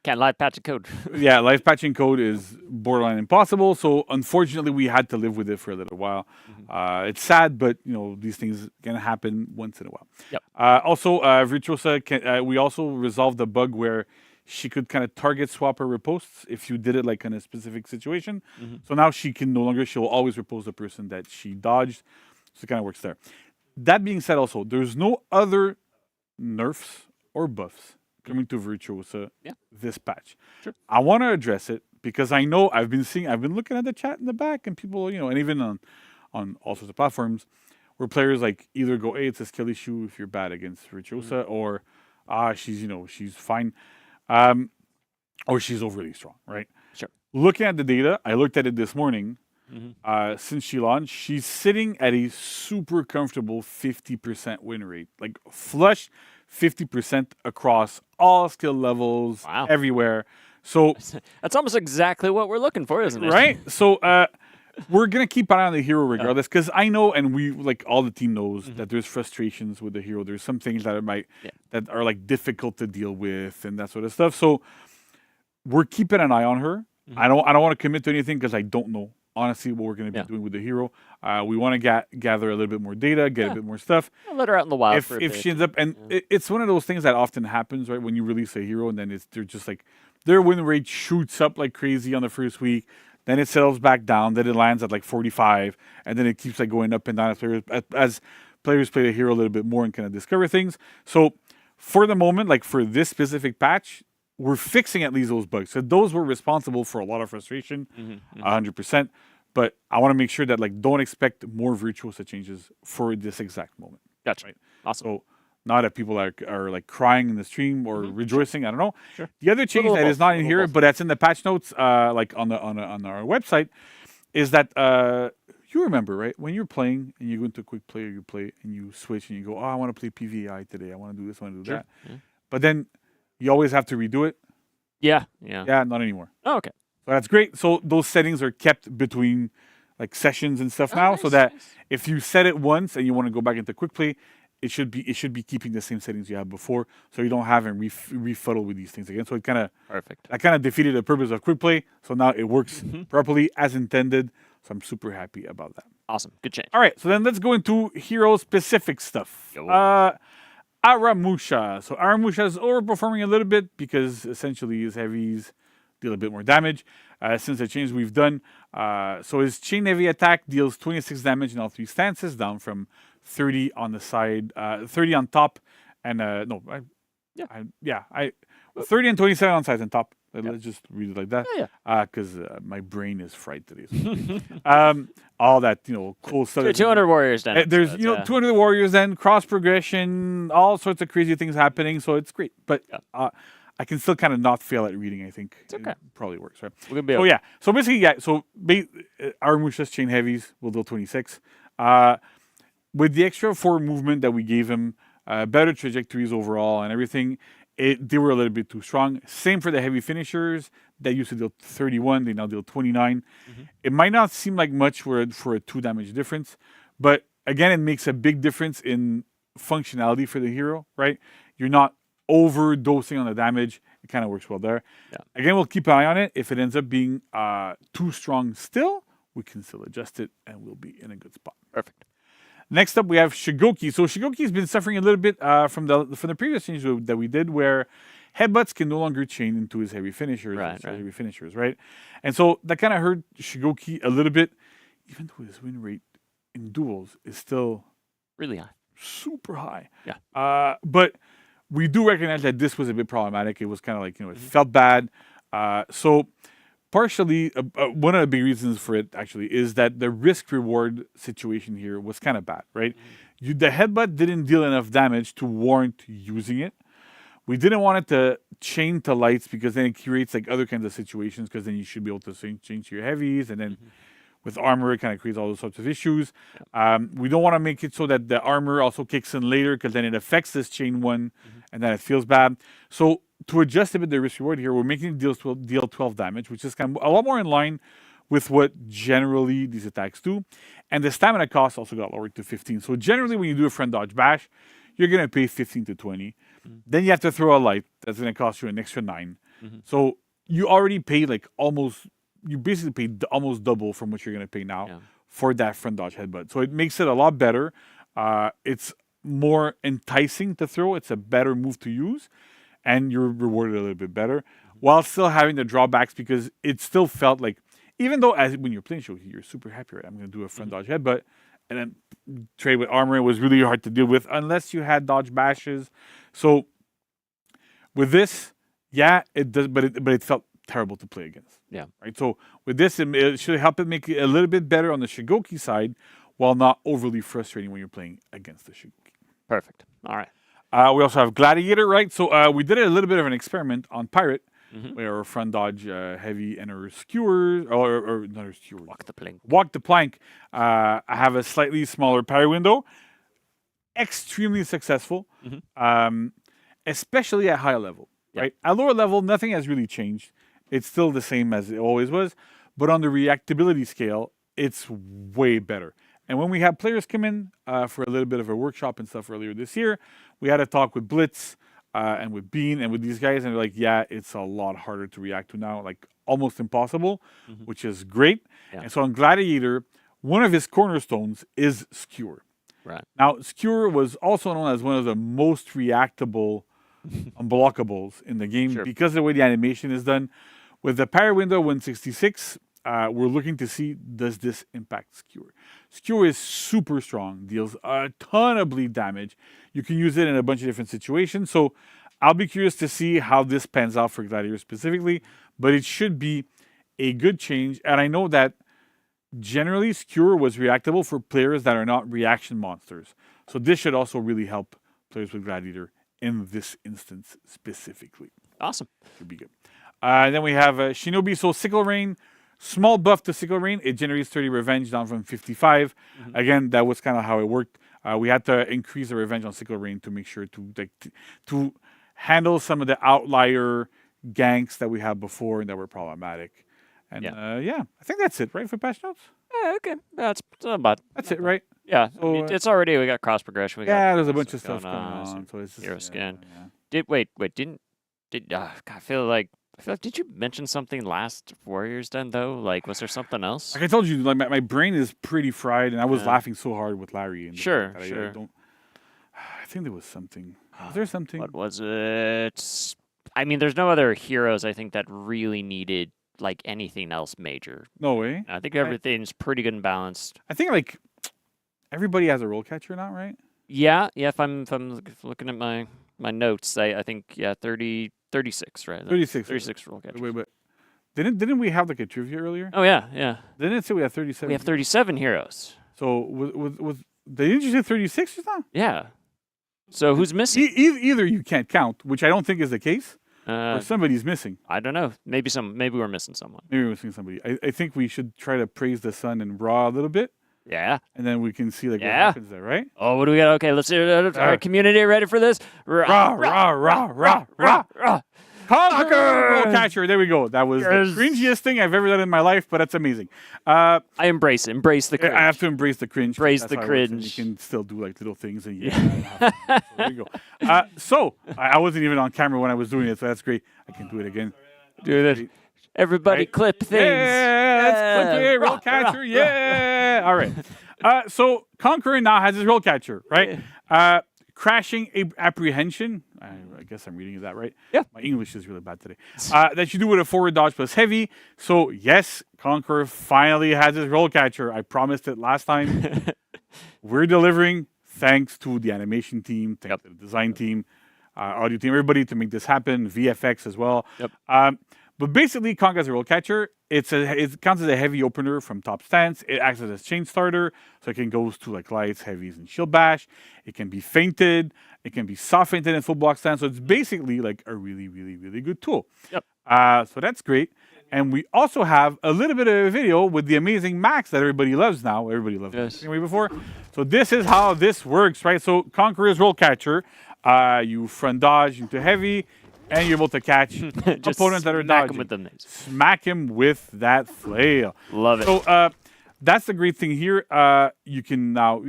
Can't live patch code. Yeah, live patching code is borderline impossible. So unfortunately, we had to live with it for a little while. It's sad, but these things can happen once in a while. Yep. Also, Virtuosa, we also resolved the bug where she could kind of target swap her riposts if you did it like in a specific situation. So now she can no longer, she'll always repose the person that she dodged. So it kind of works there. That being said, also, there's no other nerfs or buffs coming to Virtuosa this patch. Sure. I want to address it because I know I've been looking at the chat in the back and people, and even on all sorts of platforms where players like either go, hey, it's a skill issue if you're bad against Virtuosa, or she's fine, or she's overly strong, right? Sure. Looking at the data, I looked at it this morning. Since she launched, she's sitting at a super comfortable 50% win rate, like flush 50% across all skill levels, everywhere. So that's almost exactly what we're looking for, isn't it? Right? So we're going to keep an eye on the hero regardless, because I know, and we, like, all the team knows that there's frustrations with the hero. There's some things that that are, like, difficult to deal with and that sort of stuff. So we're keeping an eye on her. I don't want to commit to anything because I don't know, honestly, what we're going to be doing with the hero. We want to gather a little bit more data, get a bit more stuff. I'll let her out in the wild If for a bit. she ends up, and it's one of those things that often happens, right? When you release a hero and then they're just like, their win rate shoots up like crazy on the first week. Then it settles back down. Then it lands at like 45, and then it keeps like going up and down as players play the hero a little bit more and kind of discover things. So for the moment, like for this specific patch, we're fixing at least those bugs. So those were responsible for a lot of frustration, 100%. But I want to make sure that, like, don't expect more Virtuosa changes for this exact moment. Gotcha. Right? Awesome. So not that people are like crying in the stream or rejoicing. I don't know. Sure. The other change that is not in here, both. but that's in the patch notes, like on our website, is that you remember, right? When you're playing and you go into a quick play, or you play and you switch and you go, oh, I want to play PVI today. I want to do this. I want to do that. Yeah. But then you always have to redo it. Yeah. Yeah, not anymore. Oh, okay. So that's great. So those settings are kept between like sessions and stuff now, so that if you set it once and you want to go back into quick play, it should be keeping the same settings you had before, so you don't have and refuddle with these things again. So it kind of defeated the purpose of quick play. So now it works properly as intended. So I'm super happy about that. Awesome, good change. All right, so then let's go into hero specific stuff. Aramusha. So Aramusha is overperforming a little bit because essentially his heavies deal a bit more damage since the change we've done. So his chain heavy attack deals 26 damage in all three stances, down from 30 on the side, 30 on top, and 30 and 27 on sides and top. Let's just read it like that, because my brain is fried today. So. All that cool stuff. 200 warriors then. There's 200 warriors then, cross progression, all sorts of crazy things happening. So it's great, but I can still kind of not fail at reading. I think it's okay. It probably works, right? So basically, So Aramusha's chain heavies will deal 26. With the extra 4 movement that we gave him, better trajectories overall and everything, they were a little bit too strong. Same for the heavy finishers that used to deal 31, they now deal 29. It might not seem like much for a 2 damage difference, but again, it makes a big difference in functionality for the hero, right? You're not overdosing on the damage. It kind of works well there. Again, we'll keep an eye on it. If it ends up being too strong still, we can still adjust it and we'll be in a good spot. Perfect. Next up, we have Shigoki. So Shigoki's been suffering a little bit from the previous change that we did, where headbutts can no longer chain into his heavy finishers. Heavy finishers, right? And so that kind of hurt Shigoki a little bit, even though his win rate in duels is still really high, super high. Yeah. But we do recognize that this was a bit problematic. It was kind of like it felt bad. So partially, one of the big reasons for it actually is that the risk-reward situation here was kind of bad, right? The headbutt didn't deal enough damage to warrant using it. We didn't want it to chain to lights because then it creates like other kinds of situations, because then you should be able to change your heavies, and then with armor it kind of creates all those sorts of issues. We don't want to make it so that the armor also kicks in later, because then it affects this chain one and then it feels bad. So to adjust a bit the risk reward here, we're making it deal 12 damage, which is kind of a lot more in line with what generally these attacks do. And the stamina cost also got lowered to 15. So generally when you do a front dodge bash, you're going to pay 15 to 20. Then you have to throw a light. That's going to cost you an extra 9. So you already paid you basically paid almost double from what you're going to pay now for that front dodge headbutt. So it makes it a lot better. It's more enticing to throw. It's a better move to use. And you're rewarded a little bit better, while still having the drawbacks, because it still felt like, even though when you're playing Shoki, you're super happy, right? I'm going to do a front dodge headbutt, and then trade with armor. It was really hard to deal with unless you had dodge bashes. So with this, it does, but it felt terrible to play against. Yeah. Right. So with this, it should help it make it a little bit better on the Shigoki side, while not overly frustrating when you're playing against the Shigoki. Perfect. All right. We also have Gladiator, right? So we did a little bit of an experiment on Pirate, where our front dodge heavy and our skewers, or not our skewer. Walk the plank. I have a slightly smaller parry window. Extremely successful, especially at high level. Right? At lower level, nothing has really changed. It's still the same as it always was, but on the reactability scale, it's way better. And when we had players come in for a little bit of a workshop and stuff earlier this year, we had a talk with Blitz and with Bean and with these guys, and they're like, yeah, it's a lot harder to react to now, like almost impossible, which is great. Yeah. And so on Gladiator, one of his cornerstones is Skewer. Right. Now, Skewer was also known as one of the most reactable unblockables in the game because of the way the animation is done. With the Power Window 166, we're looking to see, does this impact Skewer? Skewer is super strong, deals a ton of bleed damage. You can use it in a bunch of different situations. So I'll be curious to see how this pans out for Gladiator specifically, but it should be a good change. And I know that generally Skewer was reactable for players that are not reaction monsters. So this should also really help players with Gladiator in this instance specifically. Awesome. Should be good. Then we have Shinobi. So Sickle Rain, small buff to Sickle Rain. It generates 30 revenge down from 55. Again, that was kind of how it worked. We had to increase the revenge on Sickle Rain to make sure to handle some of the outlier ganks that we had before and that were problematic. And yeah, I think that's it, right, for patch notes? Yeah, okay. That's about. That's it, right? Yeah, So, I mean, it's already, we got cross progression. There's a bunch of stuff going on. So it's just, hero skin. I feel like, did you mention something last Warriors Den though? Like, was there something else? Like I told you, like my brain is pretty fried, and I was laughing so hard with Larry. And Sure. I think there was something. Was there something? What was it? I mean, there's no other heroes I think that really needed like anything else major. No way. I think everything's pretty good and balanced. I think like everybody has a roll catcher now, right? Yeah. If I'm looking at my notes, I think 36, right? 36 roll catchers. Wait, but didn't we have like a trivia earlier? Oh yeah. Didn't it say we have 37? We have 37 heroes. So was didn't you say 36 just now? Yeah. So who's missing? Either you can't count, which I don't think is the case, or somebody's missing. I don't know. Maybe we're missing someone. Maybe we're missing somebody. I think we should try to praise the sun and Raw a little bit. Yeah. And then we can see like what happens there, right? Oh, what do we got? Okay, let's see. All right, community, ready for this? Rah. Conquer roll catcher. There we go. That was the cringiest thing I've ever done in my life, but that's amazing. I embrace the cringe. I have to embrace the cringe. Embrace the cringe. And you can still do like little things. And so there you go. So I wasn't even on camera when I was doing it, so that's great. I can do it again. Do that. Everybody clip things. Yeah, let's clip it. Roll catcher. Yeah. All right. So Conqueror now has his roll catcher, right? Crashing apprehension. I guess I'm reading that right. Yeah. My English is really bad today. That you do with a forward dodge plus heavy. So yes, Conqueror finally has his roll catcher. I promised it last time. We're delivering. Thanks to the animation team, thanks to the design team, audio team, everybody to make this happen. VFX as well. Yep. But basically, Conqueror has a roll catcher. It counts as a heavy opener from top stance. It acts as a chain starter, so it can go to like lights, heavies, and shield bash. It can be feinted. It can be soft feinted in full block stance. So it's basically like a really, really, really good tool. Yep. So that's great. And we also have a little bit of a video with the amazing Max that everybody loves now. Everybody loved it anyway before. So this is how this works, right? So Conqueror's roll catcher. You front dodge into heavy. And you're able to catch opponents that are dodging. Smack him with that flail. Love it. So that's the great thing here. You can now,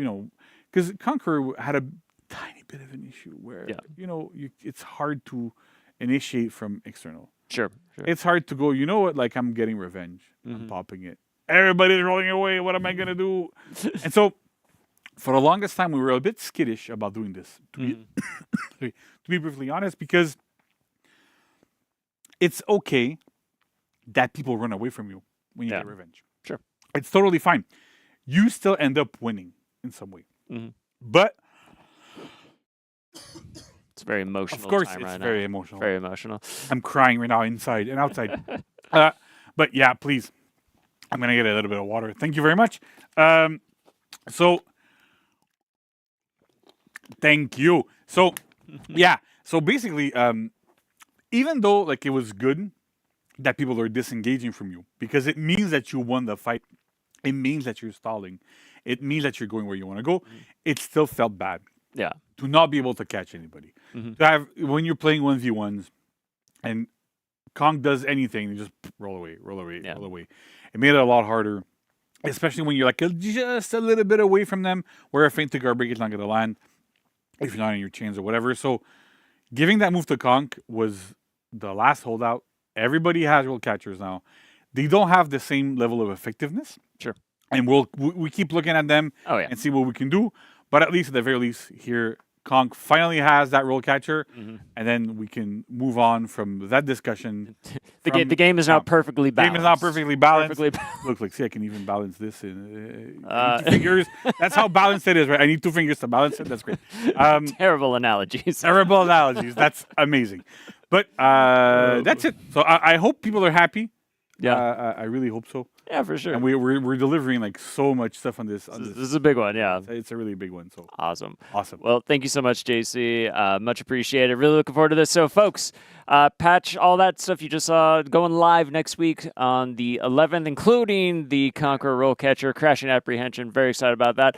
because Conqueror had a tiny bit of an issue where, it's hard to initiate from external. Sure. It's hard to go, you know what, like I'm getting revenge. I'm popping it. Everybody's rolling away. What am I going to do? And so for the longest time, we were a bit skittish about doing this, to be perfectly honest, because it's okay that people run away from you when you get revenge. Sure. It's totally fine. You still end up winning in some way. But it's a very emotional. Of course, time it's right very now. emotional. Very emotional. I'm crying right now, inside and outside. But yeah, please. I'm going to get a little bit of water. Thank you very much. So, thank you. So, yeah. So basically, even though like it was good that people are disengaging from you because it means that you won the fight, it means that you're stalling, it means that you're going where you want to go, it still felt bad. Yeah. To not be able to catch anybody. To have when you're playing 1v1s and Kong does anything, you just roll away, roll away, roll away. It made it a lot harder, especially when you're like just a little bit away from them, where a feint to Garbage is not going to land if you're not in your chains or whatever. So giving that move to Kong was the last holdout. Everybody has roll catchers now. They don't have the same level of effectiveness. Sure. And we keep looking at them and see what we can do. But at least, at the very least, here, Kong finally has that roll catcher, and then we can move on from that discussion. The game is now perfectly balanced. The game is not perfectly balanced. Perfectly Look, like, see, I can even balance this in 2 fingers. That's how balanced it is, right? I need 2 fingers to balance it. That's great. Terrible analogies. Terrible analogies. That's amazing. But that's it. So I hope people are happy. Yeah. I really hope so. Yeah, for sure. And we're delivering like so much stuff on this. This is a big one, yeah. It's a really big one. So awesome. Awesome. Well, thank you so much, JC. Much appreciated. Really looking forward to this. So, folks, patch, all that stuff you just saw going live next week on the 11th, including the Conqueror Roll Catcher, Crashing Apprehension. Very excited about that.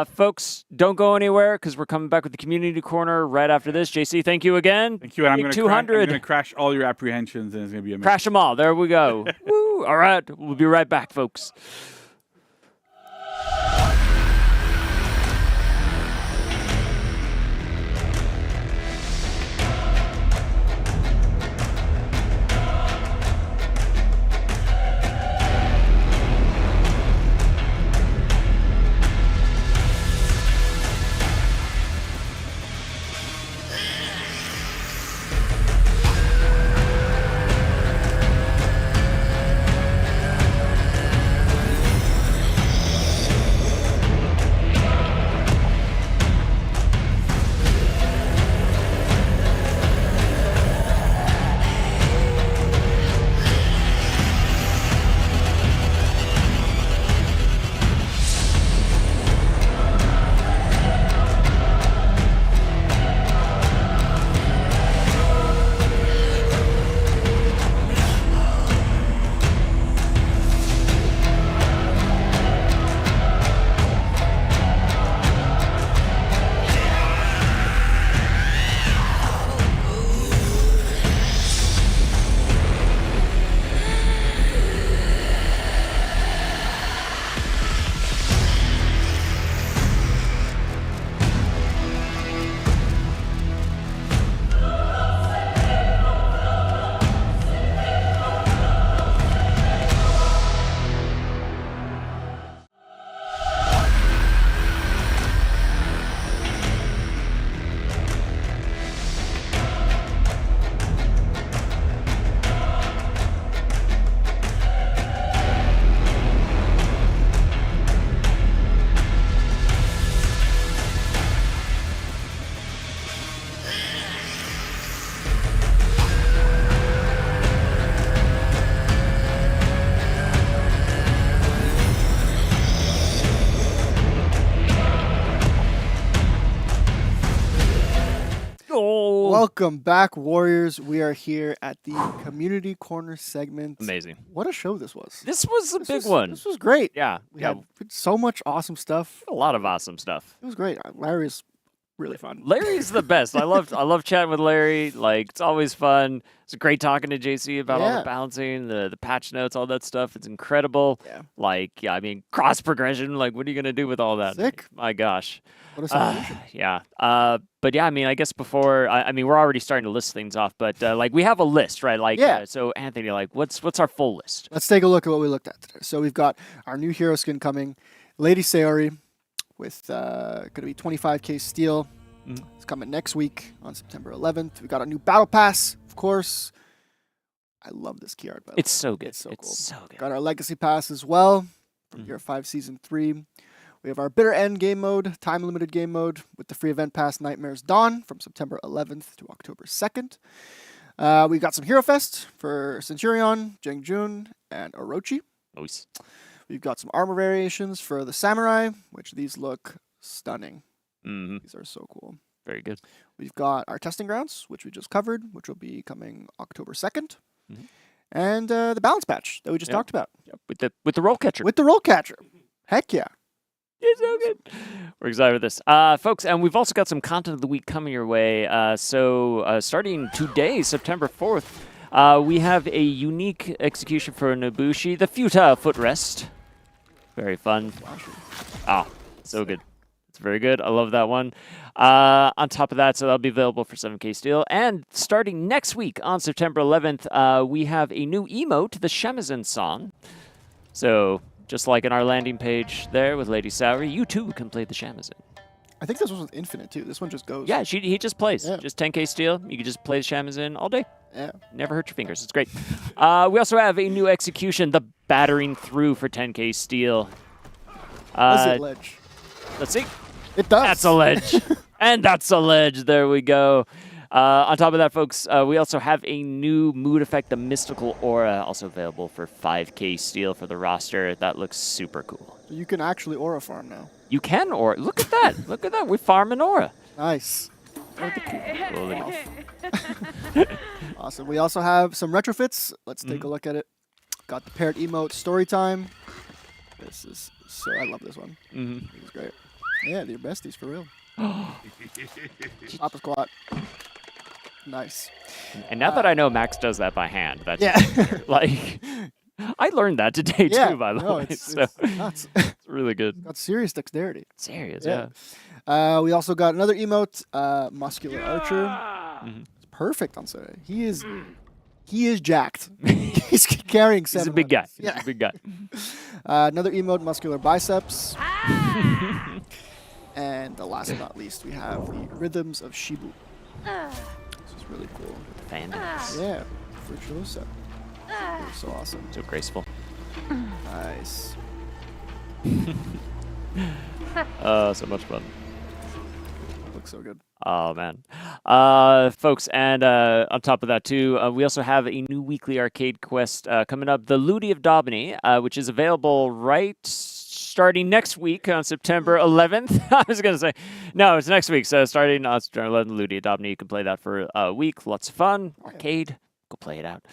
Folks, don't go anywhere because we're coming back with the Community Corner right after this. JC, thank you again. Thank you. And I'm Big going 200. to crash all your apprehensions, and it's going to be amazing. Crash them all. There we go. Woo. All right. We'll be right back, folks. Welcome back, Warriors. We are here at the Community Corner segment. Amazing. What a show this was. This was a big one. This was great. Yeah. We had so much awesome stuff. A lot of awesome stuff. It was great. Larry's really fun. Larry's the best. I love chatting with Larry. Like, it's always fun. It's great talking to JC about all the balancing, the patch notes, all that stuff. It's incredible. Yeah. Like, I mean, cross progression. Like, what are you gonna do with all that? Sick. My gosh. What a celebration. Yeah. But yeah, I mean, I guess before, I mean, we're already starting to list things off, but like we have a list, right? Like, so Anthony, like, what's our full list? Let's take a look at what we looked at today. So we've got our new hero skin coming, Lady Sayori, with going to be 25k steel. It's coming next week on September 11th. We got a new battle pass, of course. I love this key art. By the way. It's so good. It's so cool. So good. Got our legacy pass as well from Year 5 Season 3. We have our Bitter End game mode, time limited game mode with the free event pass Nightmare's Dawn from September 11th to October 2nd. We've got some Hero Fest for Centurion, Jengjun, and Orochi. Nice. We've got some armor variations for the Samurai, which these look stunning. These are so cool. Very good. We've got our testing grounds, which we just covered, which will be coming October 2nd. And the balance patch that we just talked about. Yep. With the roll catcher. With the roll catcher. Heck yeah. It's so good. We're excited with this. Folks, and we've also got some content of the week coming your way. So starting today, September 4th, We have a unique execution for Nobushi, the futile footrest. Very fun. Ah, so good. It's very good. I love that one. On top of that, so that'll be available for 7K Steel. And starting next week on September 11th, we have a new emote, the Shamisen song. So just like in our landing page there with Lady Saori, you too can play the Shamisen. I think this one's infinite too. This one just goes. Yeah, he just plays. Yeah. Just 10K Steel. You can just play the Shamisen all day. Yeah. Never hurt your fingers. It's great. We also have a new execution, the Battering Through for 10K Steel. Does it ledge? Let's see. It does. That's a ledge. And that's a ledge. There we go. On top of that, folks, we also have a new mood effect, the Mystical Aura, also available for 5K Steel for the roster. That looks super cool. You can actually aura farm now. You can aura. Look at that. Look at that. We're farming aura. Nice. Awesome. We also have some retrofits. Let's take a look at it. Got the parrot emote story time. This is so. I love this one. This is great. Yeah, they're besties for real. Stop a squat. Nice. And now that I know Max does that by hand, that's like I learned that today too. By the way, it's nuts. It's really good. Got serious dexterity. Serious, yeah. We also got another emote, Muscular Archer. It's perfect on Sunday. He is jacked. He's carrying 7. He's a big guy. Yeah. He's a big guy. Another emote, Muscular Biceps. And last but not least, we have the Rhythms of Shibu. This is really cool. Fandoms. Yeah, Virtuoso. So awesome. So graceful. Nice. So much fun. Looks so good. Oh, man. Folks, and on top of that, too, we also have a new weekly arcade quest coming up, the Ludi of Daubeny, which is available starting next week on September 11th. I was going to say, no, it's next week. So starting on September 11th, Ludi of Daubeny, you can play that for a week. Lots of fun. Arcade. Go play it out.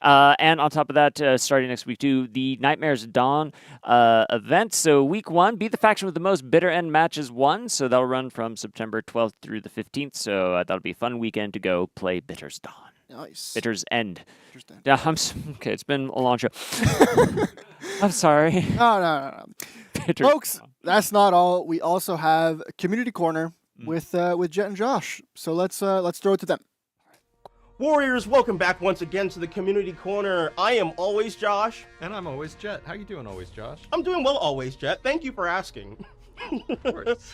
And on top of that, starting next week too, the Nightmares Dawn event. So week 1, be the faction with the most bitter end matches won. So that'll run from September 12th through the 15th. So that'll be a fun weekend to go play Bitter's Dawn. Nice. Bitter's End. Yeah, okay, it's been a long show. I'm sorry. No. Folks, that's not all. We also have a community corner with Jet and Josh. So let's throw it to them. Warriors, welcome back once again to the Community Corner. I am always Josh. And I'm always Jet. How you doing, always Josh? I'm doing well, always Jet. Thank you for asking. Of course.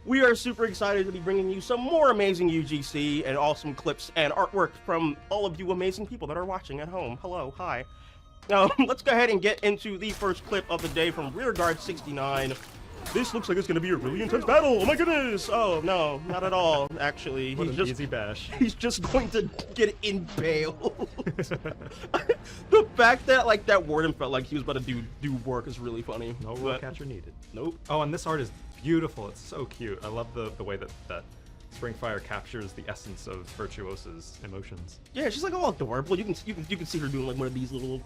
We are super excited to be bringing you some more amazing UGC and awesome clips and artwork from all of you amazing people that are watching at home. Hello, hi. Let's go ahead and get into the first clip of the day from Rearguard 69. This looks like it's going to be a really intense battle. Oh my goodness. Oh, no, not at all, actually. What an easy bash. He's just going to get impaled. The fact that, like, that Warden felt like he was about to do work is really funny. No roll catcher needed. Nope. Oh, and this art is beautiful. It's so cute. I love the way that Springfire captures the essence of Virtuosa's emotions. Yeah, she's like all adorable. You can see her doing like one of these little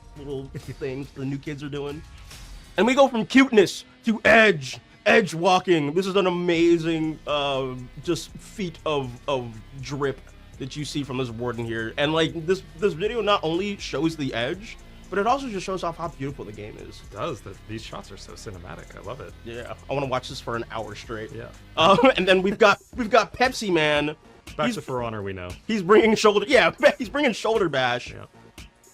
things the new kids are doing. And we go from cuteness to edge walking. This is an amazing just feat of drip that you see from this Warden here. And like this video not only shows the edge, but it also just shows off how beautiful the game is. It does. These shots are so cinematic. I love it. Yeah, I want to watch this for an hour straight. Yeah. And then we've got Pepsi Man. Back to For Honor, we know. He's bringing shoulder. Yeah, he's bringing shoulder bash. Yeah.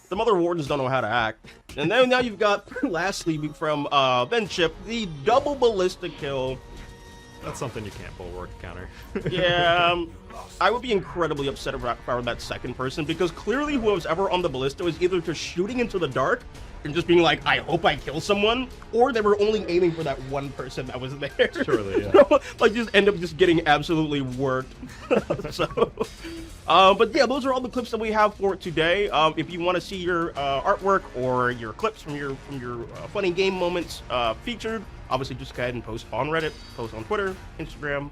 The other Wardens don't know how to act. And then now you've got, lastly, from Ben Chip, the double ballistic kill. That's something you can't bulwark counter. Yeah, I would be incredibly upset if I were that second person, because clearly whoever's ever on the ballista was either just shooting into the dark and just being like, I hope I kill someone, or they were only aiming for that one person that was there. Surely, yeah. Like, just end up just getting absolutely worked. So, but yeah, those are all the clips that we have for today. If you want to see your artwork or your clips from your funny game moments featured, obviously just go ahead and post on Reddit, post on Twitter, Instagram,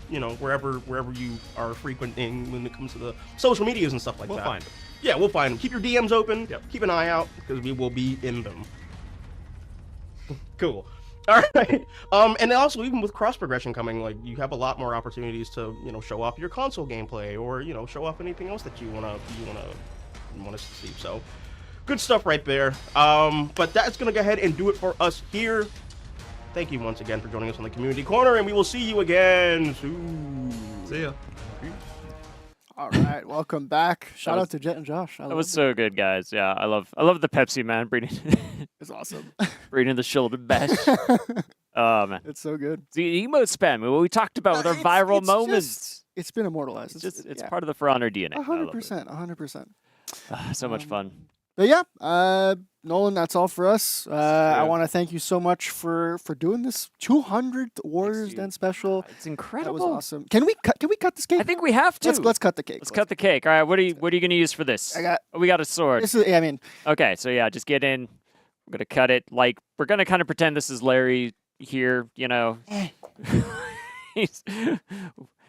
you know, wherever you are frequenting when it comes to the social medias and stuff like that. We'll find them. Yeah, we'll find them. Keep your DMs open. Yep. Keep an eye out, because we will be in them. Cool. All right. And then also, even with cross progression coming, like, you have a lot more opportunities to, you know, show off your console gameplay, or, you know, show off anything else that you wanna and want us to see. So, good stuff right there. But that's going to go ahead and do it for us here. Thank you once again for joining us on the Community Corner, and we will see you again soon. See ya. All right, welcome back. Shout out to Jet and Josh. That was so good, guys. Yeah, I love the Pepsi, man. Bringing It's awesome. bringing the shoulder bash. Oh man, It's so good. the emote spam. What we talked about with our viral moments. It's been immortalized. It's part of the For Honor DNA. 100%. 100%. So much fun. But yeah, Nolan, that's all for us. I want to thank you so much for doing this 200th Warriors Den special. It's incredible. That was awesome. Can we cut this cake? I think we have to. Let's cut the cake. Let's cut the cake. All right, what are you going to use for this? We got a sword. Okay, so yeah, just get in. I'm gonna cut it. Like we're gonna kind of pretend this is Larry here. You know, this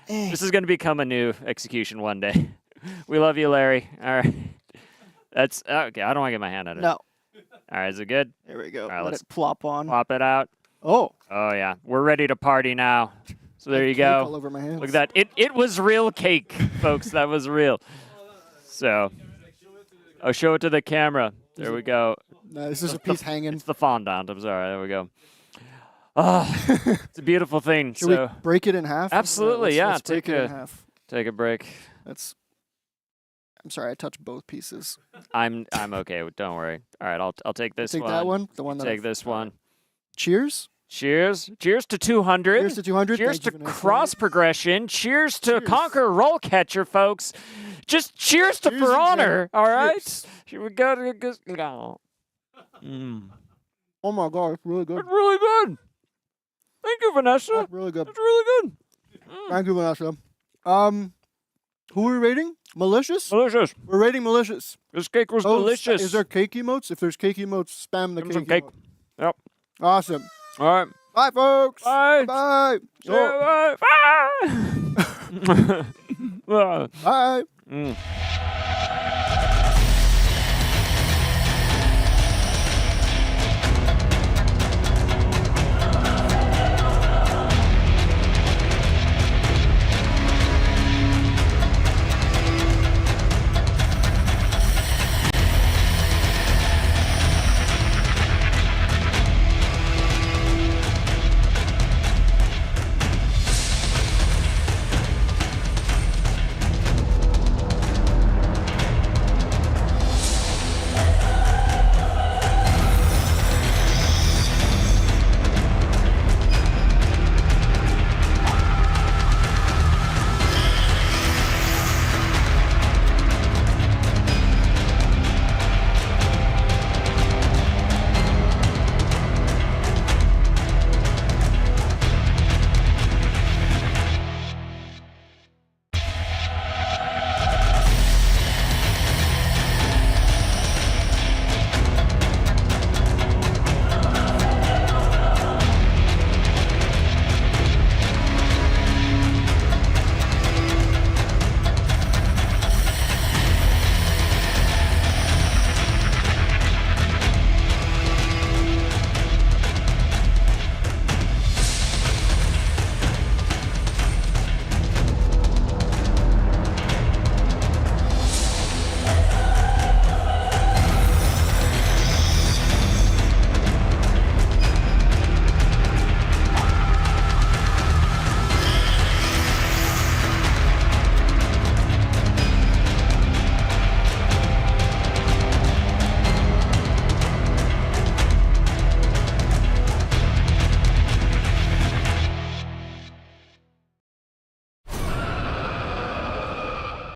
is gonna become a new execution one day. We love you, Larry. All right. That's okay. I don't want to get my hand on it. No. All right, is it good? There we go. All right, Let let's it plop on. Plop it out. Oh. Oh yeah, we're ready to party now. So there you Cake go. all over my hands. Look at that. It was real cake, folks. That was real. So, show it to the camera. There we go. No, this is a piece hanging. It's the fondant. I'm sorry. There we go. Oh, it's a beautiful thing. Should we break it in half? Absolutely, yeah. Let's break it in half. Take a break. I'm sorry, I touched both pieces. I'm okay. Don't worry. All right, I'll take this Take one. that one. The one that take this one. Cheers. Cheers. Cheers to 200. Cheers to 200. Cheers to cross progression. Cheers to conquer roll catcher, folks. Just cheers to For Honor. All right. Here we go. Oh my god, it's really good. It's really good. Thank you, Vanessa. That's really good. It's really good. Thank you, Vanessa. Who are we rating? Malicious? Malicious. We're rating malicious. This cake was delicious. Is there cake emotes? If there's cake emotes, spam the Give 'em cake. some cake. Yep. Awesome. All right. Bye, folks. Bye. Bye. Yeah, bye. Bye. Bye. Mm.